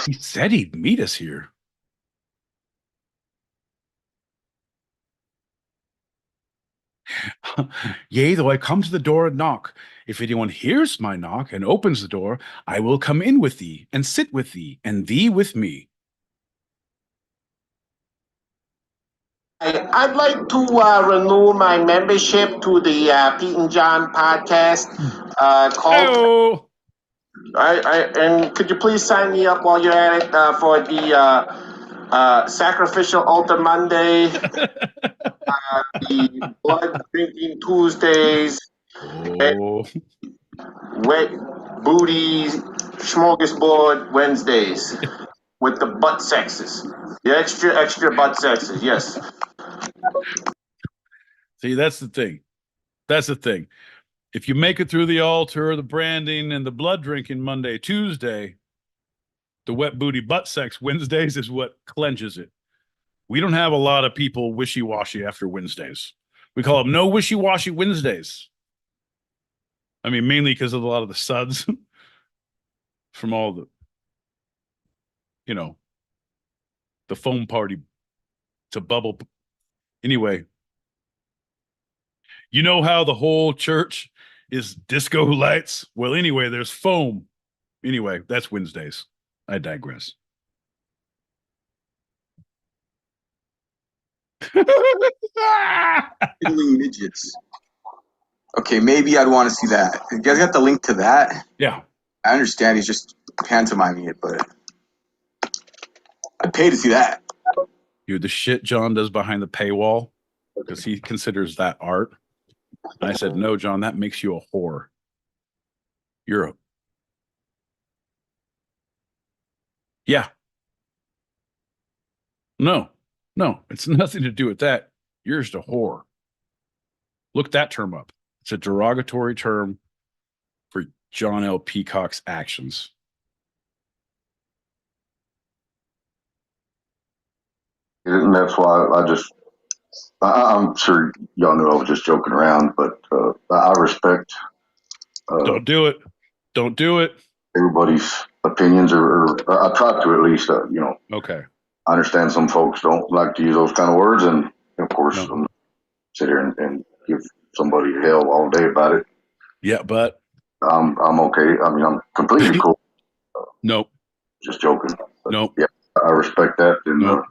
He said he'd meet us here. Yea, though I come to the door and knock. If anyone hears my knock and opens the door, I will come in with thee and sit with thee and thee with me. I'd like to renew my membership to the Pete and John podcast called. And could you please sign me up while you're at it for the Sacrificial Altar Monday, the Blood Drinking Tuesdays, and Wet Booty Smorgasbord Wednesdays with the butt sexes. The extra butt sexes, yes. See, that's the thing. That's the thing. If you make it through the altar, the branding, and the blood drinking Monday, Tuesday, the wet booty butt sex Wednesdays is what clenches it. We don't have a lot of people wishy-washy after Wednesdays. We call them no wishy-washy Wednesdays. I mean, mainly because of a lot of the suds from all the, the foam party to bubble. Anyway, you know how the whole church is disco lights? Well, anyway, there's foam. Anyway, that's Wednesdays. I digress. Fiddling midgets. Okay, maybe I'd want to see that. You guys got the link to that? Yeah. I understand he's just pantomiming it, but I'd pay to see that. Dude, the shit John does behind the paywall, because he considers that art. I said, no, John, that makes you a whore. You're a... Yeah. No, it's nothing to do with that. You're just a whore. Look that term up. It's a derogatory term for John L. Peacock's actions. And that's why I'm sure y'all knew I was just joking around, but I respect. Don't do it. Don't do it. Everybody's opinions, or I try to at least, Okay. I understand some folks don't like to use those kind of words, and of course, sit here and give somebody hell all day about it. Yeah, but I'm okay. I mean, I'm completely cool. Nope. Just joking. But nope. Yeah, I respect that, and you're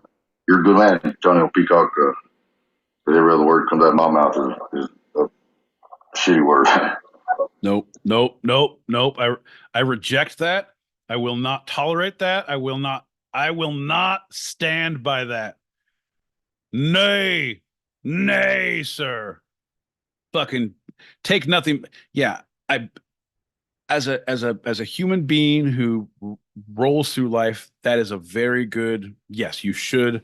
a good man, Johnny O. Peacock. Every other word comes out of my mouth is a shitty word. Nope. I reject that. I will not tolerate that. I will not stand by that. Nay, sir. Fucking take nothing. Yeah, as a human being who rolls through life, that is a very good. Yes, you should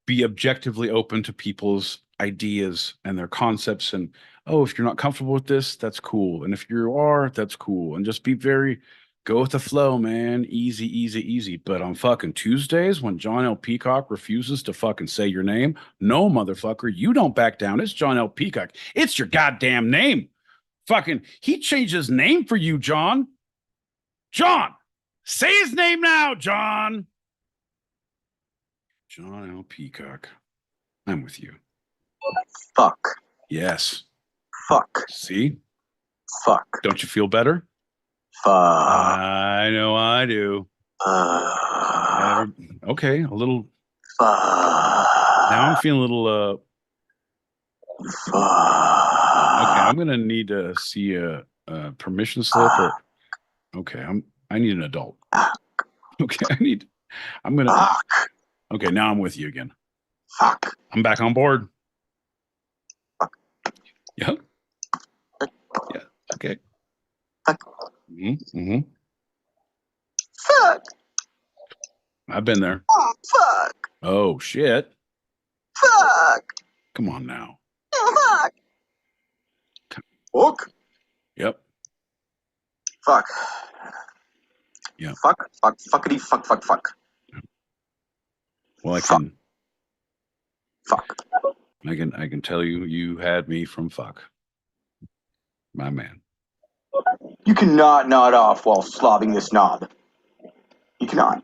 be objectively open to people's ideas and their concepts, and if you're not comfortable with this, that's cool, and if you are, that's cool, and just be very go with the flow, man. Easy. But on fucking Tuesdays, when John L. Peacock refuses to fucking say your name, no, motherfucker, you don't back down. It's John L. Peacock. It's your goddamn name. Fucking, he changed his name for you, John. John, say his name now, John. John L. Peacock. I'm with you. Fuck. Yes. Fuck. See? Fuck. Don't you feel better? Fuck. I know I do. Okay, a little. Fuck. Now I'm feeling a little Okay, I'm gonna need to see a permission slip or. Okay, I need an adult. Okay, I'm gonna. Okay, now I'm with you again. Fuck. I'm back on board. Yep. Yeah. Okay. Mm-hmm. Fuck. I've been there. Oh, fuck. Oh shit. Fuck. Come on now. Fuck. Fuck. Yep. Fuck. Yep. Fuck. Fuck. Fuckity. Fuck. Fuck. Fuck. Well, I can. Fuck. I can tell you had me from fuck. My man. You cannot nod off while slobbing this knob. You cannot.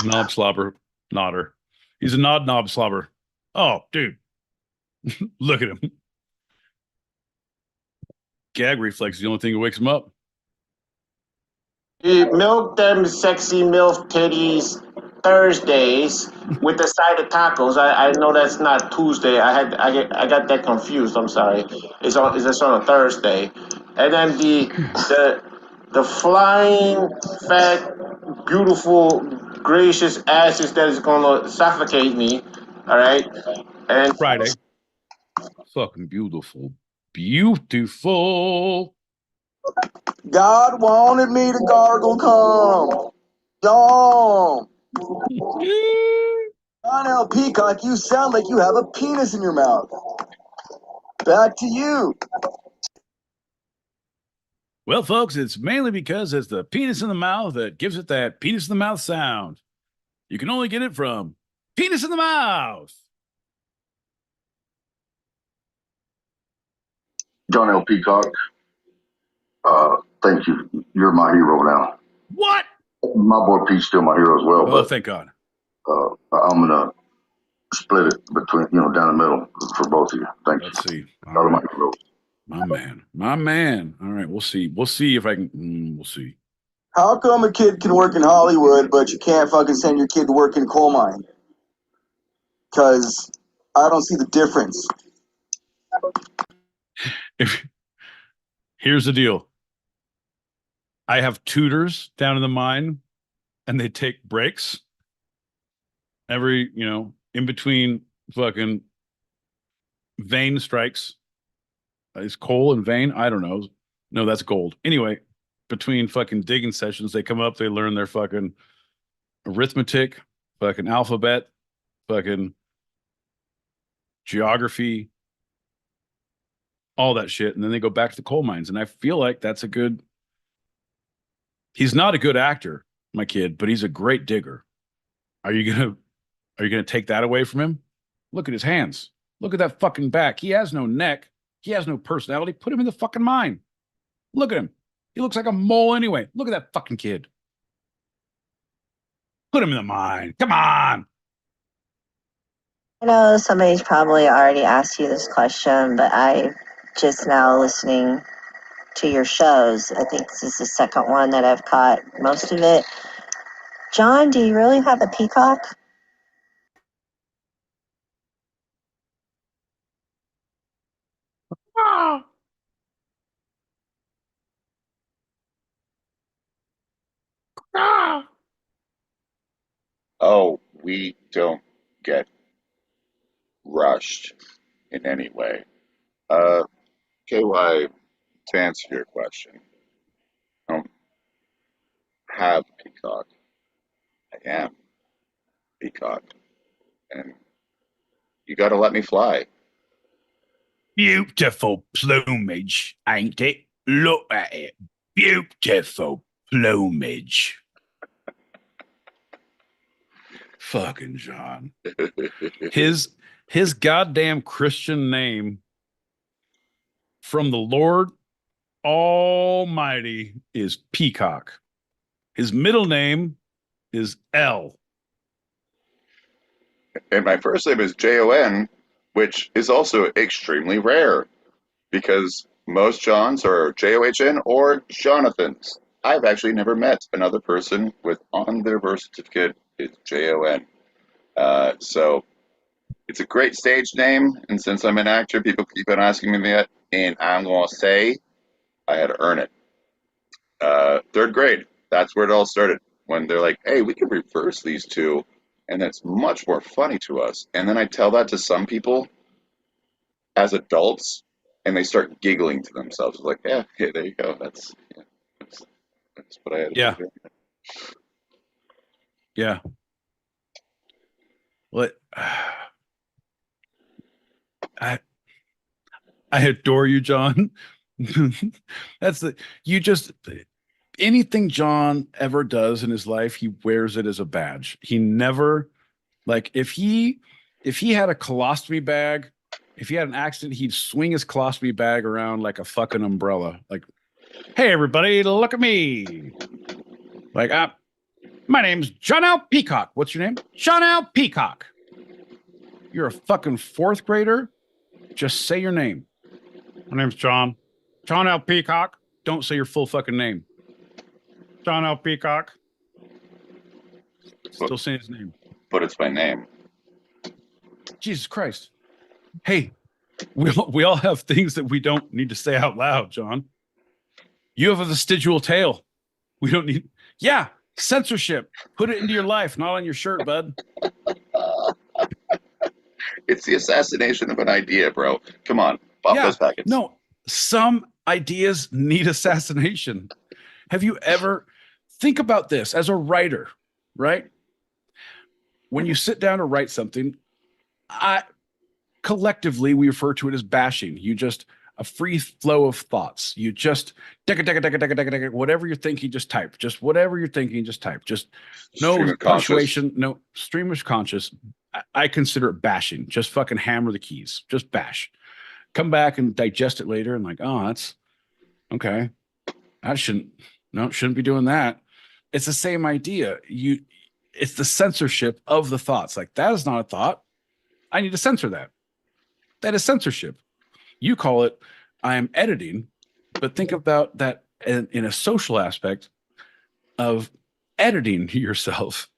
Knob slobber. Nodder. He's a knob slobber. Oh, dude. Look at him. Gag reflex is the only thing that wakes him up. Milk them sexy MILF titties Thursdays with the side of tacos. I know that's not Tuesday. I got that confused. I'm sorry. It's on a Thursday, and then the flying fat beautiful gracious ashes that is gonna suffocate me. All right, and Friday. Fucking beautiful. Beautiful. God wanted me to gargle cum. Yum. John L. Peacock, you sound like you have a penis in your mouth. Back to you. Well, folks, it's mainly because it's the penis in the mouth that gives it that penis in the mouth sound. You can only get it from penis in the mouth. John L. Peacock, thank you. You're my hero now. What? My boy Pete's still my hero as well. Oh, but thank God. I'm gonna split it between down the middle for both of you. Thank you. Let's see. All right. My man. All right, we'll see. We'll see if I can. We'll see. How come a kid can work in Hollywood, but you can't fucking send your kid to work in a coal mine? Because I don't see the difference. Here's the deal. I have tutors down in the mine, and they take breaks every, in between fucking vein strikes. Is coal and vein? I don't know. No, that's gold. Anyway, between fucking digging sessions, they come up, they learn their fucking arithmetic, fucking alphabet, fucking geography, all that shit. And then they go back to the coal mines. And I feel like that's a good. He's not a good actor, my kid, but he's a great digger. Are you gonna take that away from him? Look at his hands. Look at that fucking back. He has no neck. He has no personality. Put him in the fucking mine. Look at him. He looks like a mole anyway. Look at that fucking kid. Put him in the mine. Come on. I know somebody's probably already asked you this question, but I just now listening to your shows. I think this is the second one that I've caught most of it. John, do you really have a peacock? Oh, we don't get rushed in any way. KY, to answer your question, I don't have a peacock. I am peacock. And you got to let me fly. Beautiful plumage, ain't it? Look at it. Beautiful plumage. Fucking John. His goddamn Christian name from the Lord Almighty is Peacock. His middle name is L. And my first name is Jon, which is also extremely rare because most Johns are John or Jonathans. I've actually never met another person with on their birth certificate is Jon. So It's a great stage name, and since I'm an actor, people keep on asking me that, and I'm gonna say I had to earn it. Third grade, that's where it all started. When they're like, "Hey, we can reverse these two, and that's much more funny to us." And then I tell that to some people as adults, and they start giggling to themselves, like, "Yeah, okay, there you go. That's what I had to Yeah. do." Yeah. What? I adore you, John. That's the you just anything John ever does in his life, he wears it as a badge. He never like if he had a colostomy bag, if he had an accident, he'd swing his colostomy bag around like a fucking umbrella. Like, hey everybody, look at me. Like, my name's John L. Peacock. What's your name? John L. Peacock. You're a fucking fourth grader. Just say your name. My name's John. John L. Peacock. Don't say your full fucking name. John L. Peacock. Still saying his name. But it's my name. Jesus Christ. Hey, we all have things that we don't need to say out loud, John. You have a vestigial tail. We don't need. Yeah, censorship. Put it into your life, not on your shirt, bud. It's the assassination of an idea, bro. Come on, pop those packets. No, some ideas need assassination. Have you ever think about this as a writer, right? When you sit down to write something, collectively we refer to it as bashing. You just a free flow of thoughts. You just whatever you're thinking, just type. Just whatever you're thinking, just type. Just no punctuation, no stream of conscious. I consider it bashing. Just fucking hammer the keys. Just bash. Come back and digest it later and like, oh, that's okay. I shouldn't be doing that. It's the same idea. It's the censorship of the thoughts. Like, that is not a thought. I need to censor that. That is censorship. You call it, I am editing, but think about that in a social aspect of editing yourself.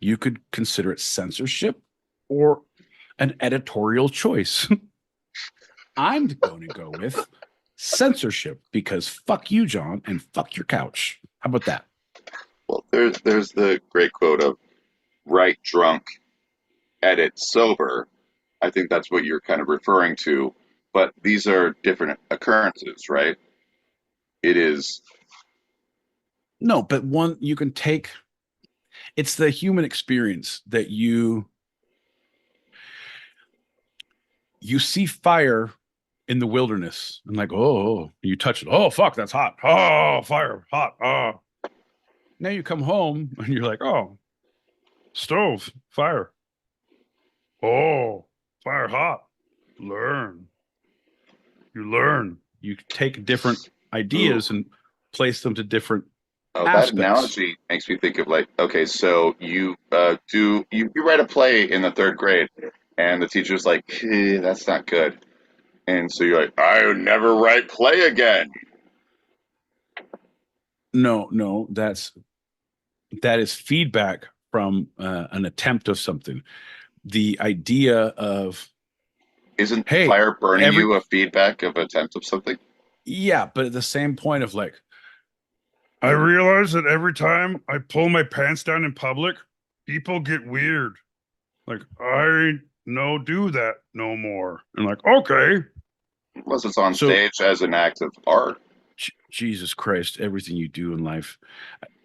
You could consider it censorship or an editorial choice. I'm going to go with censorship because fuck you, John, and fuck your couch. How about that? Well, there's the great quote of write drunk, edit sober. I think that's what you're kind of referring to, but these are different occurrences, right? It is. No, but one you can take. It's the human experience that you see fire in the wilderness and like, oh, you touch it. Oh, fuck, that's hot. Oh, fire, hot. Oh. Now you come home and you're like, oh, stove, fire. Oh, fire, hot. Learn. You learn. You take different ideas and place them to different aspects. That analogy makes me think of like, okay, so you write a play in the third grade, and the teacher's like, that's not good, and so you're like, I never write play again. No, that is feedback from an attempt of something. The idea of isn't fire burning you a feedback of attempt of something? Yeah, but at the same point of like, I realize that every time I pull my pants down in public, people get weird. Like, I no do that no more. And like, okay. Unless it's on stage as an act of art. Jesus Christ, everything you do in life.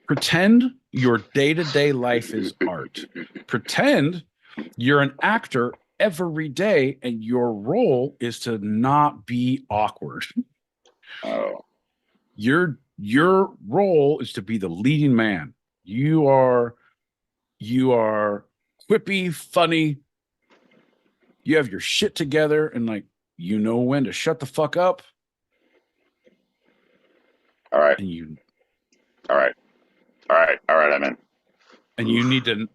Pretend your day-to-day life is art. Pretend you're an actor every day and your role is to not be awkward. Oh. Your role is to be the leading man. You are quippy, funny. You have your shit together and like you know when to shut the fuck up. All right. And you All right, I'm in. And you need to.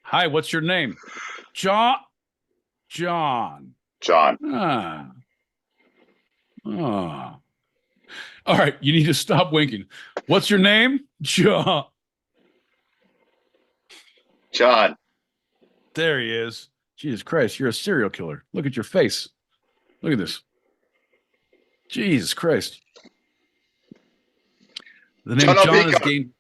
Hi, what's your name? John. Ah. All right, you need to stop winking. What's your name? John. There he is. Jesus Christ, you're a serial killer. Look at your face. Look at this. Jesus Christ. The name John has gained.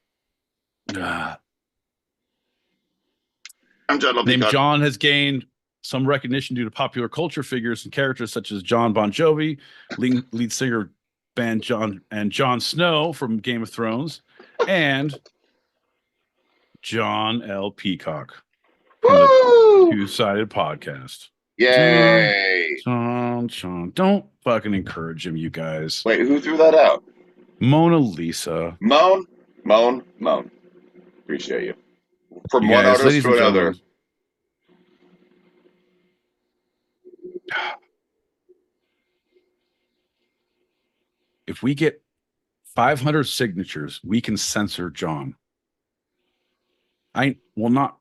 I'm John L. Name Peacock. John has gained some recognition due to popular culture figures and characters such as John Bon Jovi, lead singer band Jon Snow from Game of Thrones, and John L. Peacock from the Two-Sided Podcast. Yay! John, don't fucking encourage him, you guys. Wait, who threw that out? Mona Lisa. Moan. Appreciate you. From You one guys, artist ladies to and another. gentlemen. If we get 500 signatures, we can censor John. I will not.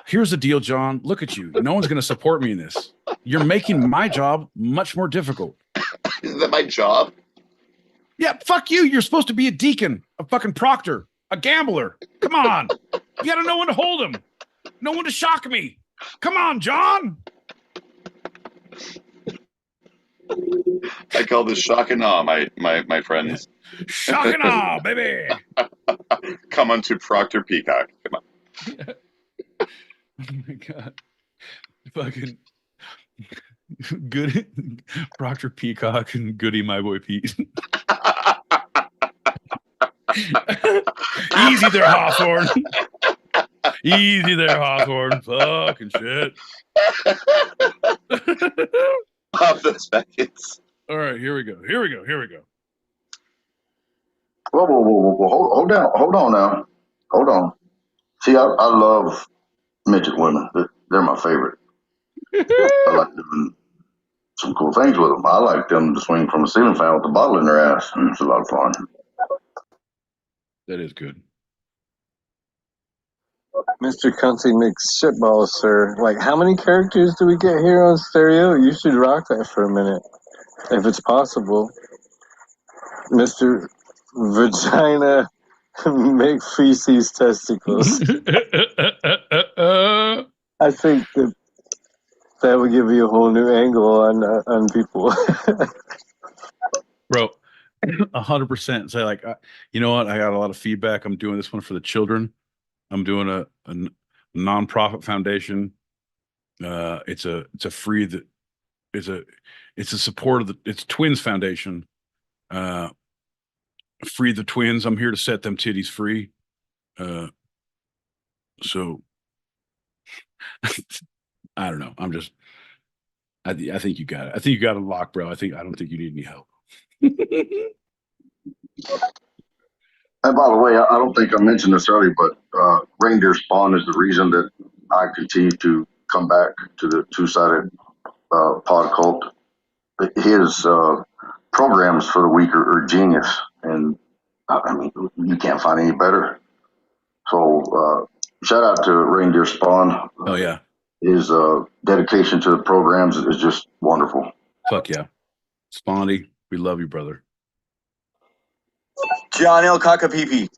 Here's the deal, John. Look at you. No one's going to support me in this. You're making my job much more difficult. Isn't that my job? Yeah, fuck you. You're supposed to be a deacon, a fucking proctor, a gambler. Come on. You got to know when to hold him. Know when to shock me. Come on, John. I call this shock and awe, my friends. Shock and awe, baby. Come unto Proctor Peacock. Come on. Oh my God. Fucking good Proctor Peacock and Goody My Boy Pete. Easy there, Hawthorne. Easy there, Hawthorne. Fucking shit. Pop those packets. All right, here we go. Whoa. Hold on now. Hold on. See, I love midget women. They're my favorite. I like doing some cool things with them. I like them to swing from a ceiling fan with a bottle in their ass. It's a lot of fun. That is good. Mr. Cunty McShitballs, sir. Like, how many characters do we get here on stereo? You should rock that for a minute, if it's possible. Mr. Vagina make feces testicles. I think that would give you a whole new angle on people. Bro, 100%. Say like, you know what? I got a lot of feedback. I'm doing this one for the children. I'm doing a nonprofit foundation. It's a support of it's Twins Foundation. Free the twins. I'm here to set them titties free. So I don't know. I think you got it. I think you got it locked, bro. I don't think you need any help. And by the way, I don't think I mentioned this earlier, but reindeer spawn is the reason that I continue to come back to the two-sided pod cult. His programs for the week are genius, and I mean, you can't find any better. So shout out to Reindeer Spawn. Oh yeah, his dedication to the programs is just wonderful. Fuck yeah, Spawndy, we love you, brother. John L. Kakapipi.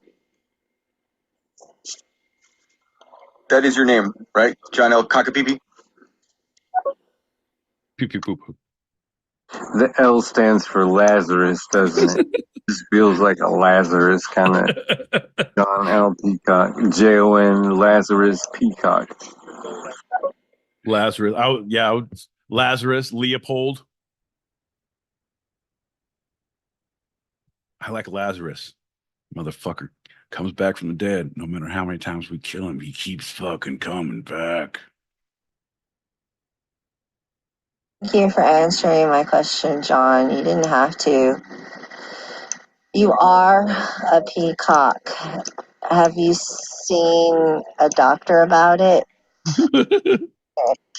That is your name, right? John L. Kakapipi? Pew pew poo poo. The L stands for Lazarus, doesn't it? Just feels like a Lazarus kind of. John L. Peacock. Jon Lazarus Peacock. Lazarus. Lazarus Leopold. I like Lazarus. Motherfucker comes back from the dead. No matter how many times we kill him, he keeps fucking coming back. Thank you for answering my question, John. You didn't have to. You are a peacock. Have you seen a doctor about it? Can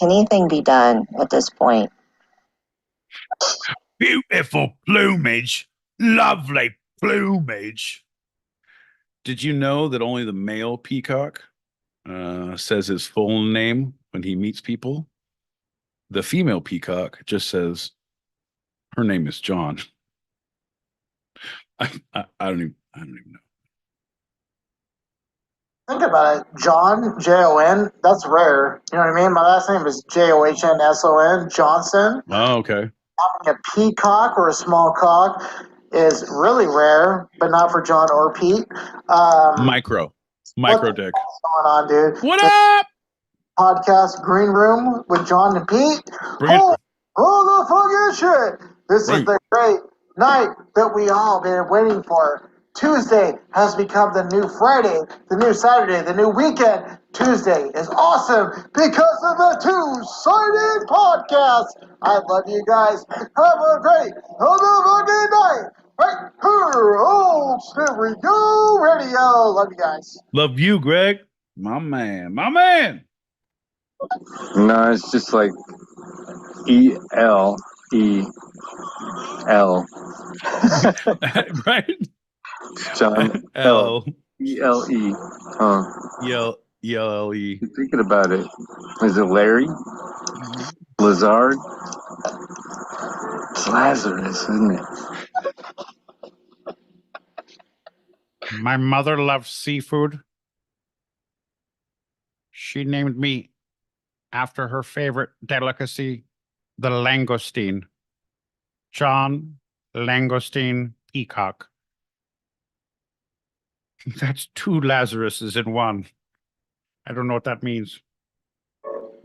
anything be done at this point? Beautiful plumage. Lovely plumage. Did you know that only the male peacock says his full name when he meets people? The female peacock just says her name is John. I don't even know. Think about it. John, Jon, that's rare. You know what I mean? My last name is Johnsson, Johnson. Oh, okay. Having a peacock or a small cock is really rare, but not for John or Pete. Micro dick. What's going on, dude? What up? Podcast Green Room with John and Pete. Holy the fucking shit! This is the great night that we all been waiting for. Tuesday has become the new Friday, the new Saturday, the new weekend. Tuesday is awesome because of the Two-Sided Podcast. I love you guys. Have a great motherfucking night. Right here on Stereo Radio. Love you guys. Love you, Greg. My man. My man. No, it's just like ELEL. Right? John L. ELE. Huh. ELE. Thinking about it. Is it Larry? Lazard? It's Lazarus, isn't it? My mother loves seafood. She named me after her favorite delicacy, the langoustine. John Langoustine Peacock. That's two Lazaruses in one. I don't know what that means.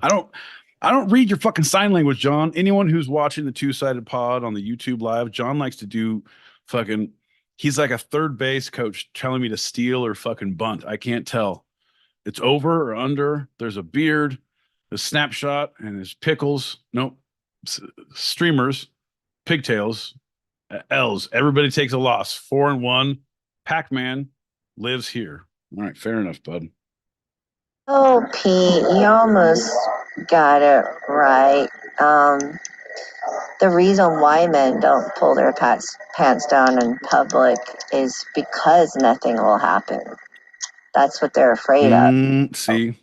I don't read your fucking sign language, John. Anyone who's watching the Two-Sided Pod on the YouTube live, John likes to do fucking, he's like a third base coach telling me to steal or fucking bunt. I can't tell. It's over or under. There's a beard, a snapshot, and there's pickles. Nope. Streamers, pigtails, L's. Everybody takes a loss. 4-1. Pac-Man lives here. All right, fair enough, bud. Oh, Pete, you almost got it right. The reason why men don't pull their pants down in public is because nothing will happen. That's what they're afraid of. See?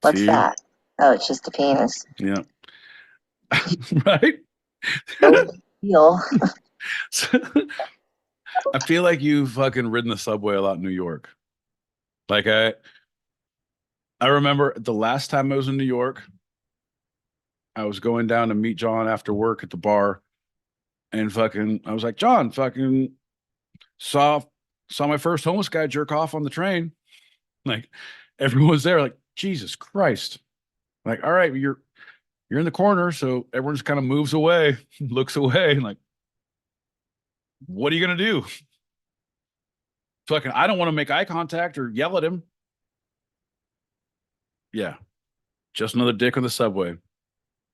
What's that? Oh, it's just a penis. Yeah. Right? I feel like you've fucking ridden the subway a lot in New York. Like I remember the last time I was in New York, I was going down to meet John after work at the bar, and fucking I was like, John, fucking saw my first homeless guy jerk off on the train. Like everyone's there, like, Jesus Christ. Like, all right, you're in the corner, so everyone just kind of moves away, looks away, and like, what are you gonna do? Fucking, I don't want to make eye contact or yell at him. Yeah. Just another dick on the subway.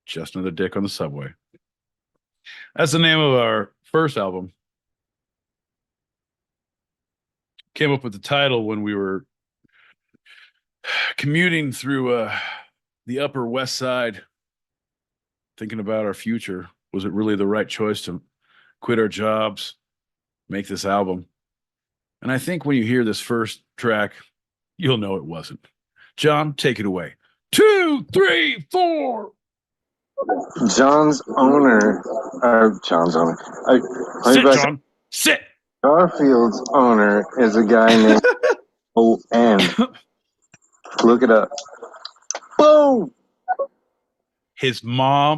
Just another dick on the subway. That's the name of our first album. Came up with the title when we were commuting through the Upper West Side, thinking about our future. Was it really the right choice to quit our jobs, make this album? And I think when you hear this first track, you'll know it wasn't. John, take it away. 2, 3, 4. John's owner. Sit, John. Sit. Garfield's owner is a guy named O.N. Look it up. Boom!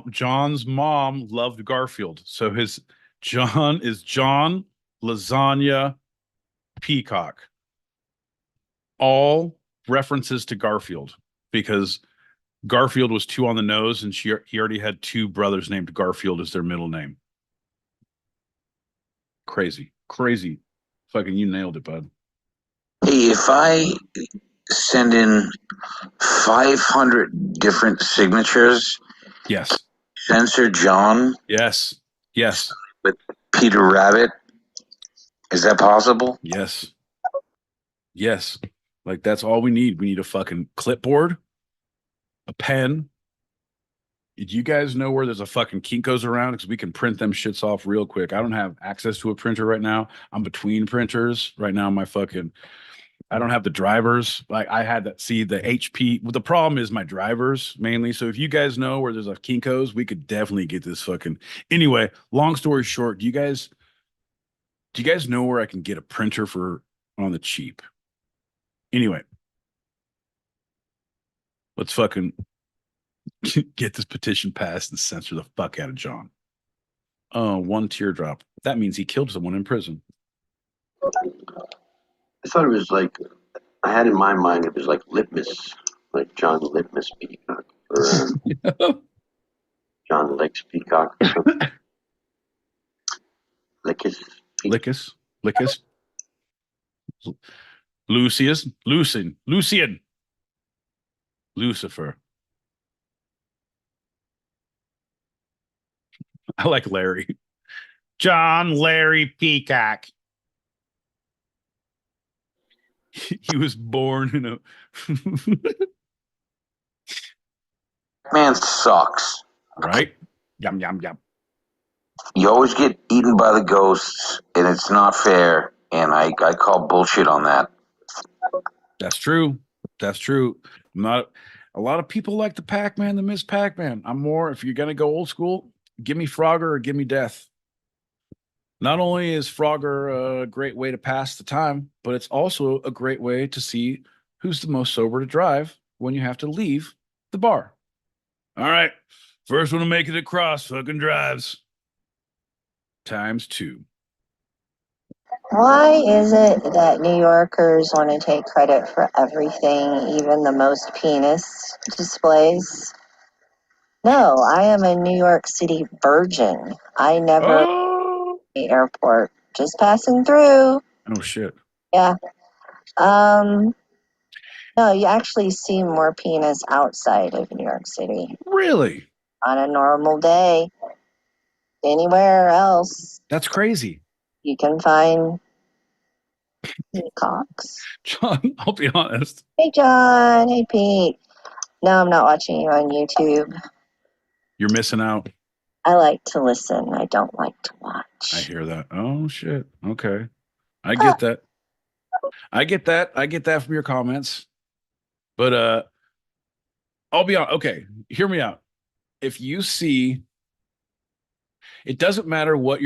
John's mom loved Garfield. So his John is John Lasagna Peacock. All references to Garfield because Garfield was 2 on the nose and he already had 2 brothers named Garfield as their middle name. Crazy. Fucking you nailed it, bud. Hey, if I send in 500 different signatures, yes, censor John, yes, with Peter Rabbit, is that possible? Yes. Like that's all we need. We need a fucking clipboard, a pen. Do you guys know where there's a fucking Kinko's around? Because we can print them shits off real quick. I don't have access to a printer right now. I'm between printers right now. I don't have the drivers. Like I had that. See the HP. Well, the problem is my drivers mainly. So if you guys know where there's a Kinko's, we could definitely get this fucking. Anyway, long story short, do you guys know where I can get a printer for on the cheap? Anyway, Let's fucking get this petition passed and censor the fuck out of John. Oh, one teardrop. That means he killed someone in prison. I thought it was like, I had in my mind it was like Litmus, like John Litmus Peacock, or John Licks Peacock. Lickus. Lickus. Lucian. Lucifer. I like Larry. John Larry Peacock. He was born in a Man sucks. Right? Yum, yum, yum. You always get eaten by the ghosts, and it's not fair. And I call bullshit on that. That's true. That's true. Not a lot of people like the Pac-Man, the Miss Pac-Man. I'm more, if you're gonna go old school, give me Frogger or give me Death. Not only is Frogger a great way to pass the time, but it's also a great way to see who's the most sober to drive when you have to leave the bar. All right. First one to make it across fucking drives. ×2. Why is it that New Yorkers want to take credit for everything, even the most penis displays? No, I am a New York City virgin. I never the airport, just passing through. Oh shit. Yeah. No, you actually see more penis outside of New York City. Really? On a normal day. Anywhere else. That's crazy. You can find peacocks. John, I'll be honest. Hey, John. Hey, Pete. No, I'm not watching you on YouTube. You're missing out. I like to listen. I don't like to watch. I hear that. Oh shit. Okay. I get that. I get that from your comments. But I'll be honest. Okay, hear me out. If you see, it doesn't matter what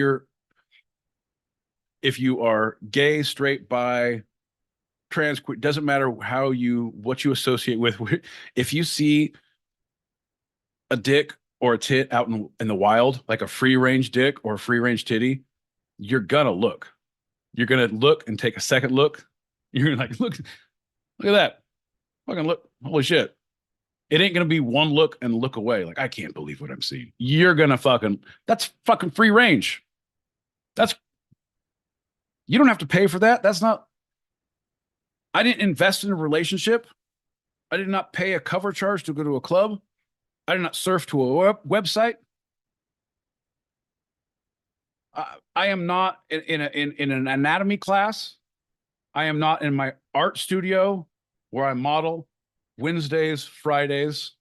if you are gay, straight, bi, trans, queer, doesn't matter what you associate with. If you see a dick or a tit out in the wild, like a free range dick or a free range titty, you're gonna look. You're gonna look and take a second look. You're like, look at that. Fucking look. Holy shit. It ain't gonna be one look and look away. Like, I can't believe what I'm seeing. You're gonna that's fucking free range. You don't have to pay for that. I didn't invest in a relationship. I did not pay a cover charge to go to a club. I did not surf to a website. I am not in an anatomy class. I am not in my art studio where I model Wednesdays, Fridays.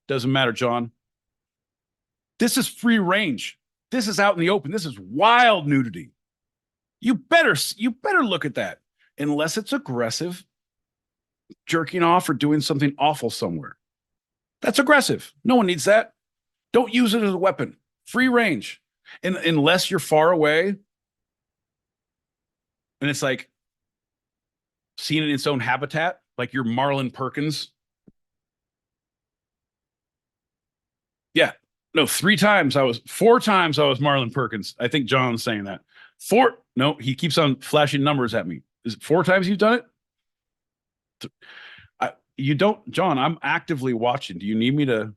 Doesn't matter, John. This is free range. This is out in the open. This is wild nudity. You better look at that, unless it's aggressive, jerking off or doing something awful somewhere. That's aggressive. No one needs that. Don't use it as a weapon. Free range. And unless you're far away and it's like seeing it in its own habitat, like you're Marlon Perkins. Yeah. No, 4 times I was Marlon Perkins. I think John's saying that. 4. No, he keeps on flashing numbers at me. Is it 4 times you've done it? You don't, John, I'm actively watching. Do you need me to?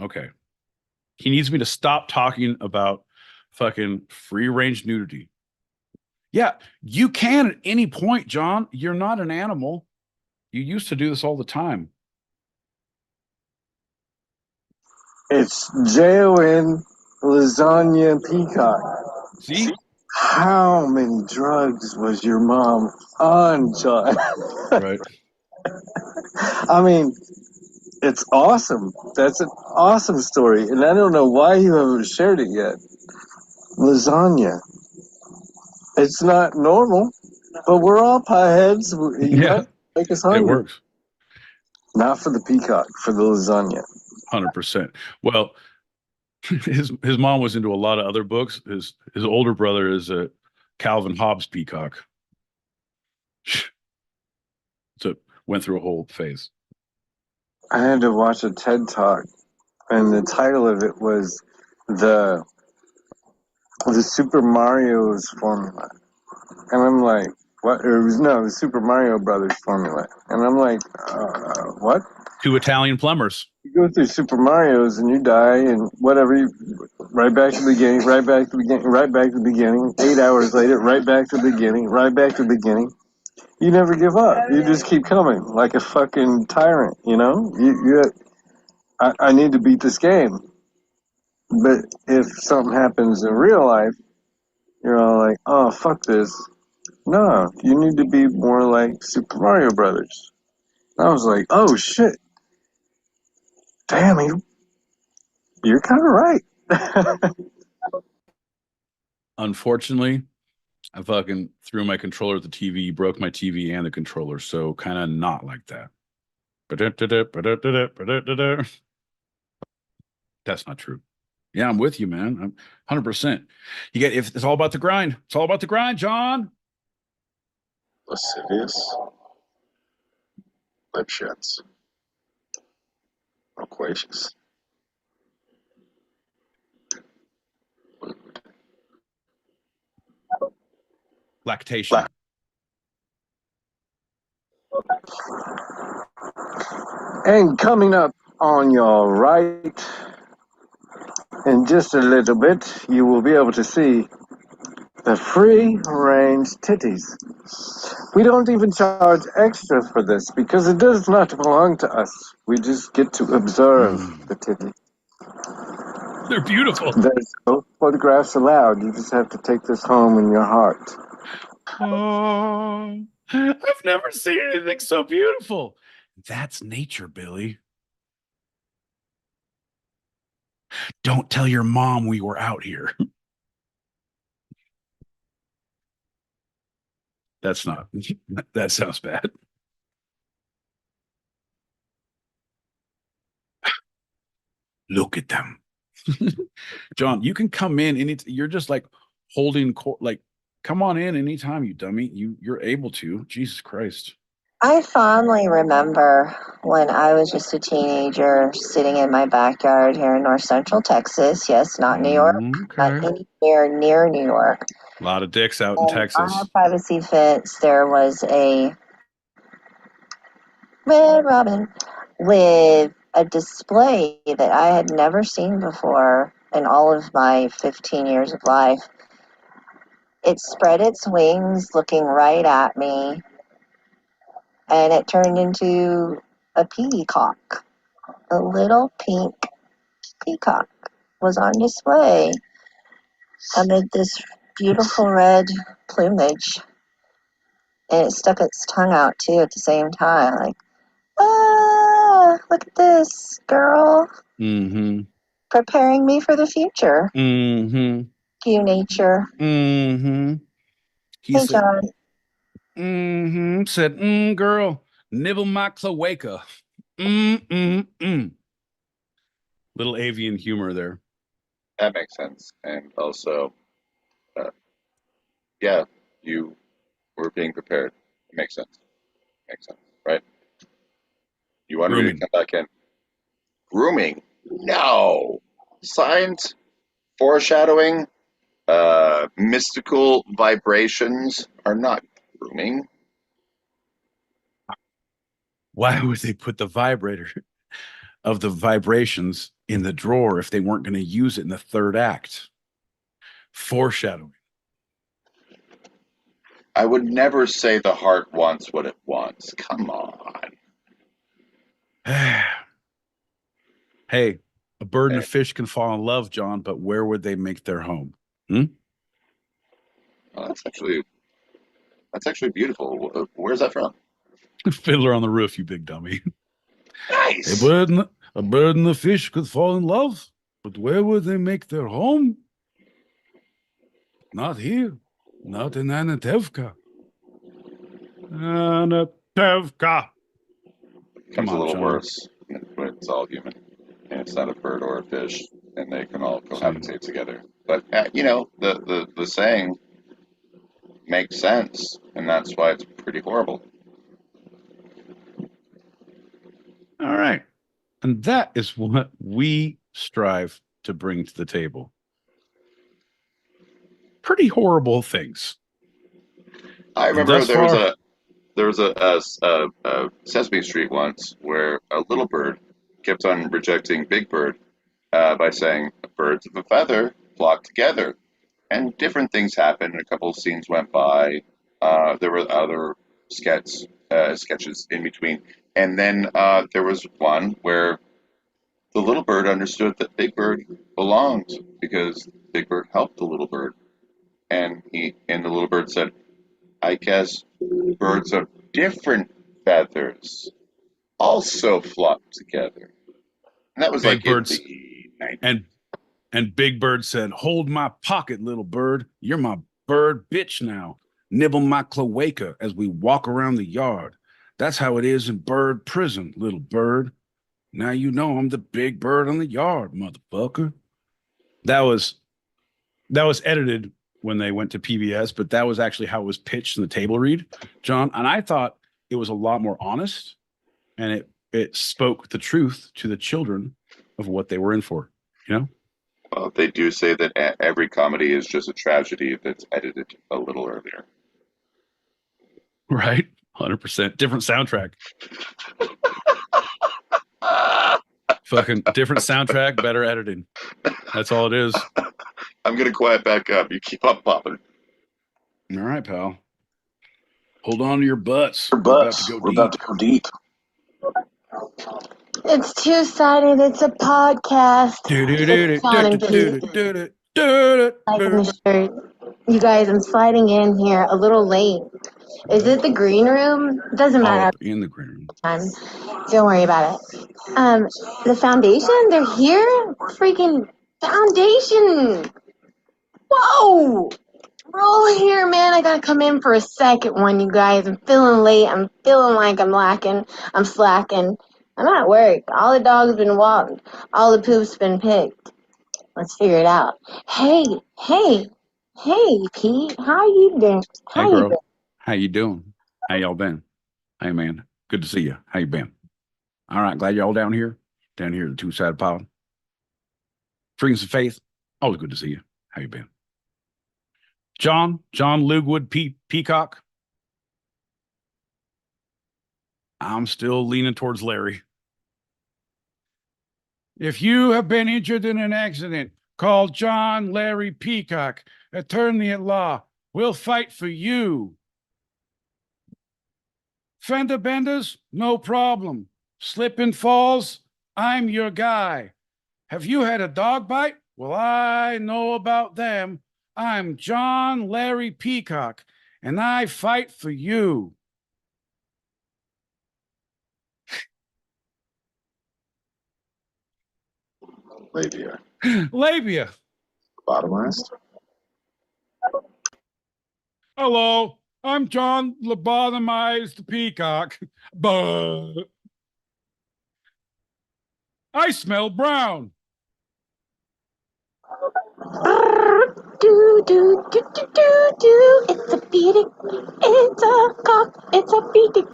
Okay. He needs me to stop talking about fucking free range nudity. Yeah, you can at any point, John. You're not an animal. You used to do this all the time. It's J-O-N Lasagna Peacock. See? How many drugs was your mom on, John? Right. I mean, it's awesome. That's an awesome story. And I don't know why you haven't shared it yet. Lasagna. It's not normal, but we're all pieheads. You got to make us hungry. It works. Not for the peacock, for the lasagna. 100%. Well, his mom was into a lot of other books. His older brother is a Calvin Hobbes peacock. So went through a whole phase. I had to watch a TED Talk, and the title of it was the Super Mario's formula, and I'm like, what? It was the Super Mario Brothers formula, and I'm like, what? 2 Italian plumbers. You go through Super Mario's and you die, and whatever, right back to the beginning, right back to the beginning, right back to the beginning. 8 hours later, right back to the beginning, right back to the beginning. You never give up. You just keep coming like a fucking tyrant. I need to beat this game. But if something happens in real life, you're all like, oh, fuck this. No, you need to be more like Super Mario Brothers. I was like, oh, shit. Damn, you're kind of right. Unfortunately, I fucking threw my controller at the TV, broke my TV and the controller, so kind of not like that. That's not true. Yeah, I'm with you, man. I'm 100%. If it's all about the grind. It's all about the grind, John. Lascivious. Lipschitz. Loquacious. Lactation. And coming up on your right, in just a little bit, you will be able to see the free-range titties. We don't even charge extra for this because it does not belong to us. We just get to observe the titty. They're beautiful. There's no photographs allowed. You just have to take this home in your heart. Oh, I've never seen anything so beautiful. That's nature, Billy. Don't tell your mom we were out here. That's not. That sounds bad. Look at them. John, you can come in you're just like holding like come on in anytime, you dummy. You're able to. Jesus Christ. I fondly remember when I was just a teenager sitting in my backyard here in north central Texas. Yes, not New York, not anywhere near New York. A lot of dicks out in Texas. On our privacy fence, there was a red robin with a display that I had never seen before in all of my 15 years of life. It spread its wings looking right at me, and it turned into a peacock. A little pink peacock was on display amid this beautiful red plumage. And it stuck its tongue out too at the same time, like, look at this, girl. Mm-hmm. Preparing me for the future. Mm-hmm. You, nature. Mm-hmm. Hey, John. Mm-hmm. Said, girl, nibble my cloaca. Little avian humor there. That makes sense. And also, yeah, you were being prepared. It makes sense. Makes sense, right? You wanted me to come back in. Grooming? No. Signs, foreshadowing, mystical vibrations are not grooming. Why would they put the vibrator of the vibrations in the drawer if they weren't going to use it in the third act? Foreshadowing. I would never say the heart wants what it wants. Come on. Hey, a bird and a fish can fall in love, John, but where would they make their home? Well, that's actually beautiful. Where's that from? Fiddler on the Roof, you big dummy. Nice. A bird and a fish could fall in love, but where would they make their home? Not here. Not in Anatevka. Anatevka. Comes a little worse when it's all human. And it's not a bird or a fish, and they can all cohabitate together. But the saying, makes sense, and that's why it's pretty horrible. All right. And that is what we strive to bring to the table. Pretty horrible things. I remember there was a Sesame Street once where a little bird kept on rejecting Big Bird by saying birds of a feather flock together, and different things happened. A couple of scenes went by. There were other sketches in between, and then there was one where the little bird understood that Big Bird belonged because Big Bird helped the little bird, and the little bird said, "I guess birds of different feathers also flock together." And that was Big like in Bird's the 90s. And Big Bird said, "Hold my pocket, little bird. You're my bird bitch now. Nibble my cloaca as we walk around the yard. That's how it is in bird prison, little bird. Now you know I'm the big bird on the yard, motherfucker." That was edited when they went to PBS, but that was actually how it was pitched in the table read, John. And I thought it was a lot more honest, and it spoke the truth to the children of what they were in for, you know? Well, they do say that every comedy is just a tragedy that's edited a little earlier. Right? 100%. Different soundtrack. Fucking different soundtrack, better editing. That's all it is. I'm going to quiet back up. You keep on popping. All right, pal. Hold on to your butts. We're about to go deep. It's two-sided. It's a podcast. It's Sean and Pete. Liking the shirt. You guys, I'm sliding in here a little late. Is it the green room? Doesn't matter. In the green room. Don't worry about it. The foundation, they're here? Freaking foundation! Whoa! Roll here, man. I gotta come in for a second one, you guys. I'm feeling late. I'm feeling like I'm lacking. I'm slacking. I'm at work. All the dogs been walked. All the poop's been picked. Let's figure it out. Hey, Pete. How you doing? Hey, girl. How you doing? How y'all been? Hey, man. Good to see you. How you been? All right. Glad y'all down here. Down here at the two-sided pod. Freedoms of faith. Always good to see you. How you been? John Lugwood Peacock. I'm still leaning towards Larry. If you have been injured in an accident, call John Larry Peacock, attorney at law. We'll fight for you. Fender benders, no problem. Slip and falls, I'm your guy. Have you had a dog bite? Well, I know about them. I'm John Larry Peacock, and I fight for you. Labia. Labia. Lobotomized? Hello, I'm John Lobotomized Peacock. But I smell brown. Do, do, do, do, do, do. It's a beating. It's a cock. It's a beating.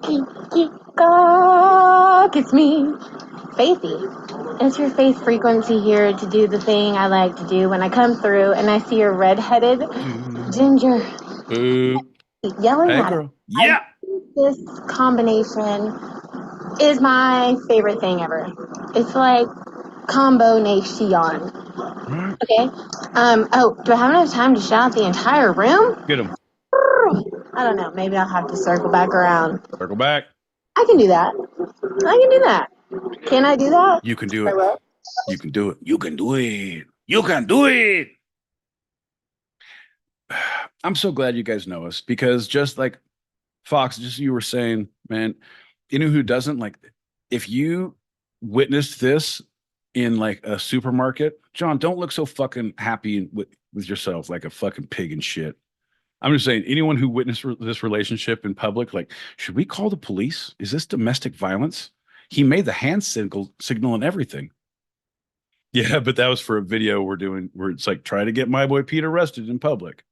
Cock. It's me. Faithy. Is your faith frequency here to do the thing I like to do when I come through and I see a red-headed ginger yelling Hey, at girl. it? Yeah. This combination is my favorite thing ever. It's like combo nation. Okay. Oh, do I have enough time to shout out the entire room? Get him. I don't know. Maybe I'll have to circle back around. Circle back. I can do that. I can do that. Can I do that? You can do it. You can do it. You can do it. You can do it. I'm so glad you guys know us, because just like Fox, just you were saying, man, you know who doesn't? Like, if you witnessed this in like a supermarket, John, don't look so fucking happy with yourself like a fucking pig and shit. I'm just saying, anyone who witnessed this relationship in public, like, should we call the police? Is this domestic violence? He made the hand signal and everything. Yeah, but that was for a video we're doing where it's like, try to get my boy Pete arrested in public.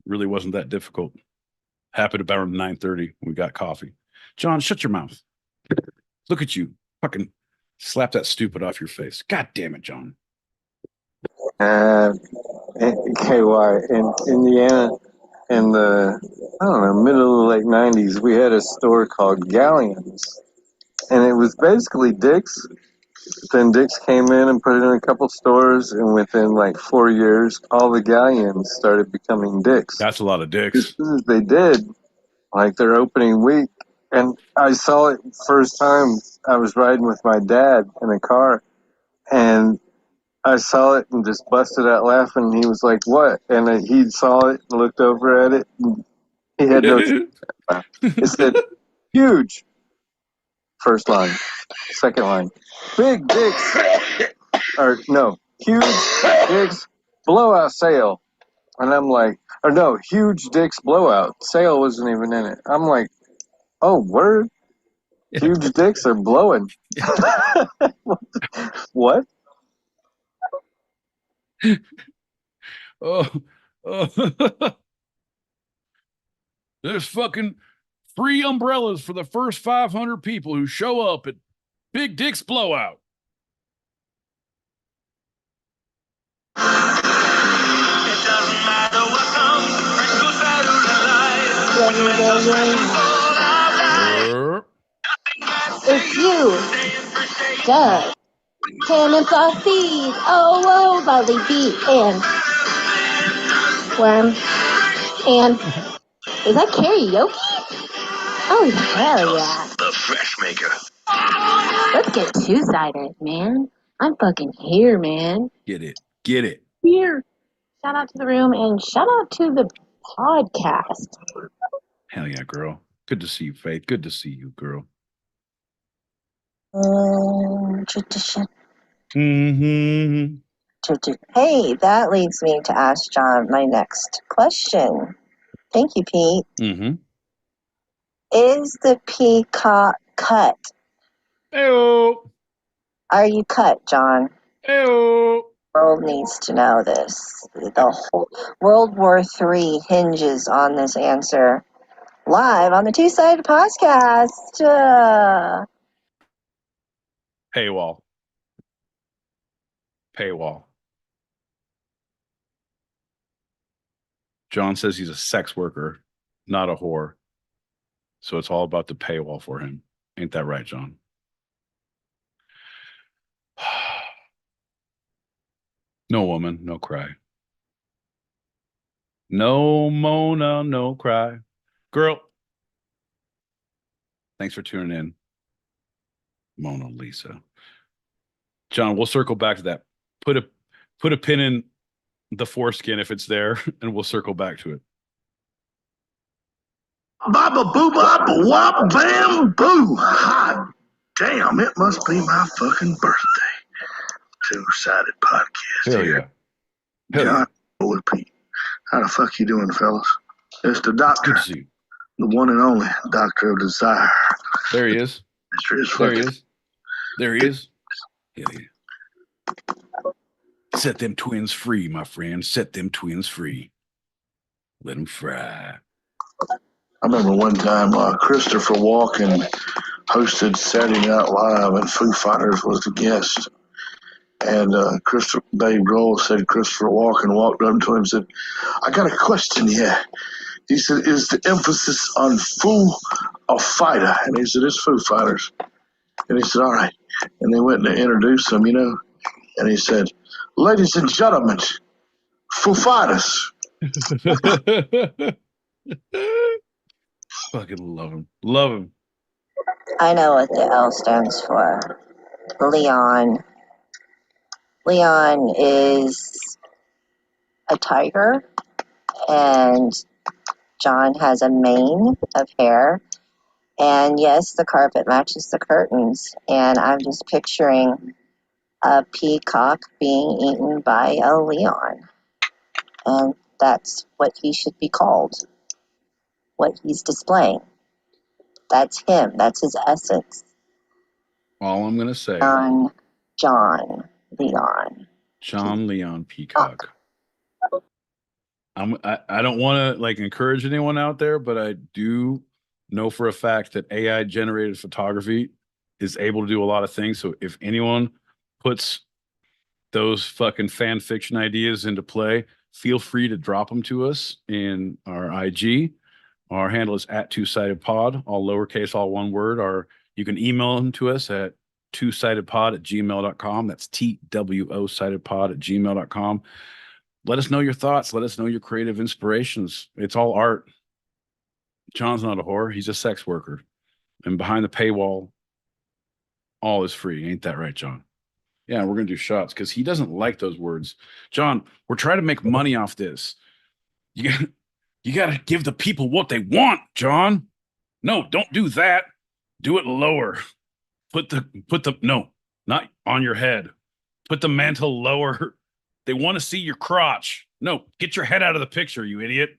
Really wasn't that difficult. Happened about 9:30. We got coffee. John, shut your mouth. Look at you. Fucking slap that stupid off your face. God damn it, John. KY in Indiana in the, I don't know, middle of the late 90s, we had a store called Galleons. And it was basically Dick's. Then Dick's came in and put it in a couple stores, and within like 4 years, all the Galleons started becoming Dick's. That's a lot of Dick's. As soon as they did, like their opening week, and I saw it first time. I was riding with my dad in a car, and I saw it and just busted out laughing. He was like, "What?" And he saw it and looked over at it. And he had no. It said, "Huge." First line, second line, "Big Dicks," or no, "Huge Dicks blowout sale." And I'm like, or no, "Huge Dicks blowout sale" wasn't even in it. I'm like, oh, word. Huge dicks are blowing. What? Oh. There's fucking free umbrellas for the first 500 people who show up at Big Dick's Blowout. It's you, Doug, Cannon Frosties, oh, Lovely Beat, and Worm, and is that karaoke? Oh, hell yeah. The Fresh Maker. Let's get two-sided, man. I'm fucking here, man. Get it. Get it. Here. Shout out to the room and shout out to the podcast. Hell yeah, girl. Good to see you, Faith. Good to see you, girl. Mm-hmm. Hey, that leads me to ask John my next question. Thank you, Pete. Mm-hmm. Is the peacock cut? Ew. Are you cut, John? Ew. The world needs to know this. The whole World War III hinges on this answer. Live on the Two-Sided Podcast. Paywall. Paywall. John says he's a sex worker, not a whore. So it's all about the paywall for him. Ain't that right, John? No woman, no cry. No Mona, no cry. Girl, thanks for tuning in. Mona Lisa. John, we'll circle back to that. Put a pin in the foreskin if it's there, and we'll circle back to it. Baba boo baba wop bam boo. Hot damn, it must be my fucking birthday. Two-sided podcast. Hell here. Yeah. Hell John with Pete. How the fuck you doing, fellas? It's the doctor. Good to see you. The one and only doctor of desire. There he is. There he is. There he is. Hell yeah. Set them twins free, my friend. Set them twins free. Let them fry. I remember one time Christopher Walken hosted Saturday Night Live and Foo Fighters was the guest. And Dave Grohl said Christopher Walken walked up to him and said, I got a question here. He said, is the emphasis on Foo or Fighter? And he said, it's Foo Fighters. And he said, all right. And they went to introduce him, and he said, ladies and gentlemen, Foo Fighters. Fucking love him. Love him. I know what the L stands for. Leon. Leon is a tiger, and John has a mane of hair. And yes, the carpet matches the curtains. And I'm just picturing a peacock being eaten by a Leon. And that's what he should be called. What he's displaying. That's him. That's his essence. All I'm going to say. John Leon. John Leon Peacock. I don't want to like encourage anyone out there, but I do know for a fact that AI generated photography is able to do a lot of things. So if anyone puts those fucking fan fiction ideas into play, feel free to drop them to us in our IG. Our handle is at two-sided-pod, all lowercase, all one word. Or you can email them to us at two-sidedpod@gmail.com. That's TWO-sidedpod@gmail.com. Let us know your thoughts. Let us know your creative inspirations. It's all art. John's not a whore. He's a sex worker. And behind the paywall, all is free. Ain't that right, John? Yeah, we're going to do shots because he doesn't like those words. John, we're trying to make money off this. You got to give the people what they want, John. No, don't do that. Do it lower. No, not on your head. Put the mantle lower. They want to see your crotch. No, get your head out of the picture, you idiot.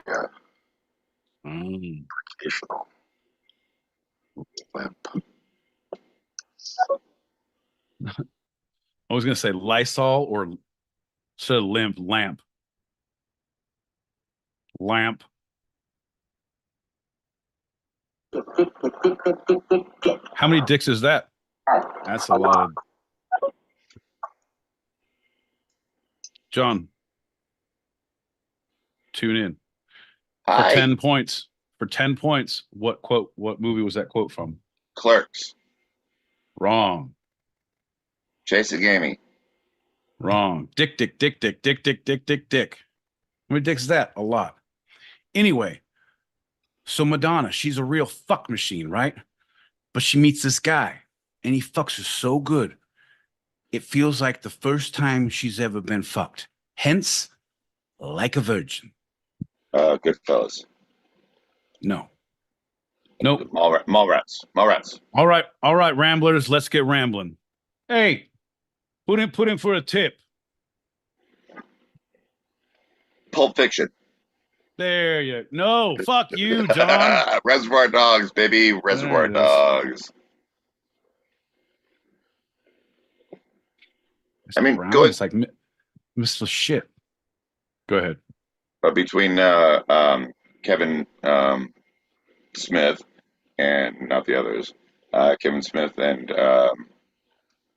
Yeah. Traditional. Lamp. I was going to say Lysol or instead of lamp. Lamp. How many dicks is that? That's a lot of. John, tune in. Hi. For 10 points. For 10 points, what movie was that quote from? Clerks. Wrong. Jason Gamey. Wrong. Dick. How many dicks is that? A lot. Anyway, so Madonna, she's a real fuck machine, right? But she meets this guy, and he fucks her so good, it feels like the first time she's ever been fucked. Hence, like a virgin. Goodfellas. No. Nope. Mallrats. All right, ramblers, let's get rambling. Hey, put in for a tip. Pulp Fiction. There you no, fuck you, John. Reservoir Dogs, baby. Reservoir Dogs. I mean, Brown go ahead. is like Mr. Shit. Go ahead. Between Kevin Smith and not the others, Kevin Smith and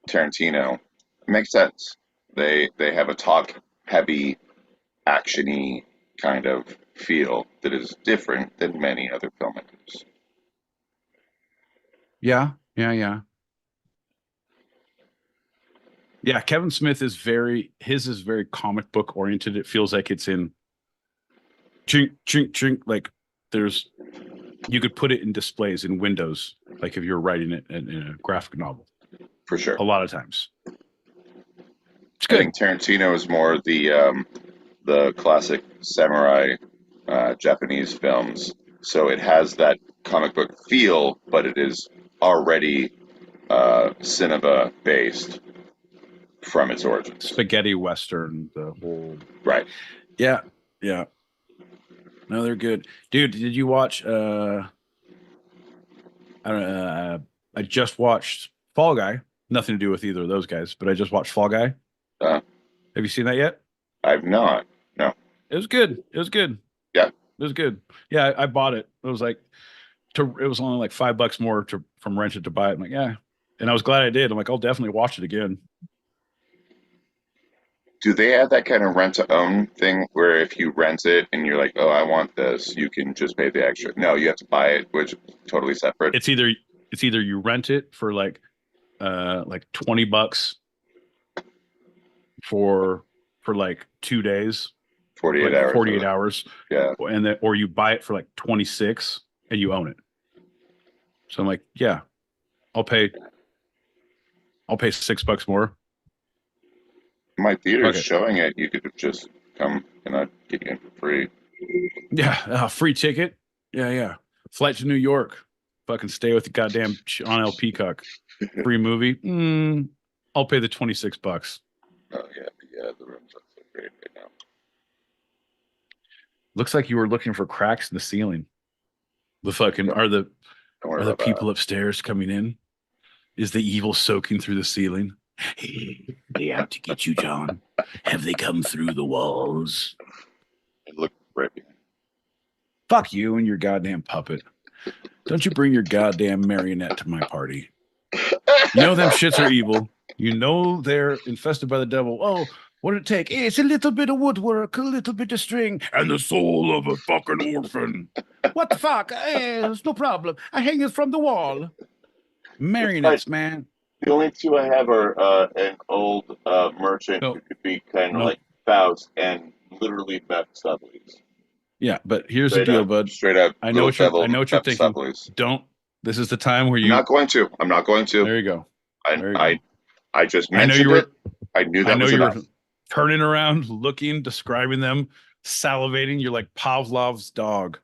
Tarantino, it makes sense. They have a talk-heavy, action-y kind of feel that is different than many other filmmakers. Yeah. Yeah, Kevin Smith is very comic book oriented. It feels like it's in chink, like you could put it in displays in windows, like if you're writing it in a graphic novel. For sure. A lot of times. I think Tarantino is more the classic samurai Japanese films. So it has that comic book feel, but it is already cinema based from its origins. Spaghetti Western, the whole. Right. Yeah. No, they're good. Dude, did you watch I just watched Fall Guy. Nothing to do with either of those guys, but I just watched Fall Guy. Have you seen that yet? I've not. No. It was good. Yeah. It was good. Yeah, I bought it. It was like it was only like $5 more from rent it to buy it. I'm like, yeah. And I was glad I did. I'm like, I'll definitely watch it again. Do they have that kind of rent to own thing where if you rent it and you're like, oh, I want this, you can just pay the extra? No, you have to buy it, which is totally separate. It's either you rent it for like $20 for like 2 days, 48 hours. 48 hours. Yeah. And then or you buy it for like 26 and you own it. So I'm like, yeah, I'll pay $6 more. My theater's showing it. You could just come and I'd get you in for free. Yeah, free ticket. Yeah. Flight to New York. Fucking stay with the goddamn Sean L. Peacock. Free movie. I'll pay the $26. Oh yeah, the room's not so great right now. Looks like you were looking for cracks in the ceiling. The fucking are the people upstairs coming in? Is the evil soaking through the ceiling? They out to get you, John. Have they come through the walls? Look right behind. Fuck you and your goddamn puppet. Don't you bring your goddamn marionette to my party. You know them shits are evil. You know they're infested by the devil. Oh, what did it take? It's a little bit of woodwork, a little bit of string, and the soul of a fucking orphan. What the fuck? It's no problem. I hang it from the wall. Marionettes, man. The only two I have are an old merchant who could be kind of like Faust and literally Mephistopheles. Yeah, but here's the deal, bud. Straight up. I know what you're thinking. Don't. This is the time where you. I'm not going to. There you go. I just mentioned it. I knew that was enough. You were turning around, looking, describing them, salivating. You're like Pavlov's dog.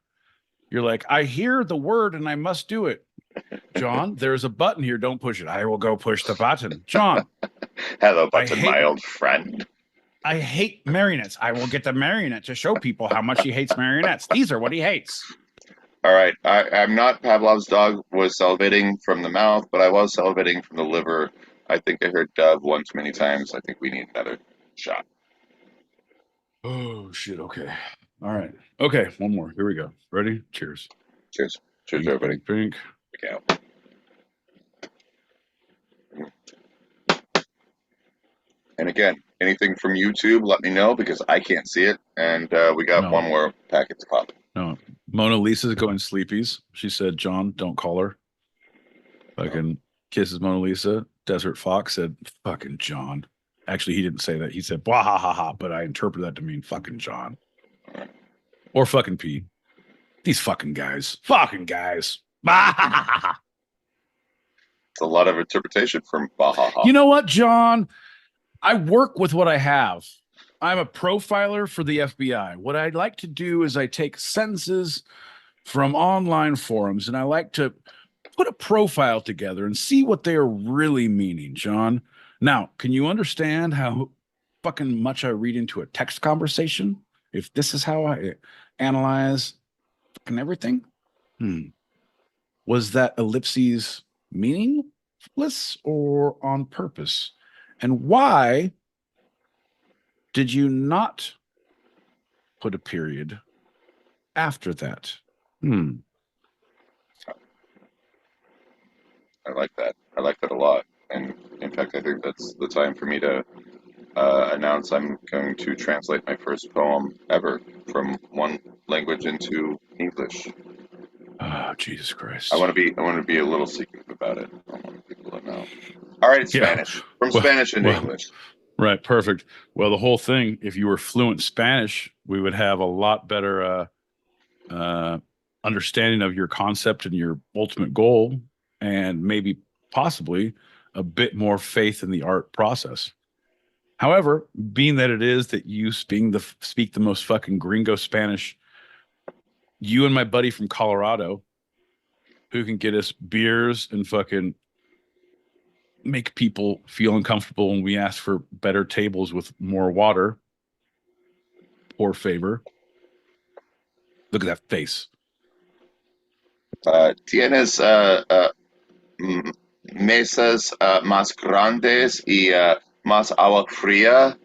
You're like, I hear the word and I must do it. John, there's a button here. Don't push it. I will go push the button. John. Hello, button, my old friend. I hate marionettes. I will get the marionette to show people how much he hates marionettes. These are what he hates. All right. I'm not Pavlov's dog was salivating from the mouth, but I was salivating from the liver. I think I heard Dove one too many times. I think we need another shot. Oh, shit. Okay. All right. Okay. One more. Here we go. Ready? Cheers. Cheers. Cheers, drink, everybody. Drink. Okay. And again, anything from YouTube, let me know because I can't see it. And we got one more packet to pop. No. Mona Lisa's going sleepies. She said, John, don't call her. Fucking kisses Mona Lisa. Desert Fox said, fucking John. Actually, he didn't say that. He said, blah, ha, ha, ha. But I interpreted that to mean fucking John. Or fucking Pete. These fucking guys. Fucking guys. Bah, ha, ha, ha. It's a lot of interpretation from Bahaha. You know what, John? I work with what I have. I'm a profiler for the FBI. What I'd like to do is I take sentences from online forums and I like to put a profile together and see what they are really meaning, John. Now, can you understand how fucking much I read into a text conversation? If this is how I analyze fucking everything? Was that ellipses meaningless or on purpose? And why did you not put a period after that? I like that. I like that a lot. And in fact, I think that's the time for me to announce I'm going to translate my first poem ever from one language into English. Oh, Jesus Christ! I want to be a little secretive about it. I don't want people to know. All right, it's Spanish. From Spanish into English. Right, perfect. Well, the whole thing, if you were fluent Spanish, we would have a lot better understanding of your concept and your ultimate goal, and maybe possibly a bit more faith in the art process. However, being that it is that you speak the most fucking gringo Spanish, you and my buddy from Colorado, who can get us beers and fucking make people feel uncomfortable when we ask for better tables with more water. Poor favor. Look at that face. Tienes mesas más grandes y más agua fría,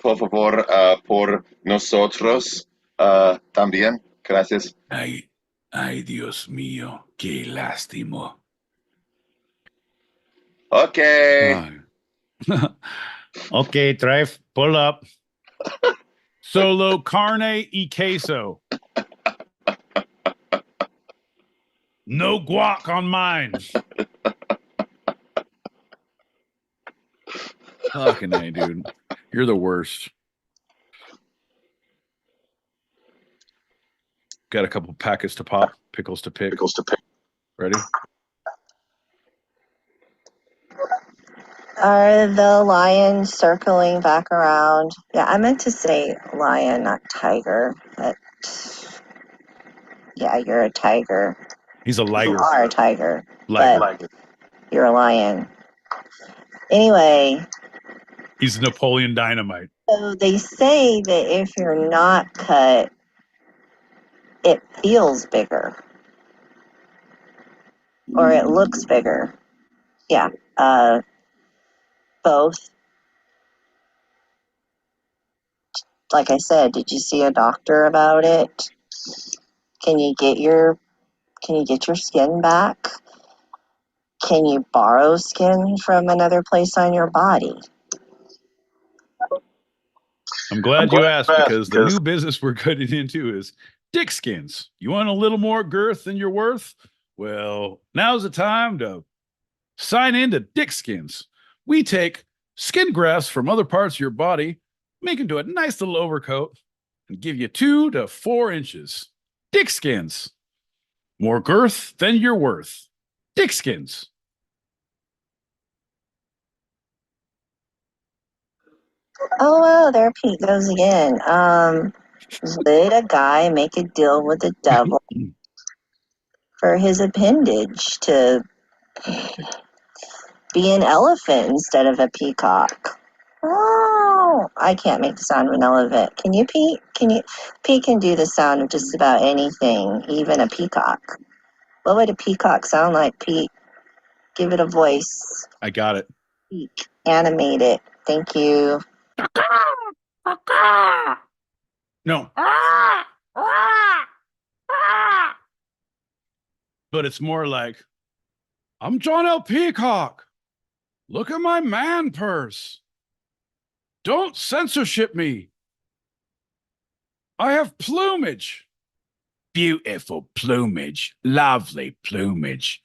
por favor, por nosotros también. Gracias. Ay, Dios mío, qué lástimo. Okay. Okay, Trev, pull up. Solo carne y queso. No guac on mine. Fucking A, dude. You're the worst. Got a couple packets to pop, pickles to pick. Ready? Are the lions circling back around? Yeah, I meant to say lion, not tiger. But yeah, you're a tiger. He's a liger. You are a tiger. Liger. But you're a lion. Anyway. He's Napoleon Dynamite. So they say that if you're not cut, it feels bigger. Or it looks bigger. Yeah. Both. Like I said, did you see a doctor about it? Can you get your skin back? Can you borrow skin from another place on your body? I'm glad you asked, because the new business we're getting into is dick skins. You want a little more girth than you're worth? Well, now's the time to sign in to Dick Skins. We take skin grafts from other parts of your body, make into a nice little overcoat, and give you 2 to 4 inches. Dick Skins. More girth than you're worth. Dick Skins. Oh, well, there Pete goes again. Did a guy make a deal with the devil for his appendage to be an elephant instead of a peacock? Oh, I can't make the sound of an elephant. Can you, Pete? Pete can do the sound of just about anything, even a peacock. What would a peacock sound like, Pete? Give it a voice. I got it. Pete, animate it. Thank you. No. But it's more like, I'm John L. Peacock. Look at my man purse. Don't censorship me. I have plumage. Beautiful plumage. Lovely plumage.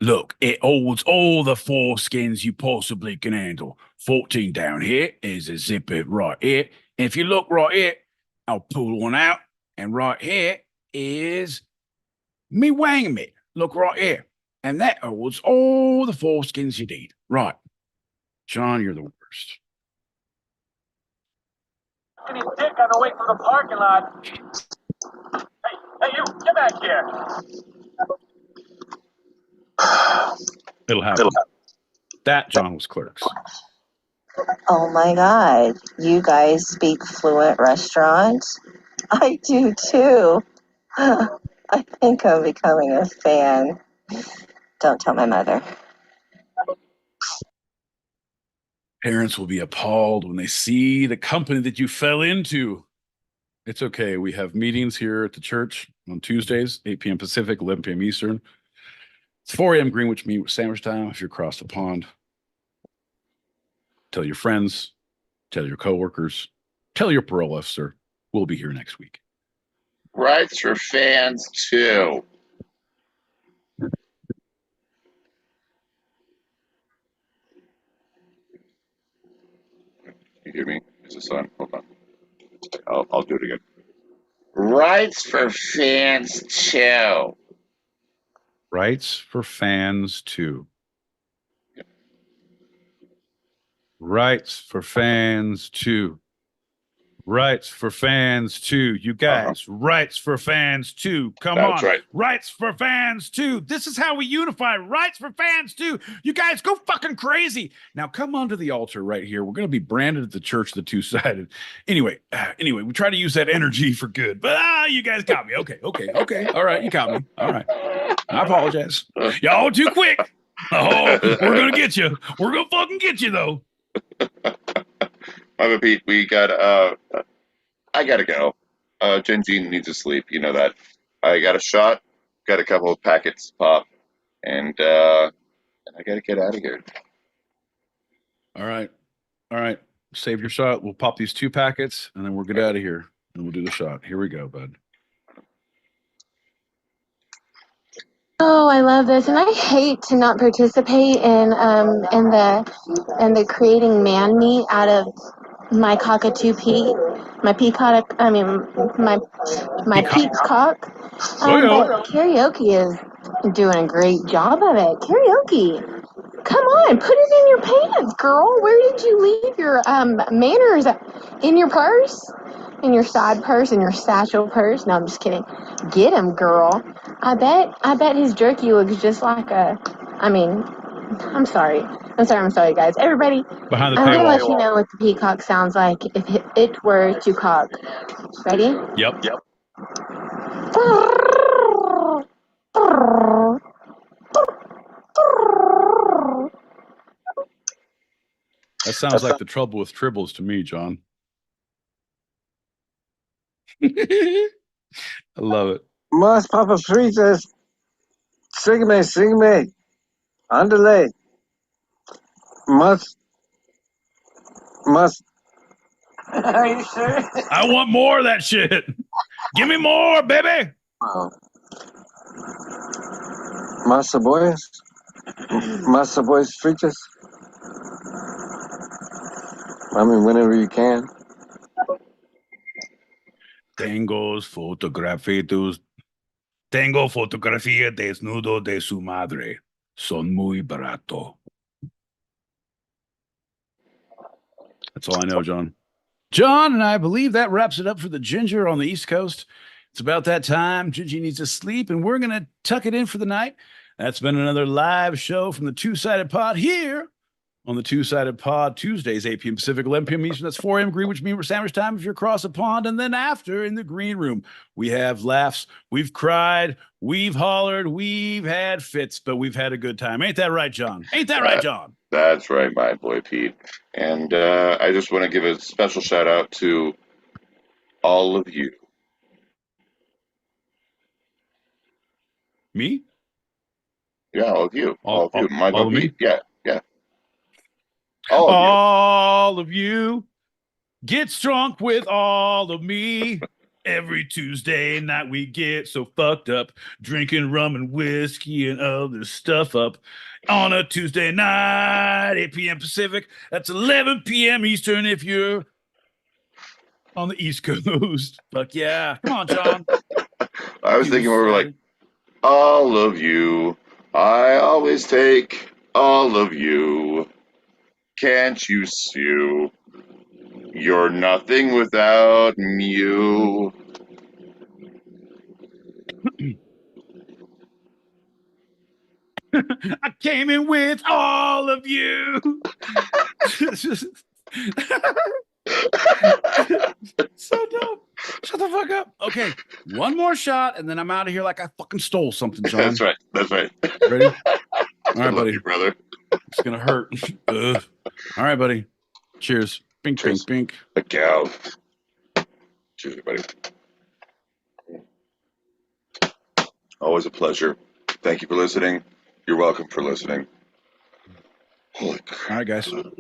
Look, it holds all the foreskins you possibly can handle. 14 down here is a zipper right here. And if you look right here, I'll pull one out. And right here is me wang mitt. Look right here. And that holds all the foreskins you need. Right. John, you're the worst. His dick on the way through the parking lot. Hey, you, get back here. It'll happen. That, John, was Clerks. Oh my God. You guys speak fluent restaurant? I do too. I think I'm becoming a fan. Don't tell my mother. Parents will be appalled when they see the company that you fell into. It's okay. We have meetings here at the church on Tuesdays, 8 p.m. Pacific, 11 p.m. Eastern. It's 4 a.m. Greenwich sandwich time if you're across the pond. Tell your friends, tell your coworkers, tell your parole officer. We'll be here next week. Rights for fans, too. You hear me? Is this on? Hold on. I'll do it again. Rights for fans, too. Rights for fans, too. Rights for fans, too. Rights for fans, too. You guys, rights for fans, too. Come on. Right. Rights for fans, too. This is how we unify. Rights for fans, too. You guys go fucking crazy. Now come onto the altar right here. We're going to be branded at the church, the two-sided. Anyway, we try to use that energy for good. But you guys got me. Okay. All right, you got me. All right. I apologize. Y'all too quick. Oh, we're going to get you. We're going to fucking get you, though. I'm a Pete. I gotta go. Gen Z needs to sleep. You know that. I got a shot, got a couple of packets pop, and I gotta get out of here. All right. Save your shot. We'll pop these 2 packets, and then we'll get out of here, and we'll do the shot. Here we go, bud. Oh, I love this, and I hate to not participate in the creating man meat out of my cockatoo Pete, my peacock. I mean, my Pete's cock. But karaoke is doing a great job of it. Karaoke, come on, put it in your pants, girl. Where did you leave your manners? In your purse? In your side purse? In your satchel purse? No, I'm just kidding. Get him, girl. I bet his jerky looks just like a. I mean, I'm sorry, guys. Everybody, behind the I'm gonna paywall. let you know what the peacock sounds like if it were to cock. Ready? Yep. That sounds like the trouble with tribbles to me, John. I love it. Mas Papa Fritas. Sígueme. Ándale. Más. Are you sure? I want more of that shit. Give me more, baby. Más cebollas. Más cebollas fritas. I mean, whenever you can. Tengo fotografía desnudo de su madre. Son muy barato. That's all I know, John. John, and I believe that wraps it up for the Ginger on the East Coast. It's about that time. Gingy needs to sleep, and we're going to tuck it in for the night. That's been another live show from the Two-Sided Pod here on the Two-Sided Pod, Tuesdays, 8 p.m. Pacific, 11 p.m. Eastern. That's 4 a.m. Greenwich Mean Sandwich time if you're across the pond. And then after, in the green room, we have laughs. We've cried. We've hollered. We've had fits, but we've had a good time. Ain't that right, John? Ain't that right, John? That's right, my boy Pete. And I just want to give a special shout out to all of you. Me? Yeah, all of you. All of you. My all boy of me? Pete. Yeah. All of you. Get drunk with all of me. Every Tuesday night we get so fucked up, drinking rum and whiskey and other stuff up. On a Tuesday night, 8 p.m. Pacific. That's 11 p.m. Eastern if you're on the East Coast. Fuck yeah. Come on, John. I was thinking we were like, all of you. I always take all of you. Can't you see? You're nothing without you. I came in with all of you. So dumb. Shut the fuck up. Okay, one more shot, and then I'm out of here like I fucking stole something, John. That's right. That's right. Ready? All right, buddy. You, brother. It's gonna hurt. All right, buddy. Cheers. Bink, Cheers. bink, bink. A cow. Cheers, everybody. Always a pleasure. Thank you for listening. You're welcome for listening. Holy crap. All right, guys.